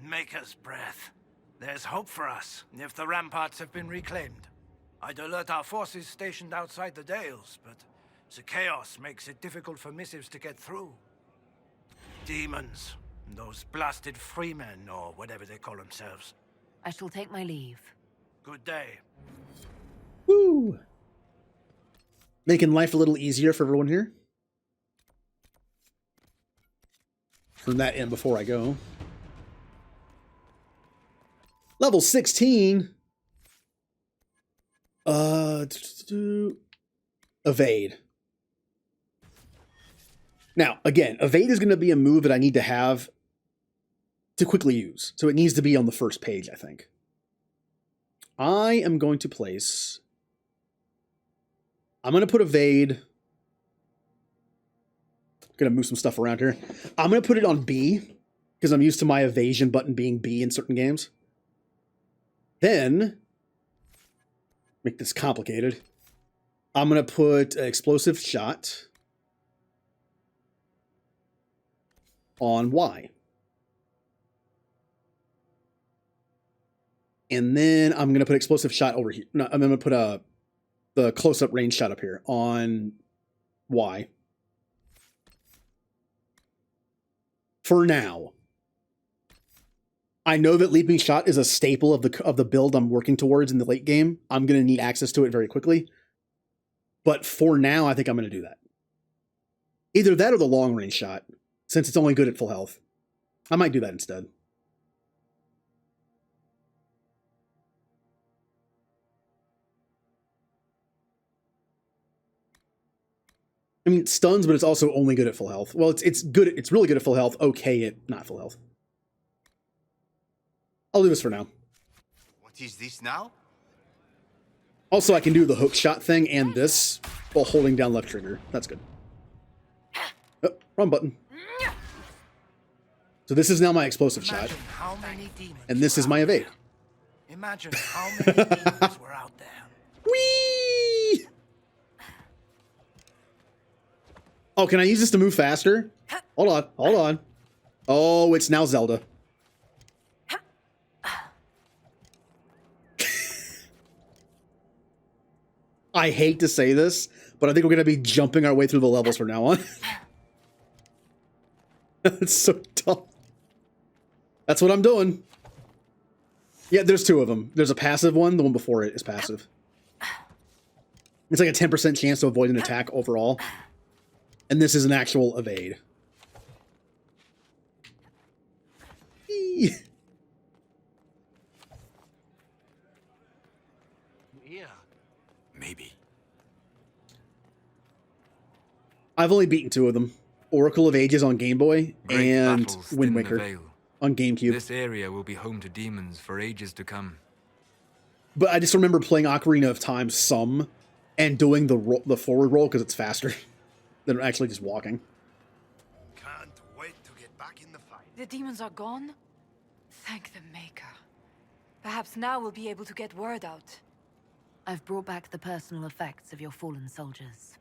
S9: Maker's breath. There's hope for us, if the ramparts have been reclaimed. I'd alert our forces stationed outside the Dales, but the chaos makes it difficult for missives to get through. Demons. Those blasted freemen, or whatever they call themselves.
S10: I shall take my leave.
S9: Good day.
S1: Woo! Making life a little easier for everyone here. Turn that in before I go. Level 16. Evade. Now, again, evade is going to be a move that I need to have to quickly use. So it needs to be on the first page, I think. I am going to place... I'm going to put evade... I'm going to move some stuff around here. I'm going to put it on B, because I'm used to my evasion button being B in certain games. Then, make this complicated, I'm going to put explosive shot on Y. And then I'm going to put explosive shot over here. No, I'm going to put the close-up range shot up here on Y. For now. I know that leaping shot is a staple of the build I'm working towards in the late game. I'm going to need access to it very quickly. But for now, I think I'm going to do that. Either that or the long range shot, since it's only good at full health. I might do that instead. I mean, it stuns, but it's also only good at full health. Well, it's good. It's really good at full health. Okay at not full health. I'll do this for now.
S6: What is this now?
S1: Also, I can do the hook shot thing and this while holding down left trigger. That's good. Oh, wrong button. So this is now my explosive shot.
S9: How many demons
S1: And this is my evade.
S9: Imagine how many demons were out there.
S1: Whee! Oh, can I use this to move faster? Hold on, hold on. Oh, it's now Zelda. I hate to say this, but I think we're going to be jumping our way through the levels from now on. It's so dumb. That's what I'm doing. Yeah, there's two of them. There's a passive one. The one before it is passive. It's like a 10% chance to avoid an attack overall. And this is an actual evade.
S9: Yeah.
S11: Maybe.
S1: I've only beaten two of them. Oracle of Ages on Game Boy
S13: Great
S1: and
S13: battles
S1: Wind
S13: thin the
S1: Waker
S13: veil.
S1: on GameCube.
S13: This area will be home to demons for ages to come.
S1: But I just remember playing Ocarina of Time some and doing the forward roll because it's faster than actually just walking.
S6: Can't wait to get back in the fight.
S7: The demons are gone? Thank the Maker. Perhaps now we'll be able to get word out.
S10: I've brought back the personal effects of your fallen soldiers.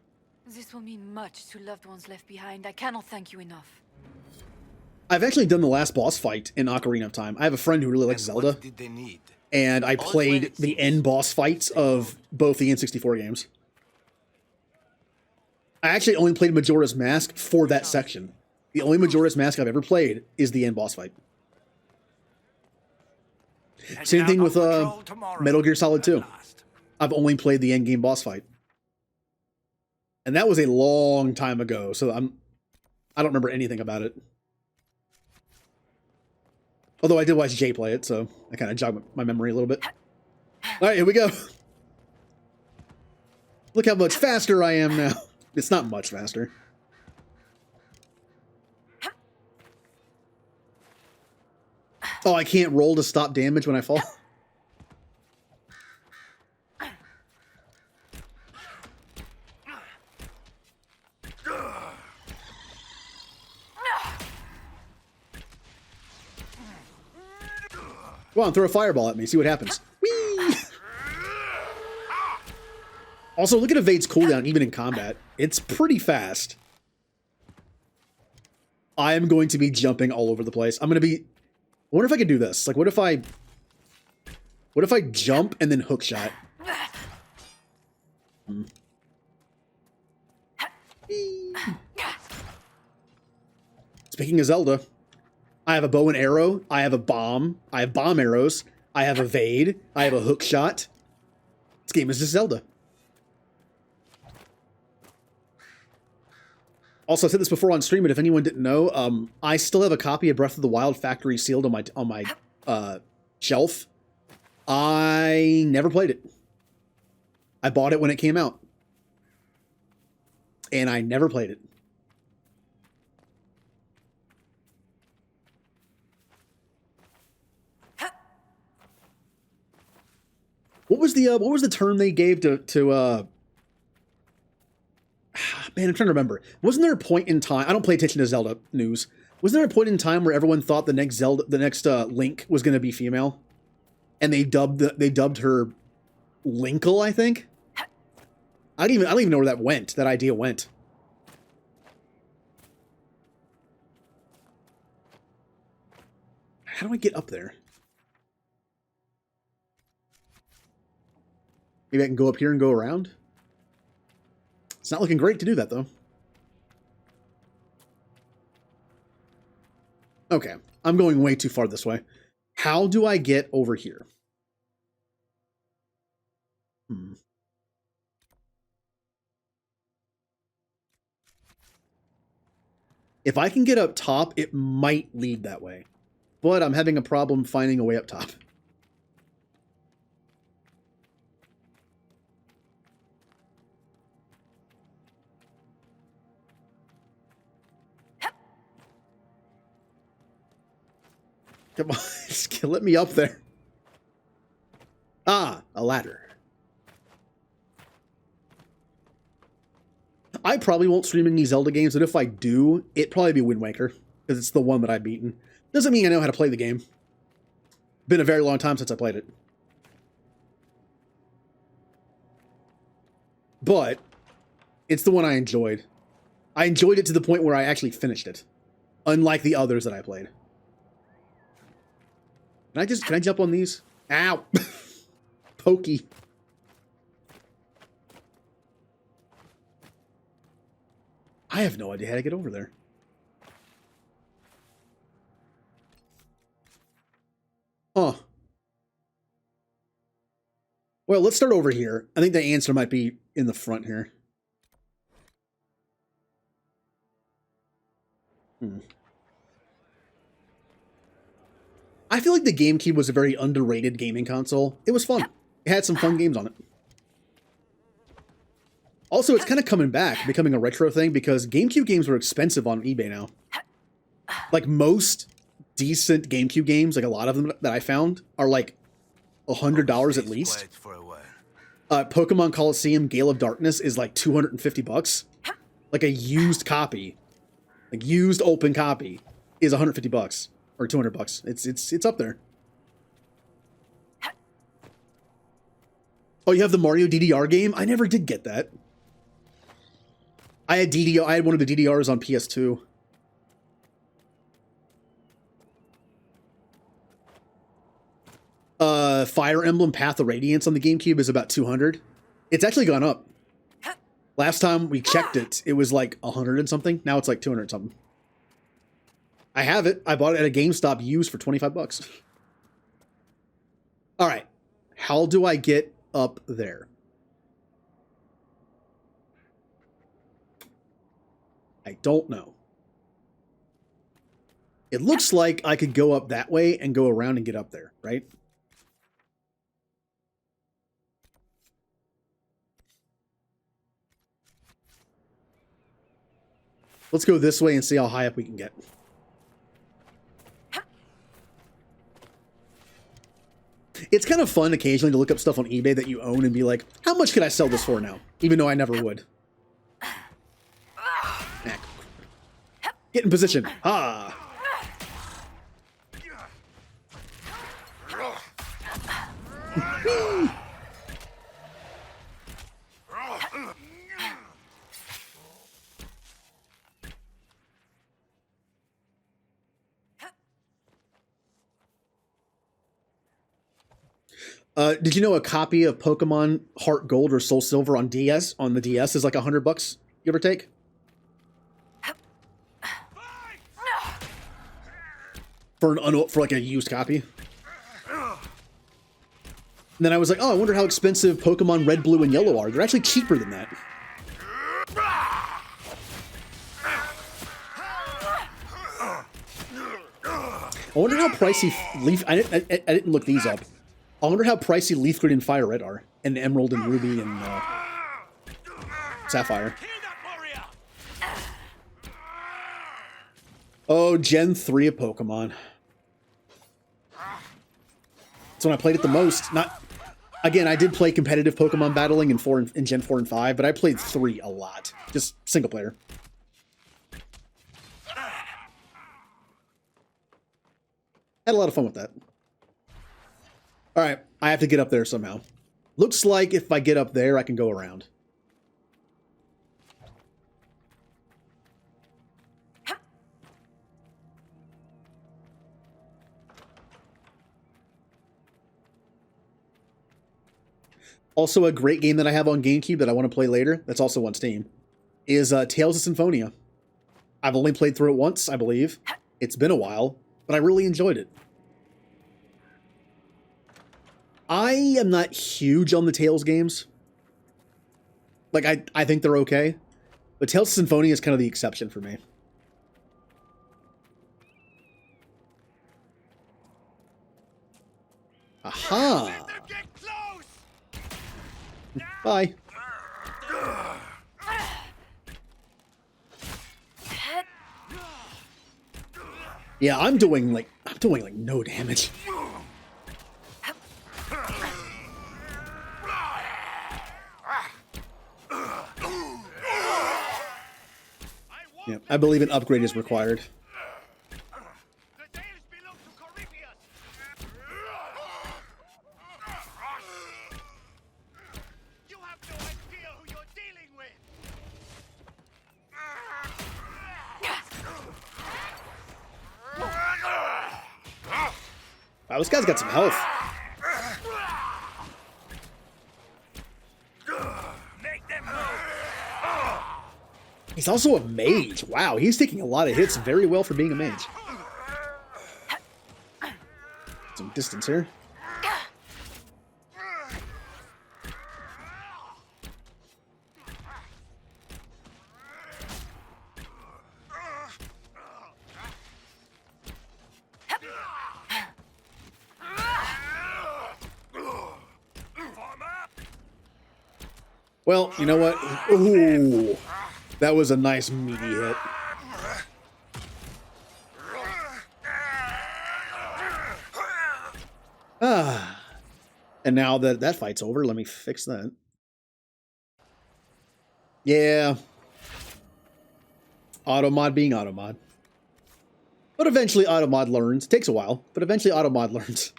S7: This will mean much to loved ones left behind. I cannot thank you enough.
S1: I've actually done the last boss fight in Ocarina of Time. I have a friend who really likes Zelda.
S6: What did they need?
S1: And I played the end boss fights of both the N64 games. I actually only played Majora's Mask for that section. The only Majora's Mask I've ever played is the end boss fight. Same thing with Metal Gear Solid 2. I've only played the end game boss fight. And that was a long time ago, so I don't remember anything about it. Although I did watch Jay play it, so I kind of jogged my memory a little bit. All right, here we go. Look how much faster I am now. It's not much faster. Oh, I can't roll to stop damage when I fall. Go on, throw a fireball at me, see what happens. Whee! Also, look at Evade's cooldown, even in combat. It's pretty fast. I am going to be jumping all over the place. I'm going to be... I wonder if I could do this. Like, what if I jump and then hook shot? Speaking of Zelda, I have a bow and arrow, I have a bomb, I have bomb arrows, I have evade, I have a hook shot. This game is just Zelda. Also, I said this before on stream, but if anyone didn't know, I still have a copy of Breath of the Wild factory sealed on my shelf. I never played it. I bought it when it came out. And I never played it. What was the term they gave to man, I'm trying to remember. Wasn't there a point in time? I don't pay attention to Zelda news. Wasn't there a point in time where everyone thought the next Link was going to be female, and they dubbed her Linkle? I think. I don't even know where that went. That idea went. How do I get up there? Maybe I can go up here and go around? It's not looking great to do that, though. Okay, I'm going way too far this way. How do I get over here? If I can get up top, it might lead that way. But I'm having a problem finding a way up top. Come on, just let me up there. Ah, a ladder. I probably won't stream any Zelda games, but if I do, it'd probably be Wind Waker, because it's the one that I've beaten. Doesn't mean I know how to play the game. Been a very long time since I played it. But it's the one I enjoyed. I enjoyed it to the point where I actually finished it, unlike the others that I played. Can I jump on these? Ow! Pokey. I have no idea how to get over there. Huh. Well, let's start over here. I think the answer might be in the front here. I feel like the GameCube was a very underrated gaming console. It was fun. It had some fun games on it. Also, it's kind of coming back, becoming a retro thing, because GameCube games were expensive on eBay now. Like, most decent GameCube games, like a lot of them that I found, are like $100 at least. Pokemon Coliseum Gale of Darkness is like $250. Like a used copy, like used open copy, is $150 or $200. It's up there. Oh, you have the Mario DDR game? I never did get that. I had one of the DDRs on PS2. Fire Emblem Path of Radiance on the GameCube is about $200. It's actually gone up. Last time we checked it, it was like 100 and something. Now it's like 200 something. I have it. I bought it at a GameStop used for $25. All right. How do I get up there? I don't know. It looks like I could go up that way and go around and get up there, right? Let's go this way and see how high up we can get. It's kind of fun occasionally to look up stuff on eBay that you own and be like, how much could I sell this for now? Even though I never would. Get in position. Ah. Did you know a copy of Pokemon Heart Gold or Soul Silver on the DS is like $100, give or take? For like a used copy. And then I was like, oh, I wonder how expensive Pokemon Red, Blue, and Yellow are. They're actually cheaper than that. I wonder how pricey Leaf... I didn't look these up. I wonder how pricey Leaf Green and Fire Red are. And Emerald and Ruby and Sapphire. Oh, Gen 3 of Pokemon. That's when I played it the most. Again, I did play competitive Pokemon battling in Gen 4 and 5, but I played 3 a lot. Just single player. Had a lot of fun with that. Alright, I have to get up there somehow. Looks like if I get up there, I can go around. Also, a great game that I have on GameCube that I want to play later, that's also on Steam, is Tales of Symphonia. I've only played through it once, I believe. It's been a while, but I really enjoyed it. I am not huge on the Tales games. Like, I think they're okay. But Tales of Symphonia is kind of the exception for me. Aha! Bye. Yeah, I'm doing like no damage. Yeah, I believe an upgrade is required. Wow, this guy's got some health. He's also a mage. Wow, he's taking a lot of hits very well for being a mage. Some distance here. Well, you know what? Ooh, that was a nice meaty hit. Ah, and now that that fight's over, let me fix that. Yeah, automod being automod, but eventually automod learns. Takes a while, but eventually automod learns.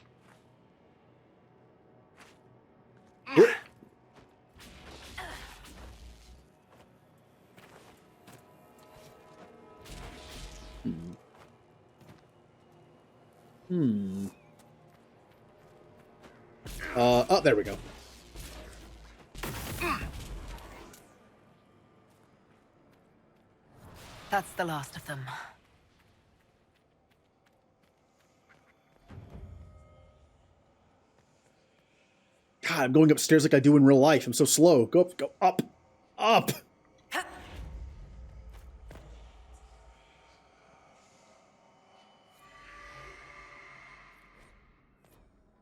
S1: Oh, there we go.
S10: That's the last of them.
S1: God, I'm going upstairs like I do in real life. I'm so slow. Go up, go up, up. Can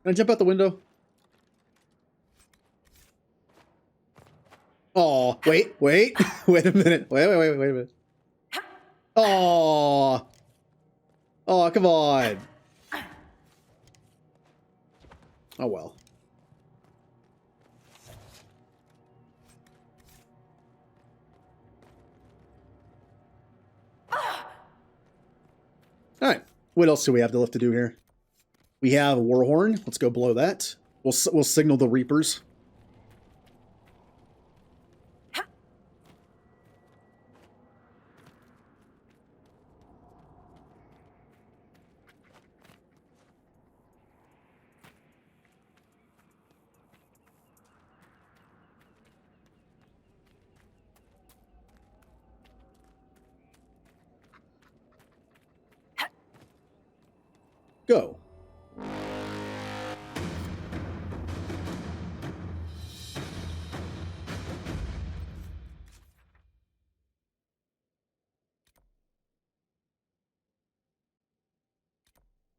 S1: I jump out the window? Oh, wait, wait, wait a minute. Wait a minute. Oh, oh, come on. Oh, well. All right. What else do we have left to do here? We have a Warhorn. Let's go blow that. We'll signal the Reapers. Go.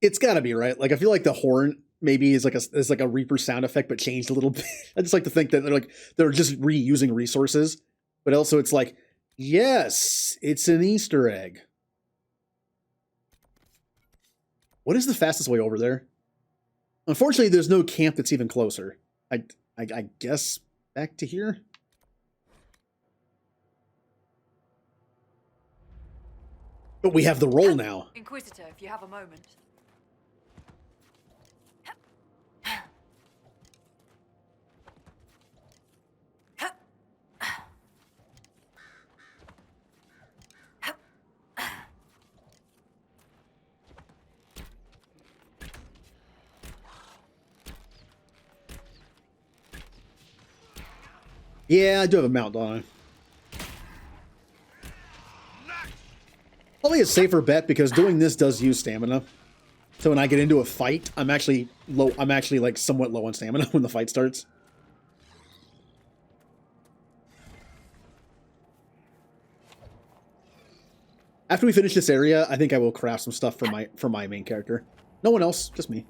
S1: It's gotta be, right? Like, I feel like the horn maybe is like a Reaper sound effect, but changed a little bit. I just like to think that they're just reusing resources, but also it's like, yes, it's an Easter egg. What is the fastest way over there? Unfortunately, there's no camp that's even closer. I guess back to here. But we have the roll now.
S7: Inquisitor, if you have a moment.
S1: Yeah, I do have a mount on. Probably a safer bet because doing this does use stamina. So when I get into a fight, I'm actually low. I'm actually like somewhat low on stamina when the fight starts. After we finish this area, I think I will craft some stuff for my main character. No one else, just me.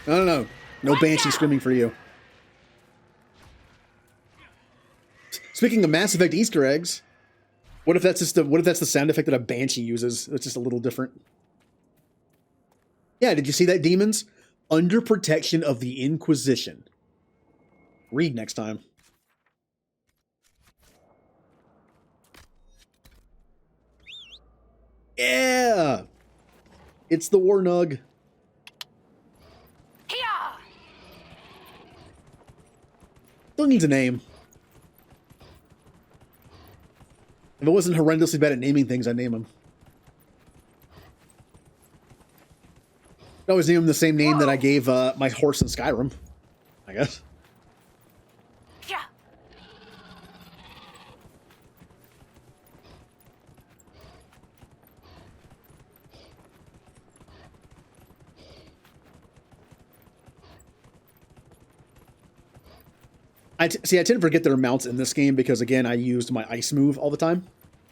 S1: No. No Banshee screaming for you. Speaking of Mass Effect Easter eggs, what if that's just what if that's the sound effect that a Banshee uses? It's just a little different. Yeah, did you see that, demons? Under protection of the Inquisition. Read next time. Yeah! It's the Warnug. Still needs a name. If it wasn't horrendously bad at naming things, I'd name him. I always name him the same name that I gave my horse in Skyrim, I guess. I tend to forget there are mounts in this game because, again, I used my ice move all the time,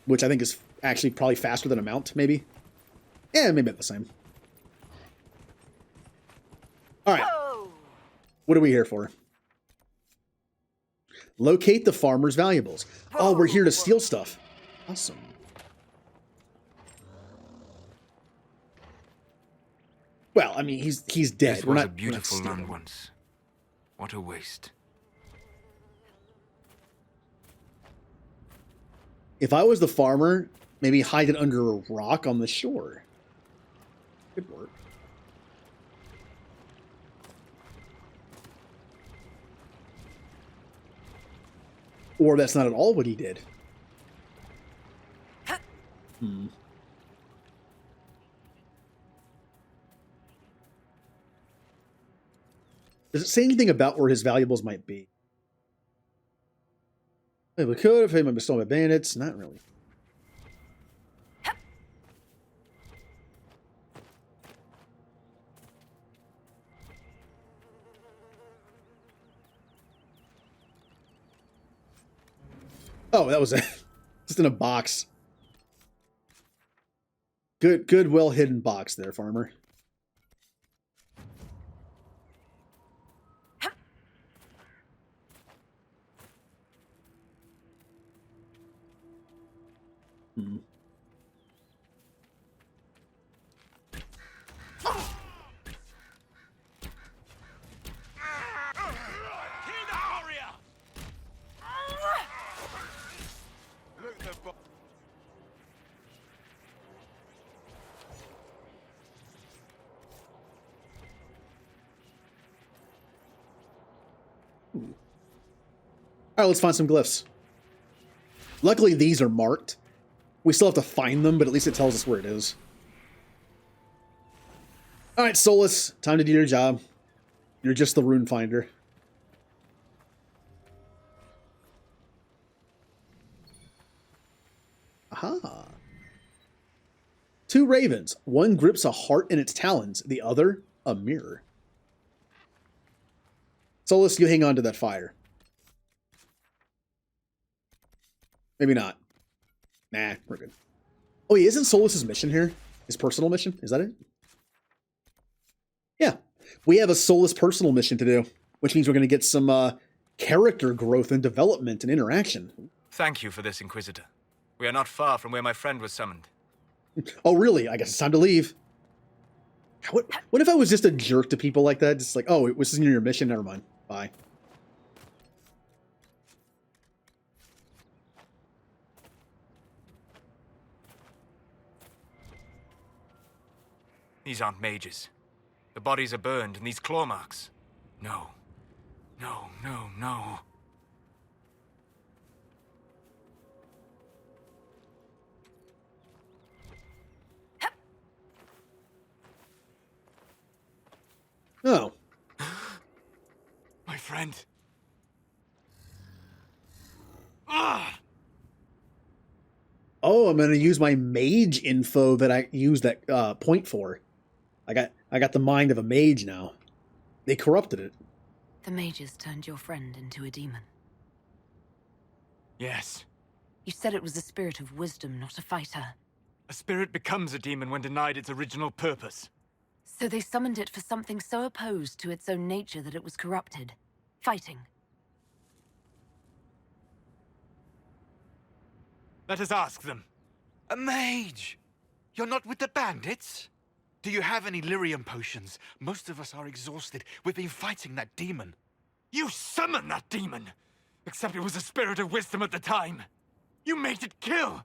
S1: which I think is actually probably faster than a mount, maybe. Yeah, maybe the same. All right. What are we here for? Locate the farmer's valuables. Oh, we're here to steal stuff. Awesome. Well, I mean, he's dead.
S13: This
S1: We're
S13: was
S1: not
S13: a beautiful
S1: we're not
S13: land
S1: stealing.
S13: once. What a waste.
S1: If I was the farmer, maybe hide it under a rock on the shore. Good work. Or that's not at all what he did. Hmm. Does it say anything about where his valuables might be? If we could, if they might be stolen by bandits, not really. Oh, that was it. Just in a box. Good, well hidden box there, farmer. Hmm. All right, let's find some glyphs. Luckily, these are marked. We still have to find them, but at least it tells us where it is. All right, Solus, time to do your job. You're just the rune finder. Aha. 2 ravens. One grips a heart in its talons, the other a mirror. Solus, you hang on to that fire. Maybe not. Nah, we're good. Oh, yeah, isn't Solus's mission here? His personal mission? Is that it? Yeah. We have a Solus personal mission to do, which means we're going to get some character growth and development and interaction.
S13: Thank you for this, Inquisitor. We are not far from where my friend was summoned.
S1: Oh, really? I guess it's time to leave. What if I was just a jerk to people like that? Just like, oh, this isn't your mission? Never mind. Bye.
S13: These aren't mages. The bodies are burned, and these claw marks. No. No, no, no.
S1: Oh.
S13: friend. Ugh!
S1: Oh, I'm gonna use my mage info that I used that point for. I got the mind of a mage now. They corrupted it.
S10: The mages turned your friend into a demon.
S13: Yes.
S10: You said it was a spirit of wisdom, not a fighter.
S13: A spirit becomes a demon when denied its original purpose.
S10: So they summoned it for something so opposed to its own nature that it was corrupted. Fighting.
S13: Let us ask them.
S12: A mage! You're not with the bandits? Do you have any lyrium potions? Most of us are exhausted. We've been fighting that demon.
S13: You summoned that demon! Except it was a spirit of wisdom at the time. You made it kill!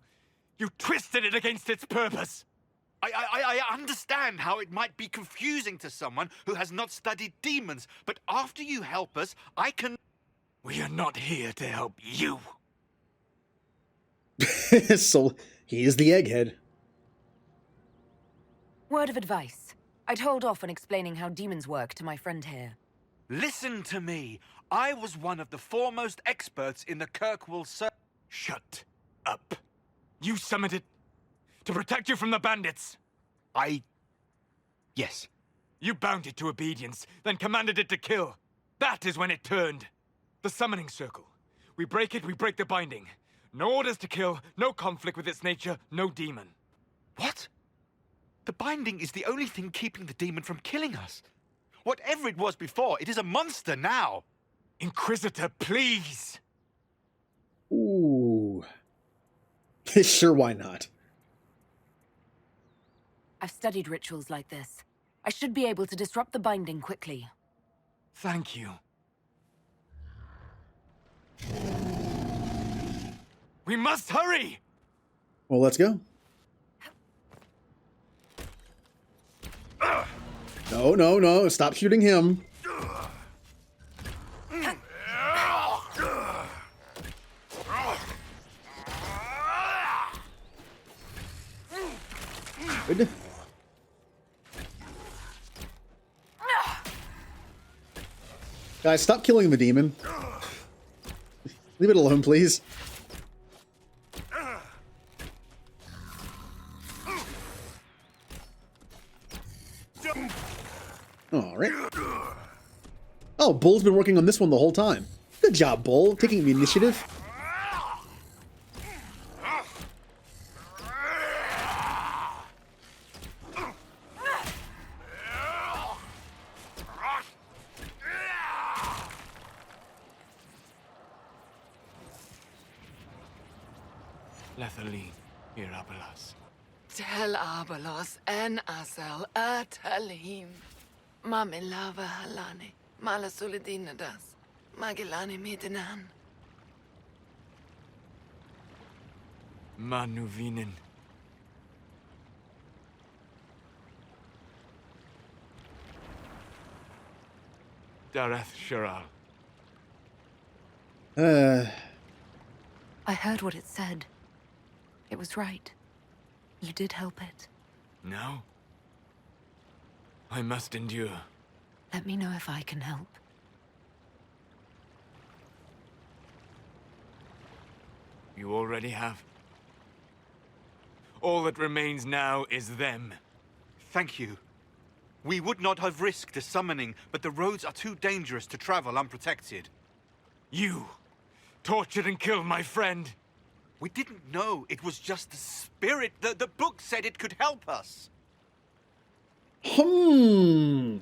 S13: You twisted it against its purpose!
S12: I understand how it might be confusing to someone who has not studied demons, but after you help us, I can...
S13: We are not here to help you.
S1: So, he is the egghead.
S10: Word of advice. I'd hold off on explaining how demons work to my friend here.
S12: Listen to me. I was one of the foremost experts in the Kirkwall
S13: Shut up. You summoned it to protect you from the bandits.
S12: Yes.
S13: You bound it to obedience, then commanded it to kill. That is when it turned. The summoning circle. We break it, we break the binding. No orders to kill, no conflict with its nature, no demon.
S12: What? The binding is the only thing keeping the demon from killing us. Whatever it was before, it is a monster now.
S13: Inquisitor, please!
S1: Ooh. Sure, why not?
S10: I've studied rituals like this. I should be able to disrupt the binding quickly.
S13: Thank you. We must hurry!
S1: Well, let's go. No, no, no. Stop shooting him. Good. Guys, stop killing the demon. Leave it alone, please. All right. Oh, Bull's been working on this one the whole time. Good job, Bull, taking the initiative.
S13: Lethaline, Irabalas.
S14: Tel Abalos en Asel Atalim. Mamilava Halani. Malasulidinadas. Magilani Midinan.
S13: Manuvinen. Dareth Shiral.
S10: I heard what it said. It was right. You did help it.
S13: No? I must endure.
S10: Let me know if I can help.
S13: You already have. All that remains now is them.
S12: Thank you. We would not have risked the summoning, but the roads are too dangerous to travel unprotected.
S13: You tortured and killed my friend.
S12: We didn't know it was just the spirit. The book said it could help us.
S1: Hmm.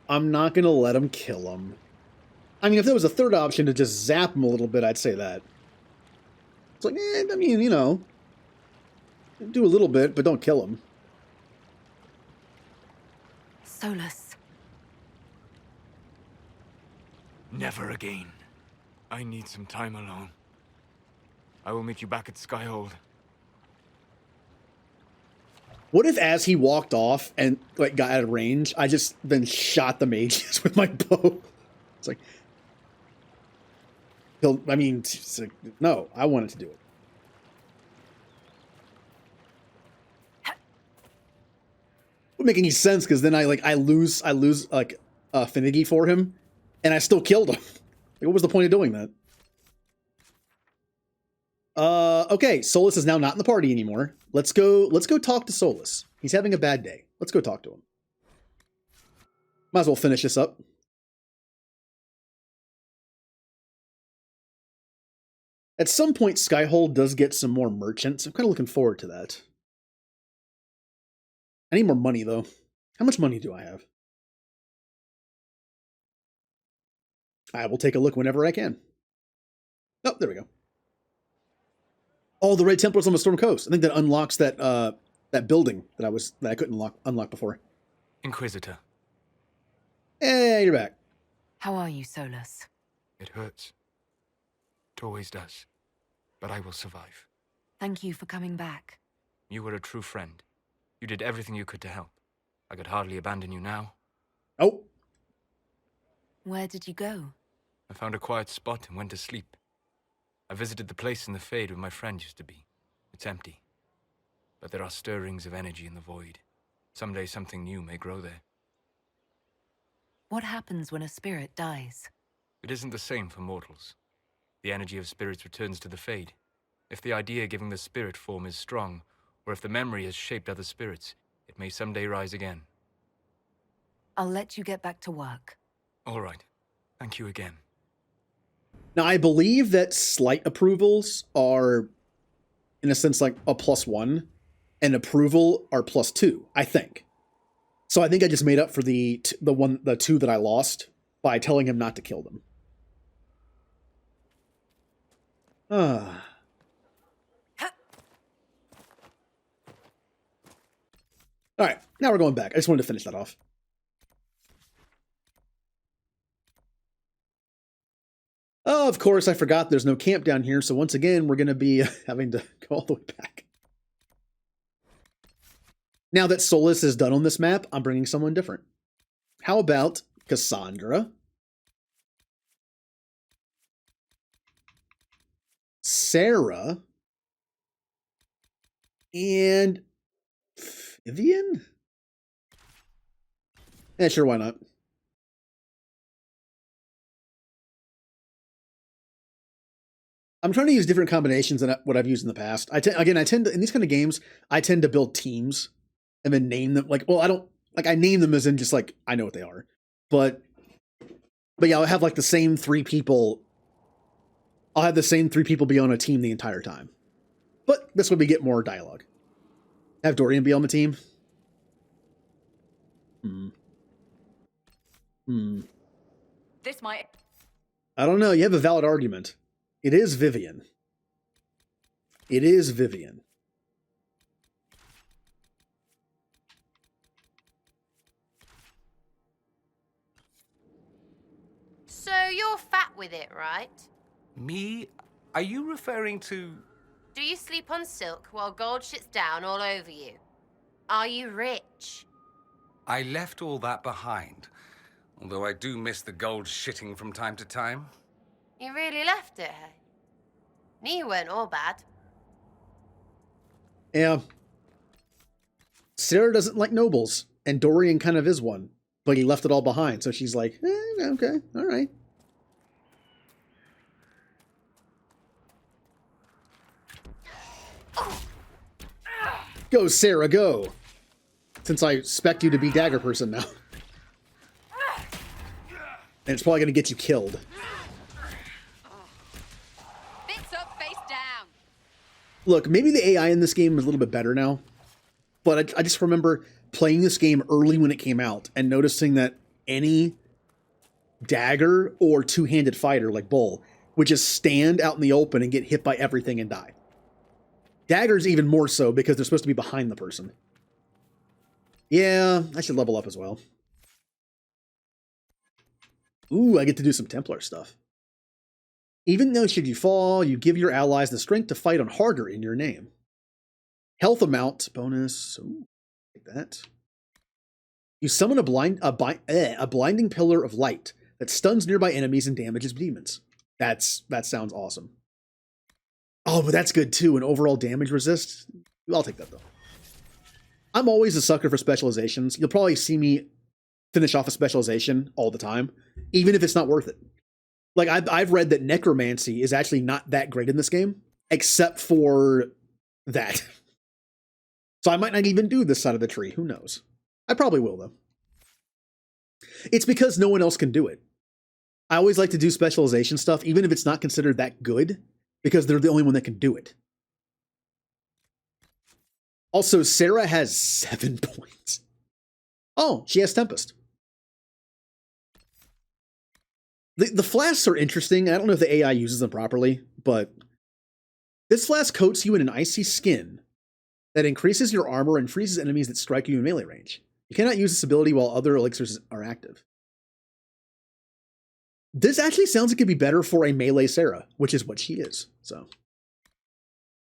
S1: I'm not gonna let him kill him. I mean, if there was a third option to just zap him a little bit, I'd say that. It's like, I mean, you know, do a little bit, but don't kill him.
S10: Solus.
S13: Never again. I need some time alone. I will meet you back at Skyhold.
S1: What if as he walked off and like got out of range, I just then shot the mages with my bow? It's like, I mean, it's like, no, I wanted to do it. make any sense because then I lose like affinity for him, and I still killed him. Like, what was the point of doing that? Okay, Solus is now not in the party anymore. Let's go talk to Solus. He's having a bad day. Let's go talk to him. Might as well finish this up. At some point, Skyhold does get some more merchants. I'm kind of looking forward to that. I need more money, though. How much money do I have? I will take a look whenever I can. Oh, there we go. Oh, the Red Templars on the Storm Coast. I think that unlocks that that building that I couldn't unlock before.
S13: Inquisitor.
S1: Hey, you're back.
S10: How are you, Solus?
S13: It hurts. It always does. But I will survive.
S10: Thank you for coming back.
S13: You were a true friend. You did everything you could to help. I could hardly abandon you now.
S1: Oh.
S10: Where did you go?
S13: I found a quiet spot and went to sleep. I visited the place in the Fade where my friend used to be. It's empty. But there are stirrings of energy in the void. Someday something new may grow there.
S10: What happens when a spirit dies?
S13: It isn't the same for mortals. The energy of spirits returns to the Fade. If the idea giving the spirit form is strong, or if the memory has shaped other spirits, it may someday rise again.
S10: I'll let you get back to work.
S13: All right. Thank you again.
S1: Now, I believe that slight approvals are, in a sense, like a +1, and approval are +2, I think. So I think I just made up for the two that I lost by telling him not to kill them. Ah. All right, now we're going back. I just wanted to finish that off. Oh, of course, I forgot there's no camp down here, so once again, we're going to be having to go all the way back. Now that Solus is done on this map, I'm bringing someone different. How about Cassandra? Sarah? And Vivian? Yeah, sure, why not? I'm trying to use different combinations than what I've used in the past. I tend to, in these kind of games, I tend to build teams and then name them. Like, well, I name them as in just like, I know what they are. But yeah, I'll have like the same three people. I'll have the same three people be on a team the entire time. But this way we get more dialogue. Have Dorian be on the team.
S7: This might...
S1: I don't know. You have a valid argument. It is Vivian. It is Vivian.
S15: So you're fat with it, right?
S16: Me? Are you referring to...
S15: Do you sleep on silk while gold shits down all over you? Are you rich?
S16: I left all that behind. Although I do miss the gold shitting from time to time.
S15: You really left it, hey? Knew you weren't all bad.
S1: Yeah. Sarah doesn't like nobles, and Dorian kind of is one, but he left it all behind, so she's like, okay, all right. Go, Sarah, go! Since I expect you to be dagger person now. And it's probably going to get you killed.
S15: Fits up, face down.
S1: Look, maybe the AI in this game is a little bit better now, but I just remember playing this game early when it came out and noticing that any dagger or two-handed fighter like Bull would just stand out in the open and get hit by everything and die. Daggers even more so because they're supposed to be behind the person. Yeah, I should level up as well. Ooh, I get to do some Templar stuff. Even though should you fall, you give your allies the strength to fight on harder in your name. Health amount bonus. Ooh, like that. You summon a blinding pillar of light that stuns nearby enemies and damages demons. That sounds awesome. Oh, but that's good too. An overall damage resist. I'll take that though. I'm always a sucker for specializations. You'll probably see me finish off a specialization all the time, even if it's not worth it. Like, I've read that necromancy is actually not that great in this game, except for that. So I might not even do this side of the tree. Who knows? I probably will, though. It's because no one else can do it. I always like to do specialization stuff, even if it's not considered that good, because they're the only one that can do it. Also, Sarah has 7 points. Oh, she has Tempest. The flasks are interesting. I don't know if the AI uses them properly, but this flask coats you in an icy skin that increases your armor and freezes enemies that strike you in melee range. You cannot use this ability while other elixirs are active. This actually sounds like it'd be better for a melee Sarah, which is what she is. So,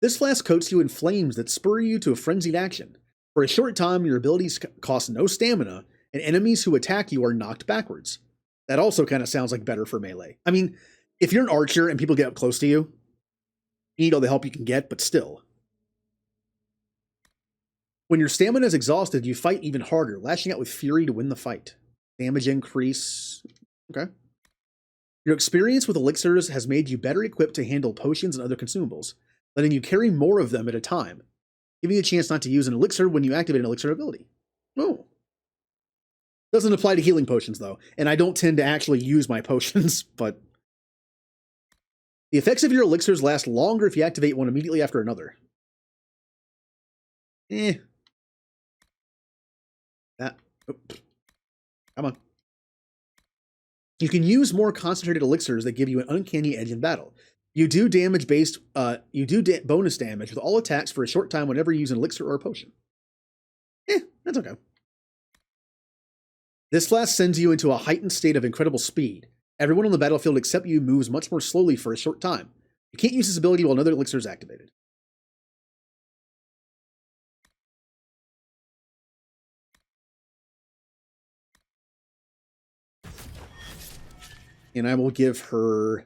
S1: this flask coats you in flames that spur you to a frenzied action. For a short time, your abilities cost no stamina, and enemies who attack you are knocked backwards. That also kind of sounds like better for melee. I mean, if you're an archer and people get up close to you, you need all the help you can get, but still. When your stamina is exhausted, you fight even harder, lashing out with fury to win the fight. Damage increase. Okay. Your experience with elixirs has made you better equipped to handle potions and other consumables, letting you carry more of them at a time, giving you a chance not to use an elixir when you activate an elixir ability. Oh. Doesn't apply to healing potions, though, and I don't tend to actually use my potions, but the effects of your elixirs last longer if you activate one immediately after another. That. Oh. Come on. You can use more concentrated elixirs that give you an uncanny edge in battle. You do bonus damage with all attacks for a short time whenever you use an elixir or a potion. That's okay. This flask sends you into a heightened state of incredible speed. Everyone on the battlefield except you moves much more slowly for a short time. You can't use this ability while another elixir is activated. And I will give her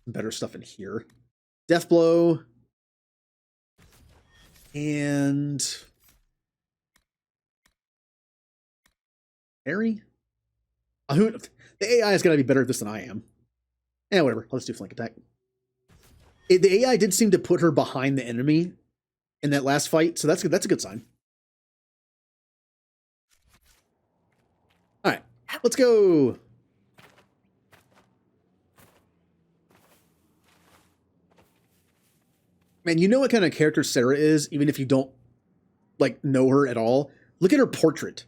S1: better stuff in here. Death Blow. And Harry? The AI is going to be better at this than I am. Whatever. Let's do Flank Attack. The AI did seem to put her behind the enemy in that last fight, so that's good. That's a good sign. All right. Let's go. Man, you know what kind of character Sarah is, even if you don't like know her at all. Look at her portrait.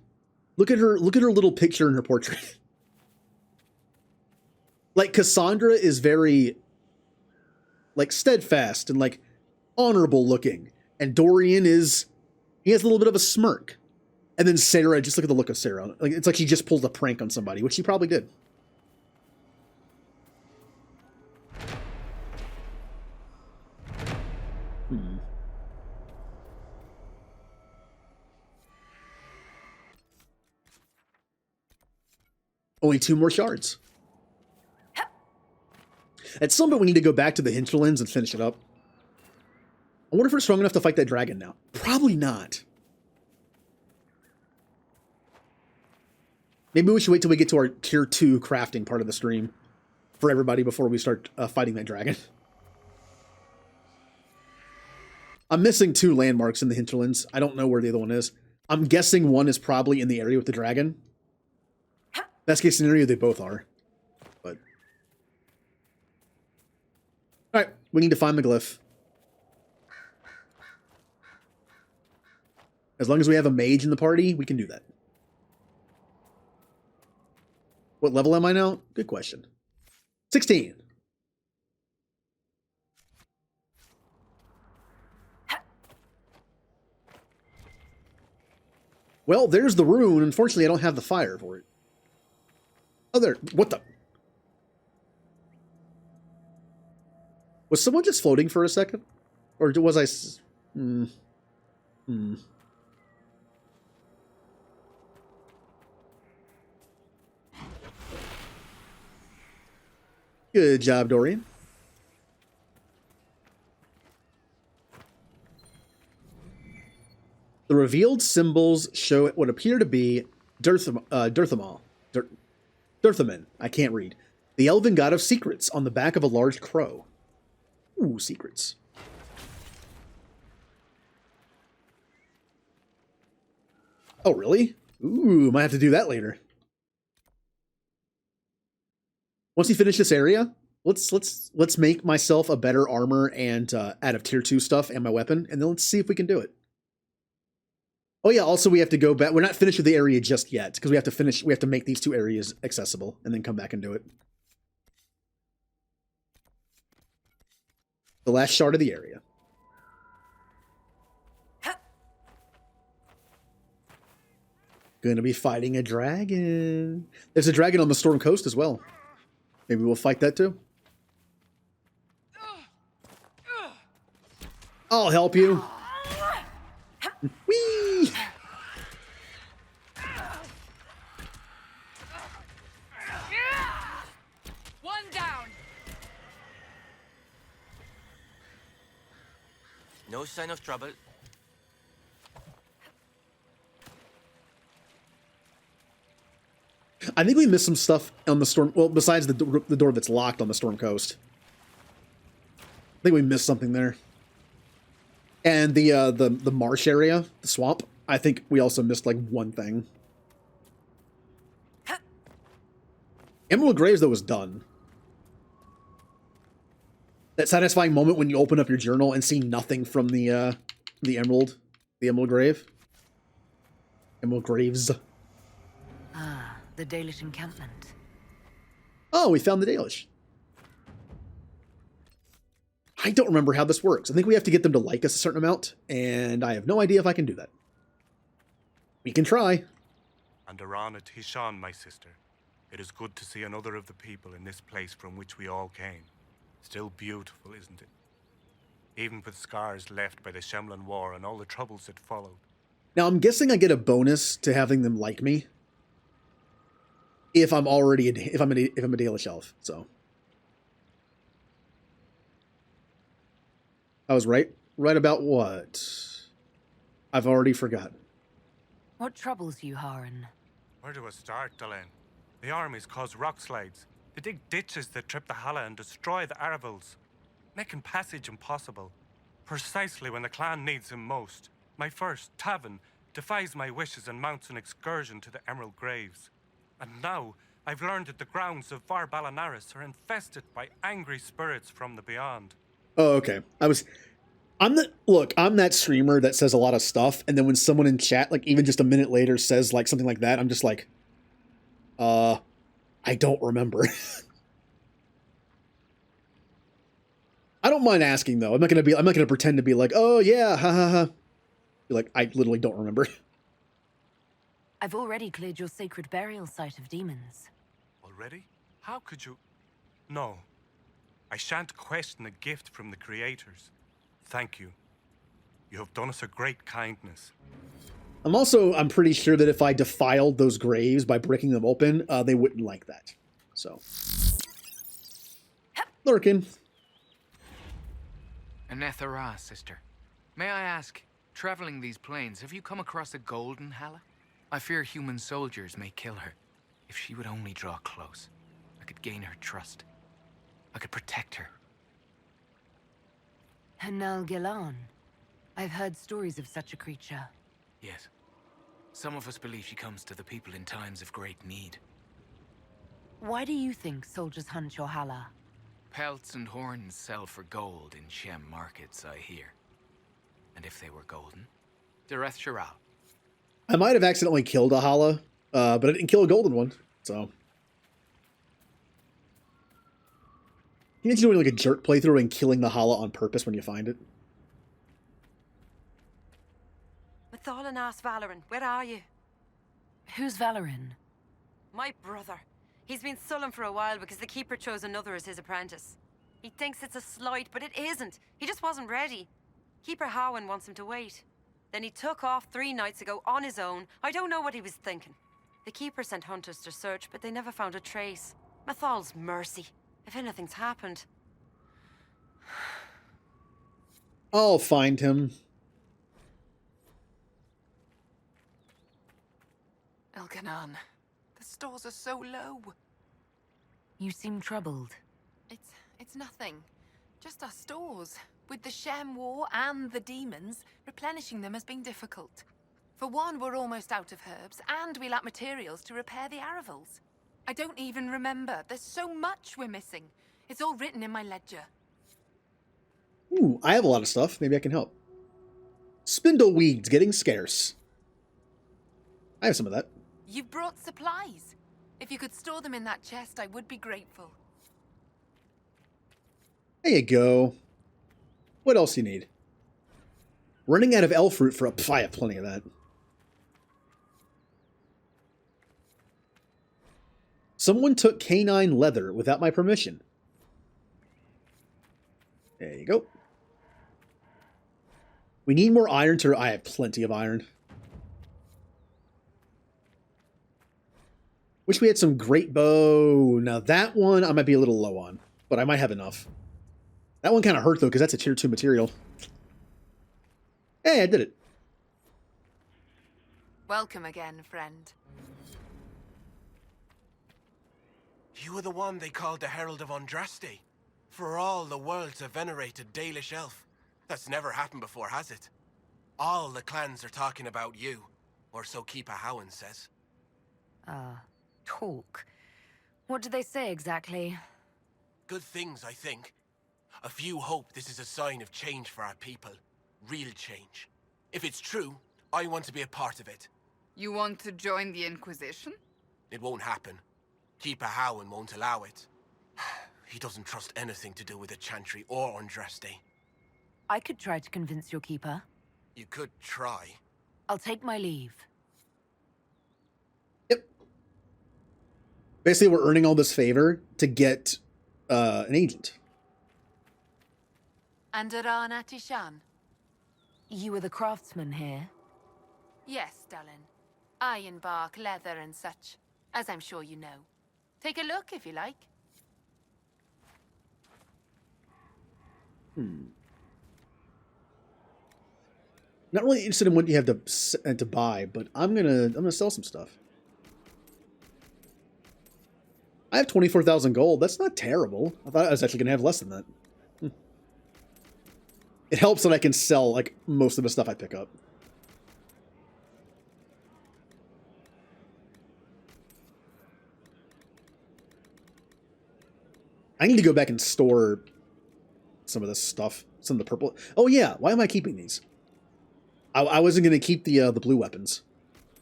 S1: Look at her little picture in her portrait. Like, Cassandra is very, like, steadfast and, like, honorable looking. And Dorian he has a little bit of a smirk. And then Sarah, just look at the look of Sarah. Like, it's like she just pulled a prank on somebody, which she probably did. Only 2 more shards. At some point, we need to go back to the hinterlands and finish it up. I wonder if we're strong enough to fight that dragon now. Probably not. Maybe we should wait till we get to our tier 2 crafting part of the stream for everybody before we start fighting that dragon. I'm missing 2 landmarks in the hinterlands. I don't know where the other one is. I'm guessing one is probably in the area with the dragon. Best case scenario, they both are. But all right, we need to find the glyph. As long as we have a mage in the party, we can do that. What level am I now? Good question. 16. Well, there's the rune. Unfortunately, I don't have the fire for it. Oh, there. What the? Was someone just floating for a second? Or was I... Good job, Dorian. The revealed symbols show what appear to be Dirthamal. Dirthaman. I can't read. The elven god of secrets on the back of a large crow. Ooh, secrets. Oh, really? Ooh, might have to do that later. Once you finish this area, let's make myself a better armor and out of tier 2 stuff and my weapon, and then let's see if we can do it. Oh yeah, also we have to go back. We're not finished with the area just yet, because we have to make these 2 areas accessible and then come back and do it. The last shard of the area. Gonna be fighting a dragon. There's a dragon on the Storm Coast as well. Maybe we'll fight that too. I'll help you. Whee!
S7: One down.
S11: No sign of trouble.
S1: I think we missed some stuff on the Storm... Well, besides the door that's locked on the Storm Coast. I think we missed something there. And the marsh area, the swamp, I think we also missed, like, one thing. Emerald Graves, though, was done. That satisfying moment when you open up your journal and see nothing from the Emerald Grave. Emerald Graves.
S10: Ah, the Dalish encampment.
S1: Oh, we found the Dalish. I don't remember how this works. I think we have to get them to like us a certain amount, and I have no idea if I can do that. We can try.
S17: And Arana Tishan, my sister. It is good to see another of the people in this place from which we all came. Still beautiful, isn't it? Even with scars left by the Shemlan War and all the troubles that followed.
S1: Now, I'm guessing I get a bonus to having them like me if I'm already if I'm a Dalish elf. So I was right about what? I've already forgotten.
S10: What troubles you, Haran?
S17: Where do I start, Dalen? The armies cause rock slides. They dig ditches that trip the Hala and destroy the Aravils, making passage impossible. Precisely when the clan needs him most, my first, Tavin, defies my wishes and mounts an excursion to the Emerald Graves. And now, I've learned that the grounds of Var Balanaris are infested by angry spirits from the beyond.
S1: Oh, okay. I'm that streamer that says a lot of stuff, and then when someone in chat, like even just a minute later, says like something like that, I'm just like, I don't remember. I don't mind asking though. I'm not gonna pretend to be like, oh yeah, ha ha ha. Be like, I literally don't remember.
S10: I've already cleared your sacred burial site of demons.
S17: Already? How could you? No. I shan't question a gift from the creators. Thank you. You have done us a great kindness.
S1: I'm pretty sure that if I defiled those graves by breaking them open, they wouldn't like that. So. Lurkin.
S13: Anethara, sister. May I ask, traveling these plains, have you come across a golden Hala? I fear human soldiers may kill her. If she would only draw close, I could gain her trust. I could protect her.
S10: Hanal Gilan. I've heard stories of such a creature.
S13: Yes. Some of us believe she comes to the people in times of great need.
S10: Why do you think soldiers hunt your Hala?
S13: Pelts and horns sell for gold in Shem markets, I hear. And if they were golden, Dereth Shiral.
S1: I might have accidentally killed a Hala, but I didn't kill a golden one, so. You imagine doing like a jerk playthrough and killing the Hala on purpose when you find it?
S18: Mathalan asked Valoran, where are you?
S10: Who's Valoran?
S18: My brother. He's been sullen for a while because the Keeper chose another as his apprentice. He thinks it's a slight, but it isn't. He just wasn't ready. Keeper Howan wants him to wait. Then he took off 3 nights ago on his own. I don't know what he was thinking. The Keeper sent hunters to search, but they never found a trace. Mathal's mercy. If anything's happened.
S1: I'll find him.
S14: Elkanan, the stores are so low.
S10: You seem troubled.
S14: It's nothing. Just our stores. With the Shem War and the demons, replenishing them has been difficult. For one, we're almost out of herbs, and we lack materials to repair the Aravals. I don't even remember. There's so much we're missing. It's all written in my ledger.
S1: Ooh, I have a lot of stuff. Maybe I can help. Spindleweed's getting scarce. I have some of that.
S14: You've brought supplies. If you could store them in that chest, I would be grateful.
S1: There you go. What else you need? Running out of elf fruit for I have plenty of that. Someone took canine leather without my permission. There you go. We need more iron to... I have plenty of iron. Wish we had some great bow. Now that one I might be a little low on, but I might have enough. That one kind of hurt though, because that's a tier 2 material. Hey, I did it.
S14: Welcome again, friend.
S19: You were the one they called the Herald of Andraste. For all the world's a venerated Dalish elf. That's never happened before, has it? All the clans are talking about you. Or so Keeper Howen says.
S10: Talk. What do they say exactly?
S19: Good things, I think. A few hope this is a sign of change for our people. Real change. If it's true, I want to be a part of it.
S2: You want to join the Inquisition?
S19: It won't happen. Keeper Howen won't allow it. He doesn't trust anything to do with the Chantry or Andraste.
S10: I could try to convince your keeper.
S19: You could try.
S10: I'll take my leave.
S1: Basically, we're earning all this favor to get an agent.
S14: Andaran Atishan?
S10: You were the craftsman here?
S14: Yes, darling. Ironbark, leather and such, as I'm sure you know. Take a look if you like.
S1: Not really interested in what you have to buy, but I'm gonna sell some stuff. I have 24,000 gold. That's not terrible. I thought I was actually gonna have less than that. It helps that I can sell like most of the stuff I pick up. I need to go back and store some of this stuff. Some of the purple. Oh yeah, why am I keeping these? I wasn't going to keep the blue weapons.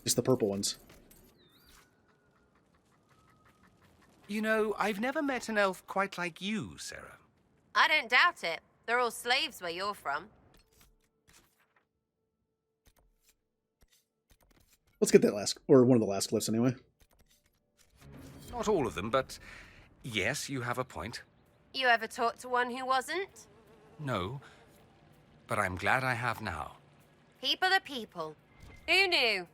S1: Just the purple ones.
S16: You know, I've never met an elf quite like you, Sarah.
S15: I don't doubt it. They're all slaves where you're from.
S1: Let's get that last, or one of the last glyphs anyway.
S16: Not all of them, but yes, you have a point.
S15: You ever talked to one who wasn't?
S16: No, but I'm glad I have now.
S15: People are people. Who knew?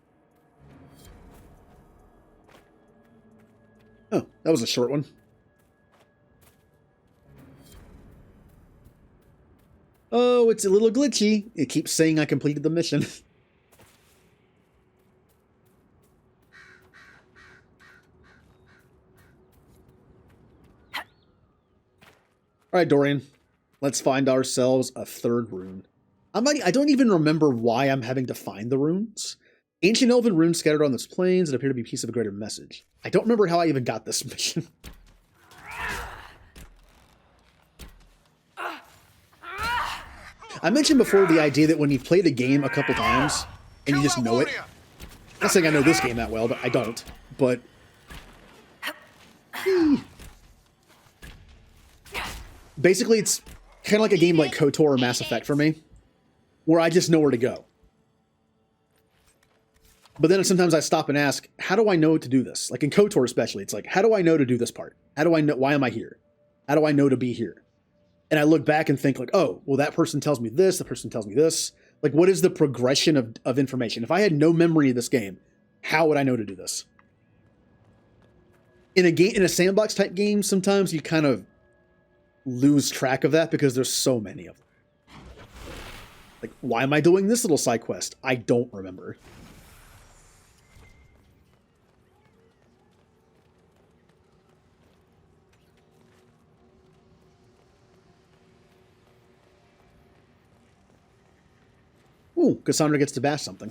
S1: Oh, that was a short one. Oh, it's a little glitchy. It keeps saying I completed the mission. Alright, Dorian. Let's find ourselves a third rune. I don't even remember why I'm having to find the runes. Ancient Elven runes scattered on this plains that appear to be a piece of a greater message. I don't remember how I even got this mission. I mentioned before the idea that when you've played a game a couple times, and you just know it. I'm not saying I know this game that well, but I don't. But... basically, it's kind of like a game like KOTOR or Mass Effect for me, where I just know where to go. But then sometimes I stop and ask, how do I know to do this? Like in KOTOR especially, it's like, how do I know to do this part? How do I know, why am I here? How do I know to be here? And I look back and think like, oh, well, that person tells me this, the person tells me this. Like, what is the progression of information? If I had no memory of this game, how would I know to do this? In a sandbox type game, sometimes you kind of lose track of that because there's so many of them. Like, why am I doing this little side quest? I don't remember. Ooh, Cassandra gets to bash something.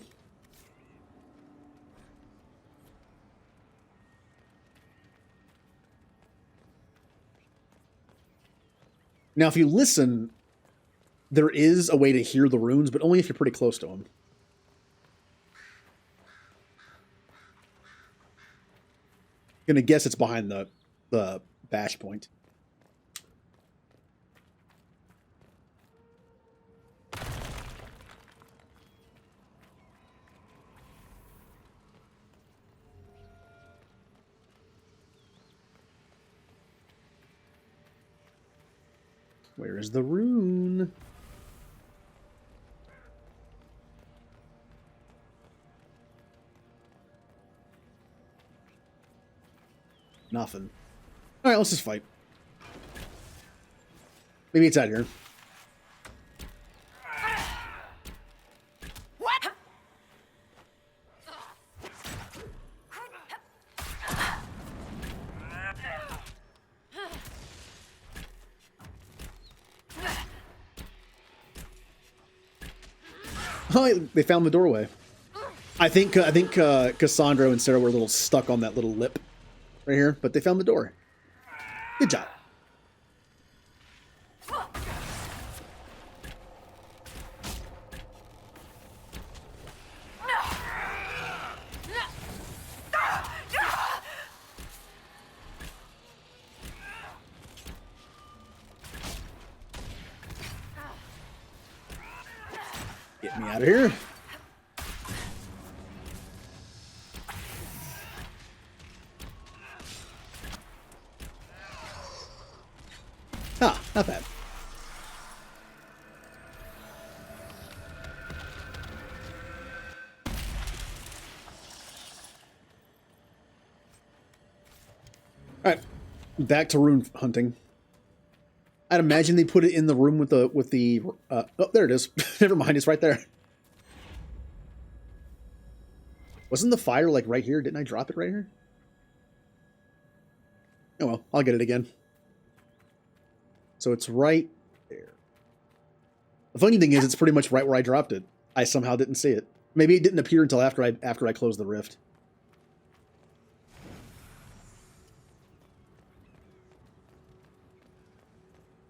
S1: Now, if you listen, there is a way to hear the runes, but only if you're pretty close to them. Gonna guess it's behind the bash point. Where is the rune? Nothing. All right, let's just fight. Maybe it's out here.
S18: What?
S1: Oh, they found the doorway. I think Cassandra and Sarah were a little stuck on that little lip right here, but they found the door. Good job. Get me out of here. Ah, not bad. Alright, back to rune hunting. I'd imagine they put it in the room with the oh, there it is. Never mind, it's right there. Wasn't the fire like right here? Didn't I drop it right here? Oh well, I'll get it again. So it's right there. The funny thing is, it's pretty much right where I dropped it. I somehow didn't see it. Maybe it didn't appear until after I closed the rift.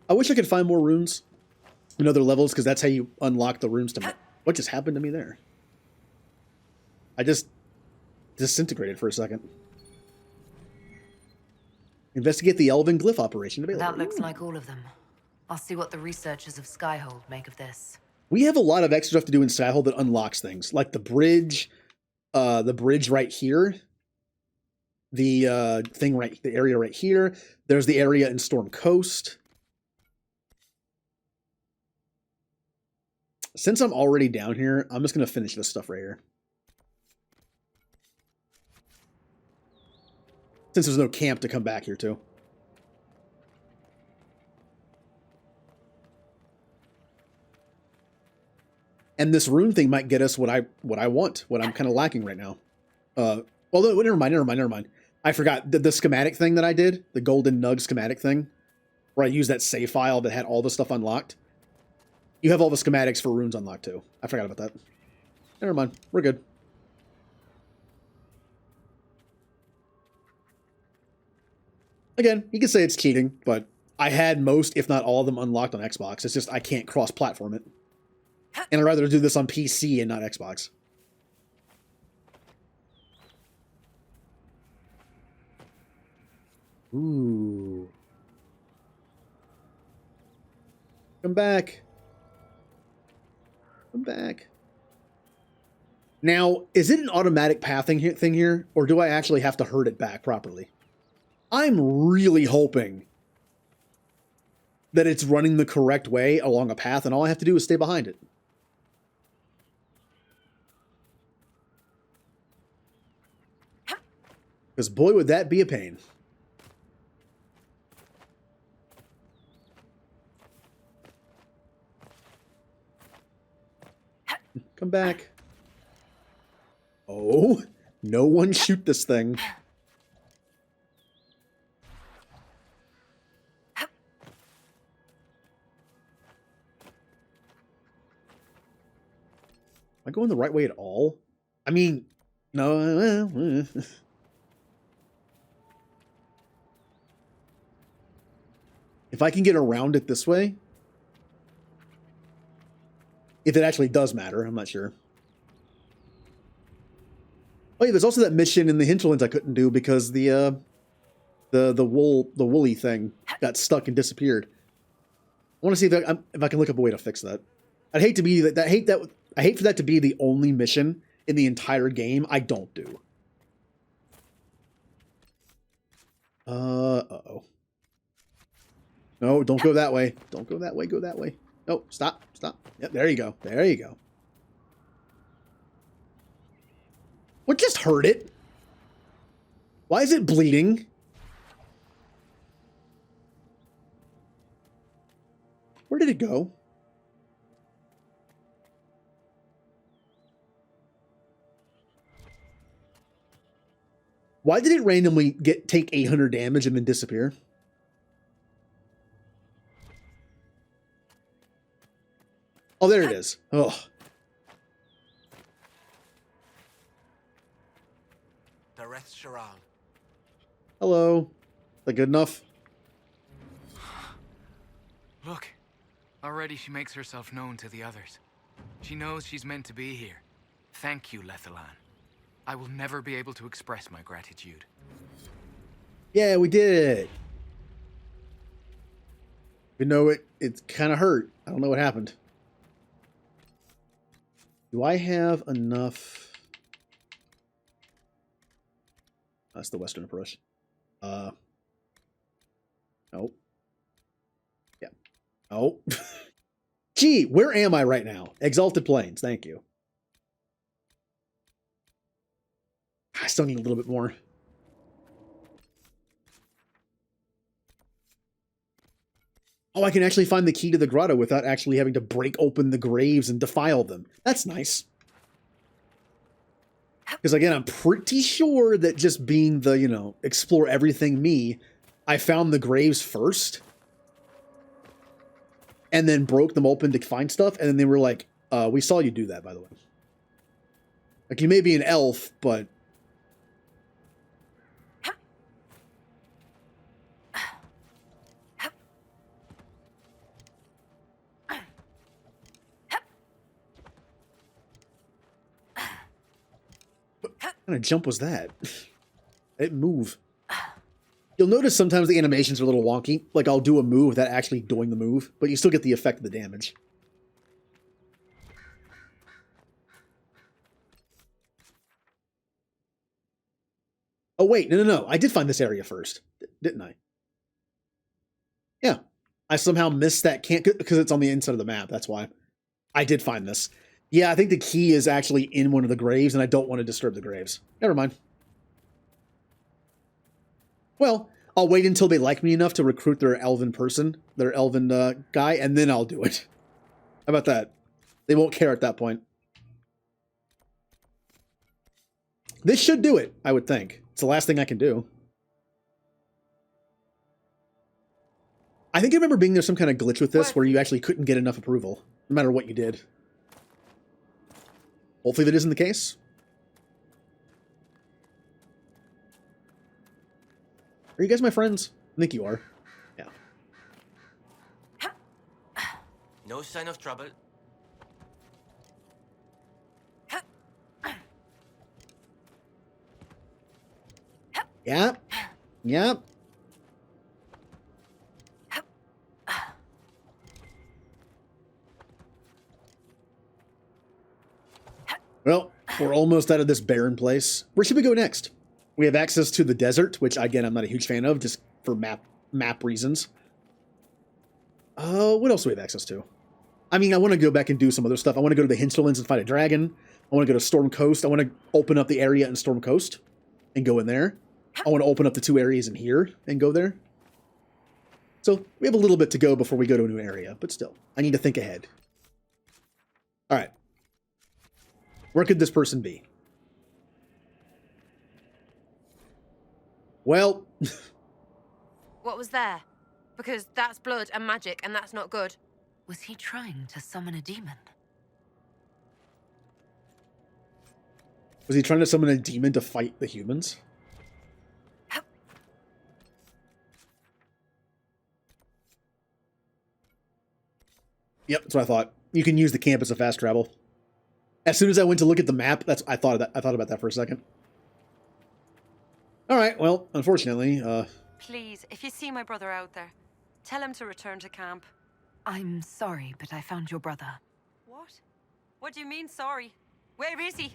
S1: I wish I could find more runes in other levels, because that's how you unlock the runes to... What just happened to me there? I just disintegrated for a second. Investigate the Elven Glyph operation.
S10: That looks like all of them. I'll see what the researchers of Skyhold make of this.
S1: We have a lot of extra stuff to do in Skyhold that unlocks things, like the bridge right here, the area right here. There's the area in Storm Coast. Since I'm already down here, I'm just gonna finish this stuff right here. Since there's no camp to come back here to. And this rune thing might get us what I want, what I'm kind of lacking right now. Well, never mind. I forgot the schematic thing that I did, the golden nug schematic thing, where I used that save file that had all the stuff unlocked. You have all the schematics for runes unlocked too. I forgot about that. Never mind. We're good. Again, you can say it's cheating, but I had most, if not all of them, unlocked on Xbox. It's just I can't cross-platform it. And I'd rather do this on PC and not Xbox. Ooh. Come back. Come back. Now, is it an automatic pathing thing here, or do I actually have to herd it back properly? I'm really hoping that it's running the correct way along a path, and all I have to do is stay behind it. Because boy, would that be a pain. Come back. Oh, no one shoot this thing. I going the right way at all? I mean, no. If I can get around it this way, if it actually does matter, I'm not sure. Oh yeah, there's also that mission in the hinterlands I couldn't do because the woolly thing got stuck and disappeared. I want to see if I can look up a way to fix that. I'd hate to be that. I hate for that to be the only mission in the entire game I don't do. Uh-oh. No, don't go that way. Don't go that way. Go that way. No, stop. Stop. Yep, there you go. There you go. What just hurt it? Why is it bleeding? Where did it go? Why did it randomly take 800 damage and then disappear? Oh, there it is. Oh.
S19: The rest, Sharal.
S1: Hello. Is that good enough?
S13: Look. Already she makes herself known to the others. She knows she's meant to be here. Thank you, Lethalan. I will never be able to express my gratitude.
S1: Yeah, we did it. You know, it kind of hurt. I don't know what happened. Do I have enough? That's the western approach. Nope. Yeah. Oh. Gee, where am I right now? Exalted Plains. Thank you. I still need a little bit more. Oh, I can actually find the key to the grotto without actually having to break open the graves and defile them. That's nice. Because again, I'm pretty sure that just being the, explore everything me, I found the graves first. And then broke them open to find stuff. And then they were like, we saw you do that, by the way. Like, you may be an elf, but... What kind of jump was that? It didn't move. You'll notice sometimes the animations are a little wonky. Like, I'll do a move without actually doing the move, but you still get the effect of the damage. Oh, wait. No. I did find this area first, didn't I? Yeah. I somehow missed that because it's on the inside of the map. That's why. I did find this. Yeah, I think the key is actually in one of the graves, and I don't want to disturb the graves. Never mind. Well, I'll wait until they like me enough to recruit their elven guy, and then I'll do it. How about that? They won't care at that point. This should do it, I would think. It's the last thing I can do. I think I remember being there's some kind of glitch with this where you actually couldn't get enough approval, no matter what you did. Hopefully that isn't the case. Are you guys my friends? I think you are. Yeah.
S11: No sign of trouble.
S1: Yep. Yep. Well, we're almost out of this barren place. Where should we go next? We have access to the desert, which, again, I'm not a huge fan of, just for map reasons. What else do we have access to? I mean, I want to go back and do some other stuff. I want to go to the hinterlands and fight a dragon. I want to go to Storm Coast. I want to open up the area in Storm Coast and go in there. I want to open up the 2 areas in here and go there. So we have a little bit to go before we go to a new area, but still, I need to think ahead. All right. Where could this person be? Well...
S18: What was there? Because that's blood and magic, and that's not good.
S10: Was he trying to summon a demon?
S1: Was he trying to summon a demon to fight the humans? Yep, that's what I thought. You can use the camp as a fast travel. As soon as I went to look at the map, I thought about that for a second. All right, well, unfortunately,
S18: Please, if you see my brother out there, tell him to return to camp.
S4: I'm sorry, but I found your brother.
S18: What? What do you mean, sorry? Where is he?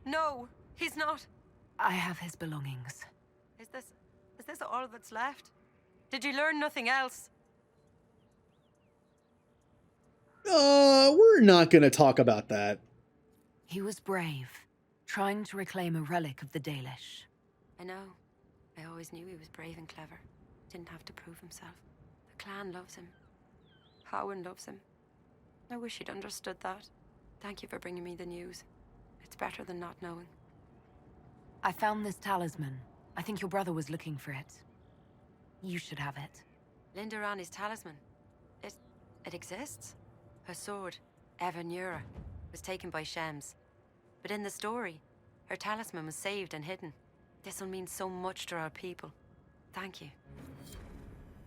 S18: No, he's not.
S4: I have his belongings.
S18: Is this all that's left? Did you learn nothing else?
S1: we're not gonna talk about that.
S4: He was brave, trying to reclaim a relic of the Dalish.
S18: I know. I always knew he was brave and clever. Didn't have to prove himself. The clan loves him. Howen loves him. I wish he'd understood that. Thank you for bringing me the news. It's better than not knowing.
S4: I found this talisman. I think your brother was looking for it. You should have it.
S18: Linda Rani's talisman. It exists? Her sword, Evanura, was taken by Shems. But in the story, her talisman was saved and hidden. This'll mean so much to our people. Thank you.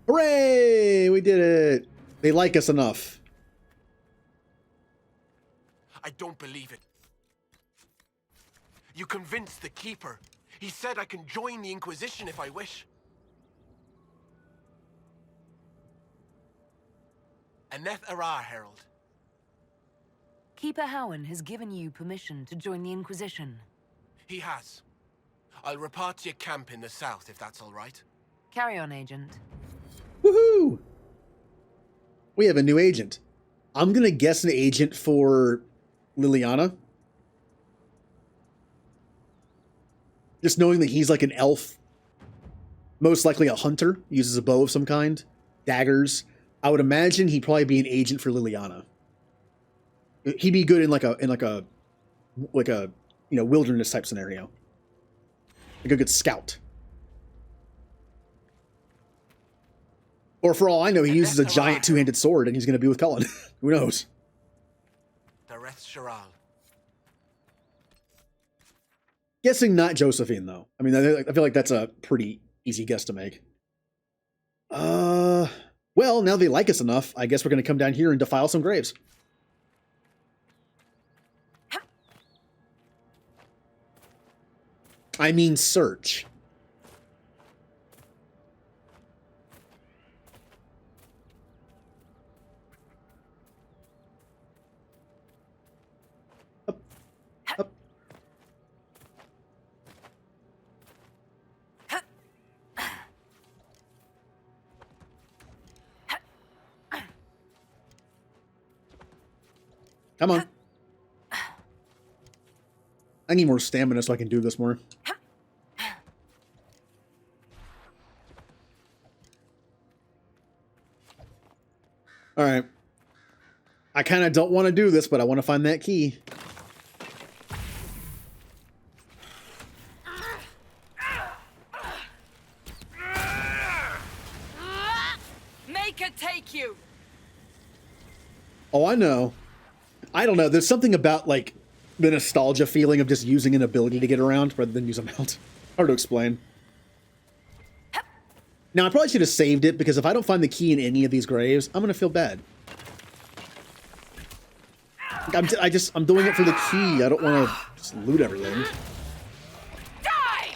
S1: Hooray! We did it! They like us enough.
S19: I don't believe it. You convinced the Keeper. He said I can join the Inquisition if I wish. Aneth Ara, Herald.
S4: Keeper Howen has given you permission to join the Inquisition.
S19: He has. I'll report to your camp in the south, if that's all right.
S4: Carry on, Agent.
S1: Woohoo! We have a new agent. I'm gonna guess an agent for Liliana. Just knowing that he's like an elf, most likely a hunter, uses a bow of some kind, daggers. I would imagine he'd probably be an agent for Liliana. He'd be good in like a wilderness type scenario. Like a good scout. Or for all I know, he uses a giant two-handed sword and he's going to be with Cullen. Who knows?
S19: Dareth Shiral.
S1: Guessing not Josephine, though. I mean, I feel like that's a pretty easy guess to make. Well, now they like us enough, I guess we're going to come down here and defile some graves. I mean search. Up. Come on. I need more stamina so I can do this more. All right. I kind of don't want to do this, but I want to find that key.
S18: Make it take you.
S1: Oh, I know. I don't know. There's something about, like, the nostalgia feeling of just using an ability to get around rather than use a mount. Hard to explain. Now, I probably should have saved it, because if I don't find the key in any of these graves, I'm going to feel bad. I'm doing it for the key. I don't want to just loot everything.
S18: Die!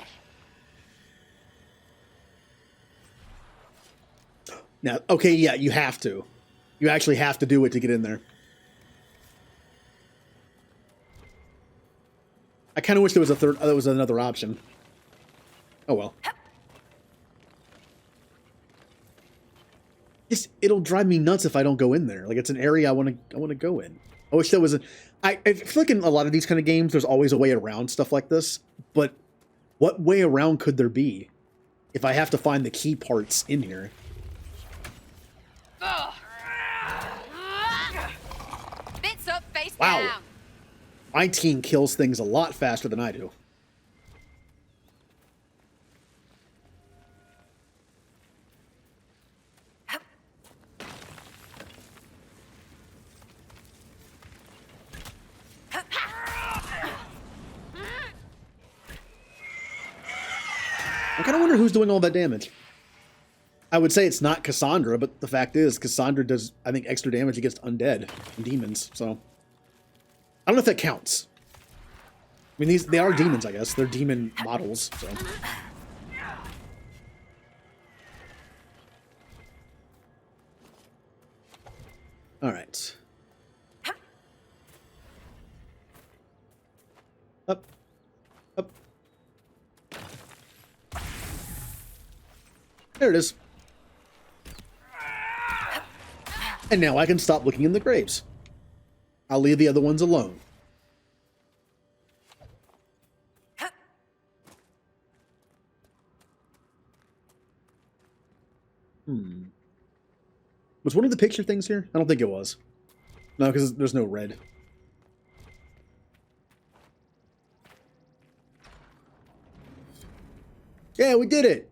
S1: Now, okay, yeah, you have to. You actually have to do it to get in there. I kind of wish there was another option. Oh well. It'll drive me nuts if I don't go in there. Like, it's an area I want to go in. I wish there was I feel like in a lot of these kind of games, there's always a way around stuff like this. But what way around could there be if I have to find the key parts in here?
S14: Bits up, face
S1: Wow.
S14: down.
S1: My team kills things a lot faster than I do. I kind of wonder who's doing all that damage. I would say it's not Cassandra, but the fact is, Cassandra does, I think, extra damage against undead and demons, so... I don't know if that counts. I mean, they are demons, I guess. They're demon models, so... Alright. Up. Up. There it is. And now I can stop looking in the graves. I'll leave the other ones alone. Was one of the picture things here? I don't think it was. No, because there's no red. Yeah, we did it!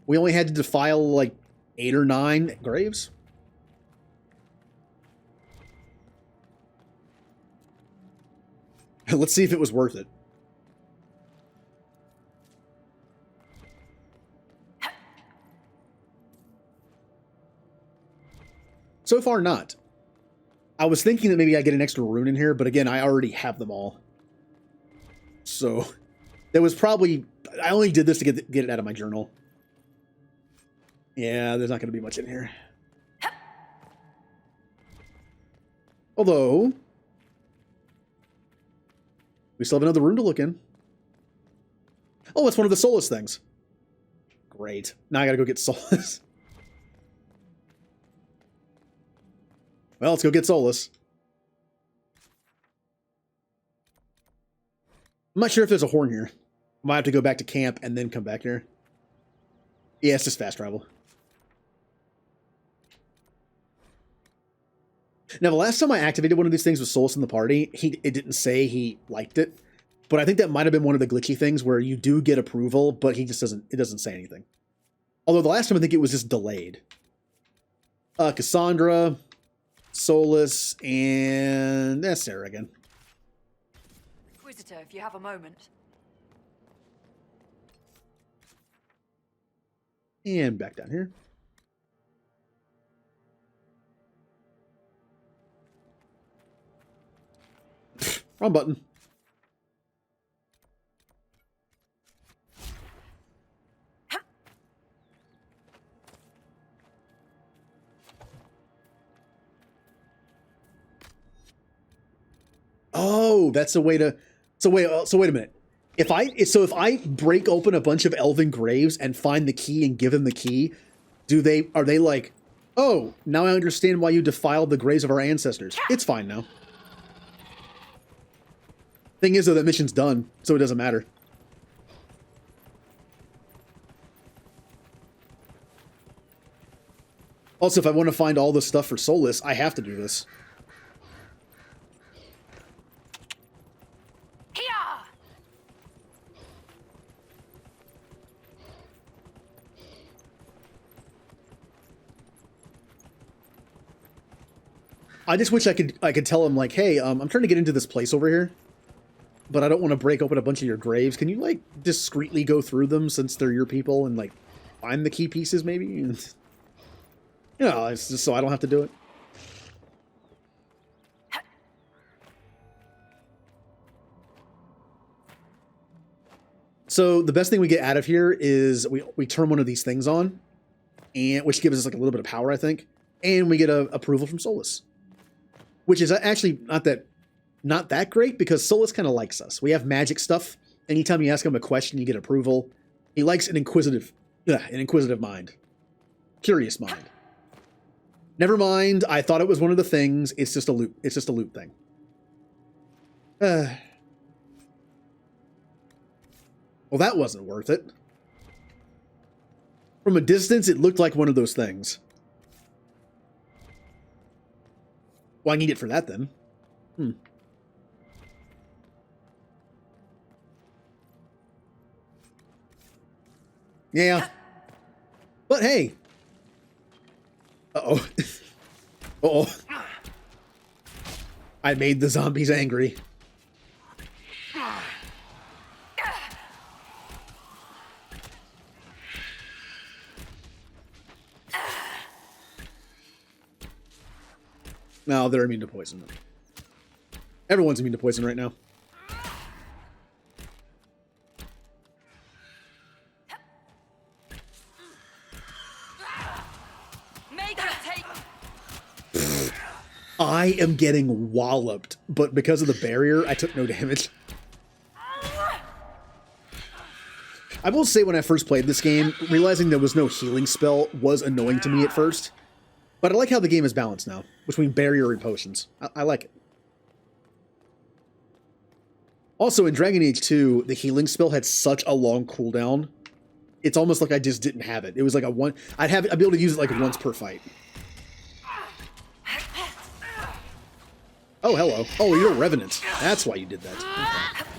S1: We only had to defile, like, 8 or 9 graves. Let's see if it was worth it. So far, not. I was thinking that maybe I get an extra rune in here, but again, I already have them all. So, there was probably... I only did this to get it out of my journal. Yeah, there's not going to be much in here. Although... we still have another rune to look in. Oh, it's one of the Solus things. Great. Now I gotta go get Solus. Well, let's go get Solus. I'm not sure if there's a horn here. Might have to go back to camp and then come back here. Yeah, it's just fast travel. Now, the last time I activated one of these things with Solus in the party, it didn't say he liked it. But I think that might have been one of the glitchy things where you do get approval, but he just doesn't, it doesn't say anything. Although the last time I think it was just delayed. Cassandra, Solus, and Sarah again.
S7: Inquisitor, if you have a moment.
S1: And back down here. Wrong button. Oh, that's a way to... So wait a minute. If I break open a bunch of elven graves and find the key and give them the key, are they like, oh, now I understand why you defiled the graves of our ancestors. It's fine now. Thing is, though, that mission's done, so it doesn't matter. Also, if I want to find all the stuff for Solus, I have to do this. I just wish I could tell him, like, hey, I'm trying to get into this place over here, but I don't want to break open a bunch of your graves. Can you, like, discreetly go through them since they're your people and, like, find the key pieces, maybe? And, you know, it's just so I don't have to do it. So the best thing we get out of here is we turn one of these things on, and which gives us, like, a little bit of power, I think, and we get approval from Solus. Which is actually not that great, because Solus kind of likes us. We have magic stuff. Anytime you ask him a question, you get approval. He likes an inquisitive mind. Curious mind. Never mind, I thought it was one of the things. It's just a loot. It's just a loot thing. Well, that wasn't worth it. From a distance, it looked like one of those things. Well, I need it for that, then. Yeah. But hey. Uh-oh. Uh-oh. I made the zombies angry. No, they're immune to poison. Everyone's immune to poison right now. I am getting walloped, but because of the barrier, I took no damage. I will say when I first played this game, realizing there was no healing spell was annoying to me at first. But I like how the game is balanced now, between barrier and potions. I like it. Also, in Dragon Age 2, the healing spell had such a long cooldown. It's almost like I just didn't have it. It was like a one... I'd be able to use it like once per fight. Oh, hello. Oh, you're a Revenant. That's why you did that. Okay.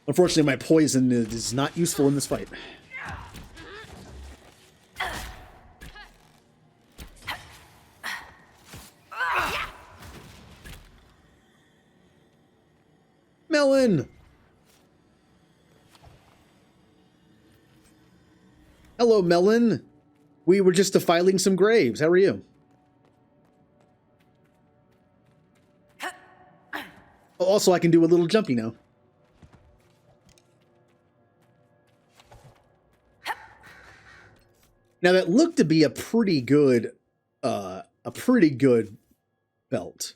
S1: Unfortunately, my poison is not useful in this fight. Melon! Hello, Melon. We were just defiling some graves. How are you? Also, I can do a little jumpy now. Now that looked to be a pretty good belt.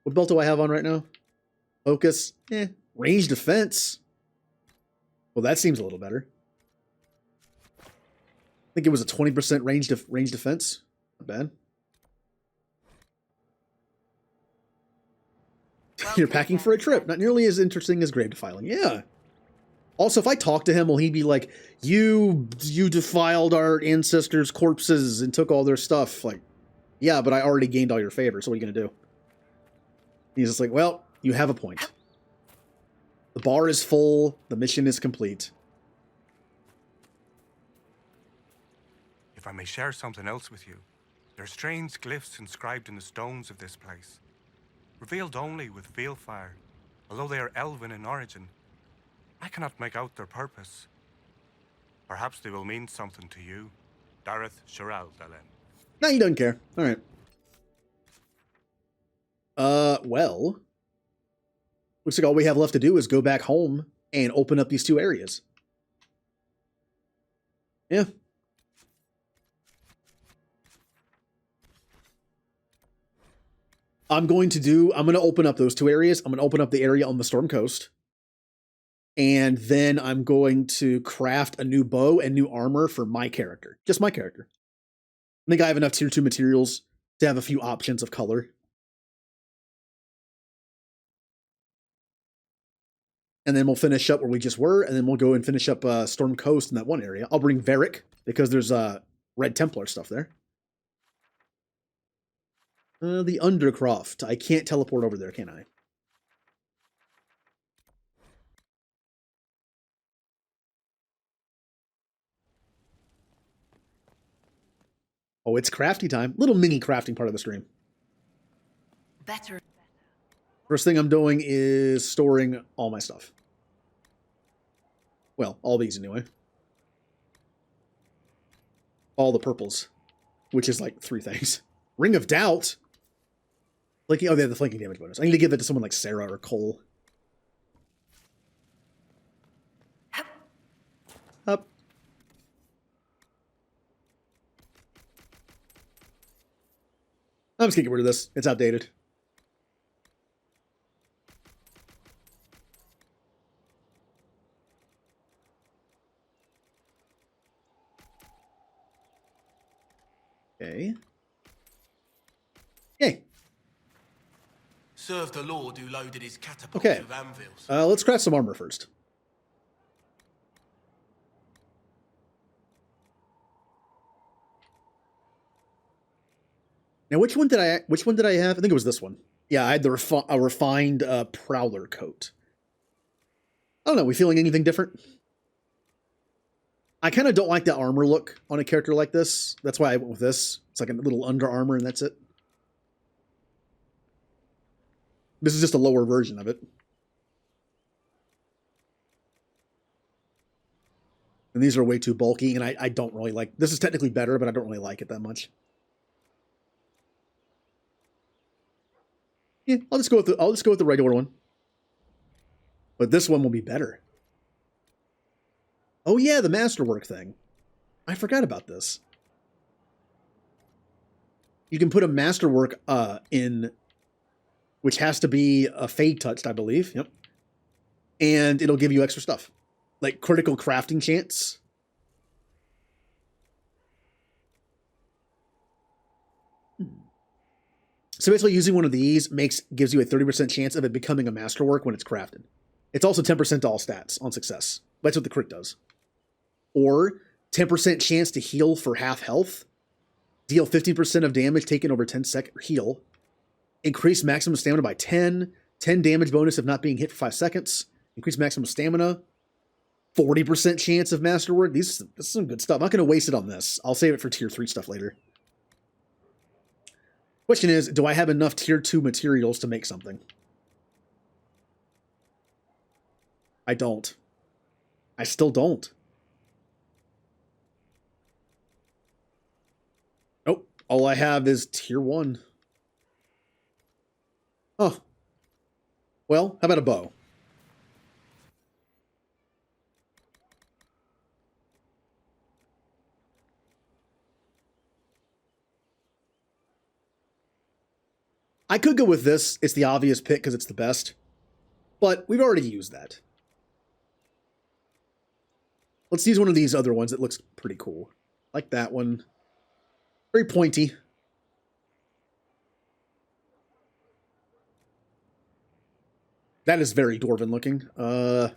S1: What belt do I have on right now? Focus, range defense. Well, that seems a little better. I think it was a 20% range defense. Not bad. You're packing for a trip. Not nearly as interesting as grave defiling. Yeah. Also, if I talk to him, will he be like, you defiled our ancestors' corpses and took all their stuff? Like, yeah, but I already gained all your favor, so what are you going to do? He's just like, well, you have a point. The bar is full. The mission is complete.
S17: If I may share something else with you, there are strange glyphs inscribed in the stones of this place, revealed only with Veilfire, although they are elven in origin. I cannot make out their purpose. Perhaps they will mean something to you. Dareth Shiral Dalen.
S1: No, he doesn't care. All right. Well, looks like all we have left to do is go back home and open up these two areas. Yeah. I'm going to open up those two areas. I'm going to open up the area on the Storm Coast. And then I'm going to craft a new bow and new armor for my character. Just my character. I think I have enough tier 2 materials to have a few options of color. And then we'll finish up where we just were, and then we'll go and finish up Storm Coast in that one area. I'll bring Varric, because there's Red Templar stuff there. The Undercroft. I can't teleport over there, can I? Oh, it's crafty time. Little mini crafting part of the stream.
S10: Better.
S1: First thing I'm doing is storing all my stuff. Well, all these anyway. All the purples, which is like 3 things. Ring of Doubt. Flanking, oh, they have the flanking damage bonus. I need to give that to someone like Sarah or Cole. Up. I'm just gonna get rid of this. It's outdated. Okay. Yay.
S19: Serve the Lord who loaded his catapults
S1: Okay.
S19: with anvils.
S1: Let's craft some armor first. Now, which one did I have? I think it was this one. Yeah, I had the refined Prowler coat. I don't know. We feeling anything different? I kind of don't like the armor look on a character like this. That's why I went with this. It's like a little under armor, and that's it. This is just a lower version of it. And these are way too bulky, and I don't really like... This is technically better, but I don't really like it that much. Yeah, I'll just go with the regular one. But this one will be better. Oh yeah, the masterwork thing. I forgot about this. You can put a masterwork in, which has to be a fade touched, I believe. Yep. And it'll give you extra stuff. Like critical crafting chance. So basically using one of these gives you a 30% chance of it becoming a masterwork when it's crafted. It's also 10% to all stats on success. That's what the crit does. Or 10% chance to heal for half health. Deal 50% of damage taken over 10 seconds. Heal. Increase maximum stamina by 10. 10 damage bonus of not being hit for 5 seconds. Increase maximum stamina. 40% chance of masterwork. This is some good stuff. I'm not going to waste it on this. I'll save it for tier 3 stuff later. Question is, do I have enough tier 2 materials to make something? I don't. I still don't. Nope. All I have is tier 1. Oh. Well, how about a bow? I could go with this. It's the obvious pick because it's the best. But we've already used that. Let's use one of these other ones that looks pretty cool. Like that one. Very pointy. That is very dwarven looking. I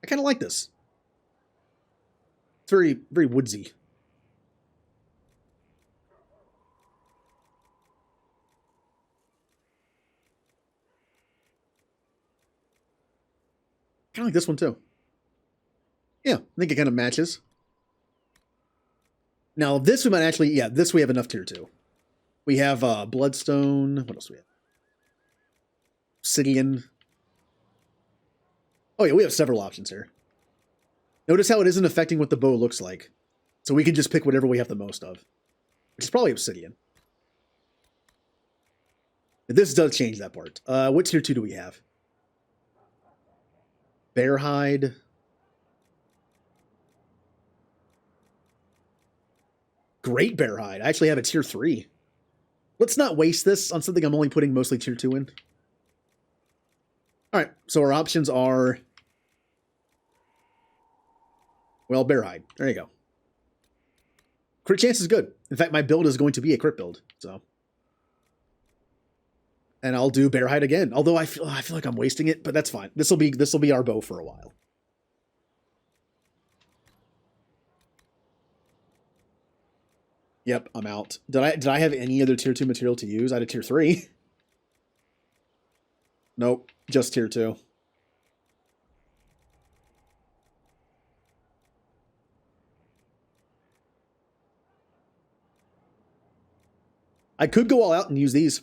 S1: kind of like this. It's very, very woodsy. Kind of like this one too. Yeah, I think it kind of matches. Now this we might actually, yeah, this we have enough tier 2. We have Bloodstone. What else do we have? Obsidian. Oh yeah, we have several options here. Notice how it isn't affecting what the bow looks like. So we can just pick whatever we have the most of. Which is probably Obsidian. This does change that part. What tier 2 do we have? Bear hide. Great bear hide. I actually have a tier 3. Let's not waste this on something I'm only putting mostly tier 2 in. Alright, so our options are... Well, bear hide. There you go. Crit chance is good. In fact, my build is going to be a crit build, so... And I'll do bear hide again. Although I feel like I'm wasting it, but that's fine. This will be our bow for a while. Yep, I'm out. Did I have any other tier 2 material to use? I had a tier 3. Nope, just tier 2. I could go all out and use these.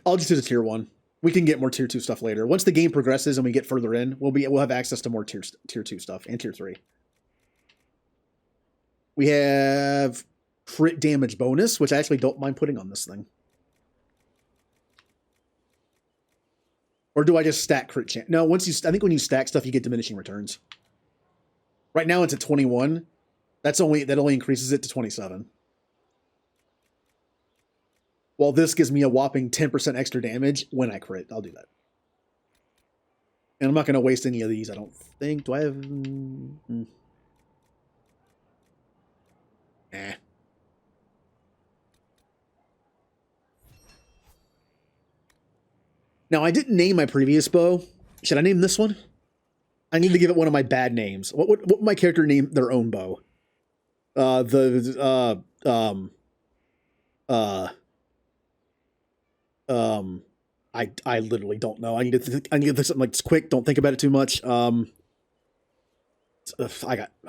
S1: I'll just do the tier 1. We can get more tier 2 stuff later. Once the game progresses and we get further in, we'll have access to more tier 2 stuff and tier 3. We have crit damage bonus, which I actually don't mind putting on this thing. Or do I just stack crit chance? No, I think when you stack stuff, you get diminishing returns. Right now it's at 21. That only increases it to 27. Well, this gives me a whopping 10% extra damage when I crit. I'll do that. And I'm not going to waste any of these, I don't think. Do I have... Eh. Now, I didn't name my previous bow. Should I name this one? I need to give it one of my bad names. What would my character name their own bow? I literally don't know. I need to think something like this quick. Don't think about it too much. I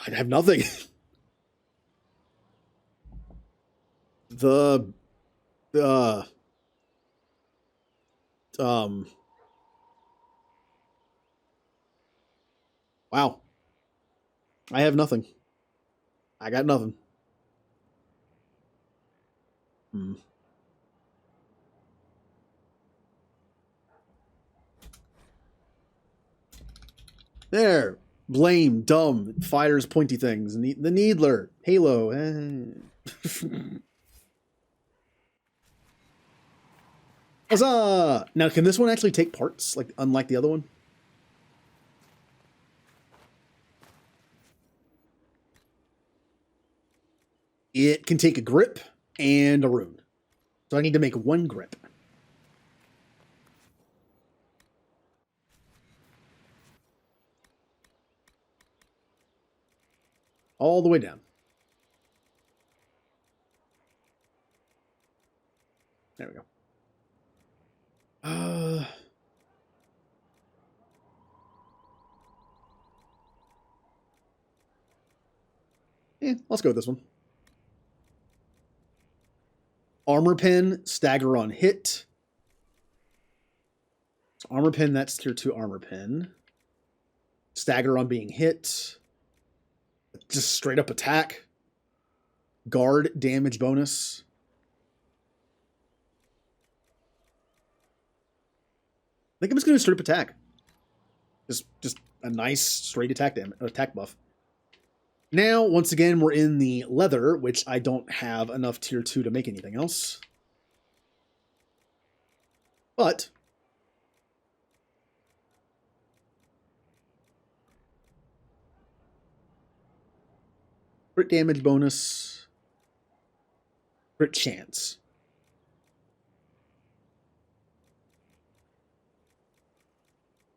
S1: have nothing. Wow. I have nothing. I got nothing. There. Blame, dumb, fires pointy things. The Needler. Halo. Huzzah! Now, can this one actually take parts, like unlike the other one? It can take a grip and a rune. So I need to make one grip. All the way down. There we go. Yeah, let's go with this one. Armor Pen, stagger on hit. So armor pen, that's tier 2 armor pen. Stagger on being hit. Just straight up attack. Guard damage bonus. I think I'm just going to straight up attack. Just a nice straight attack buff. Now, once again, we're in the leather, which I don't have enough tier 2 to make anything else. But crit damage bonus, crit chance.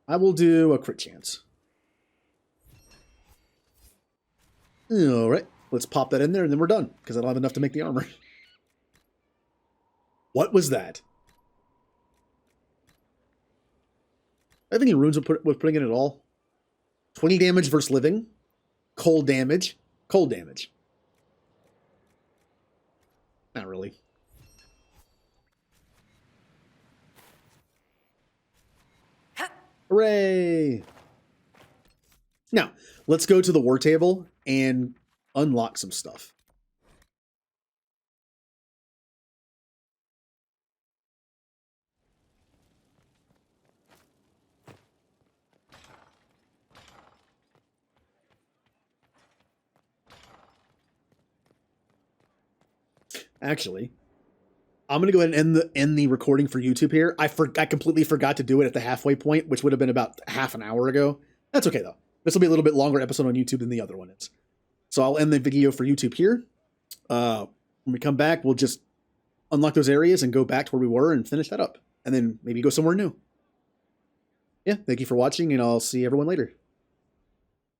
S1: I will do a crit chance. All right, let's pop that in there and then we're done because I don't have enough to make the armor. What was that? I think any runes with putting in at all. 20 damage versus living. Cold damage. Cold damage. Not really. Hooray! Now, let's go to the war table and unlock some stuff. Actually, I'm going to go ahead and end the recording for YouTube here. I completely forgot to do it at the halfway point, which would have been about half an hour ago. That's okay, though. This will be a little bit longer episode on YouTube than the other one is. So I'll end the video for YouTube here. When we come back, we'll just unlock those areas and go back to where we were and finish that up. And then maybe go somewhere new. Yeah, thank you for watching, and I'll see everyone later.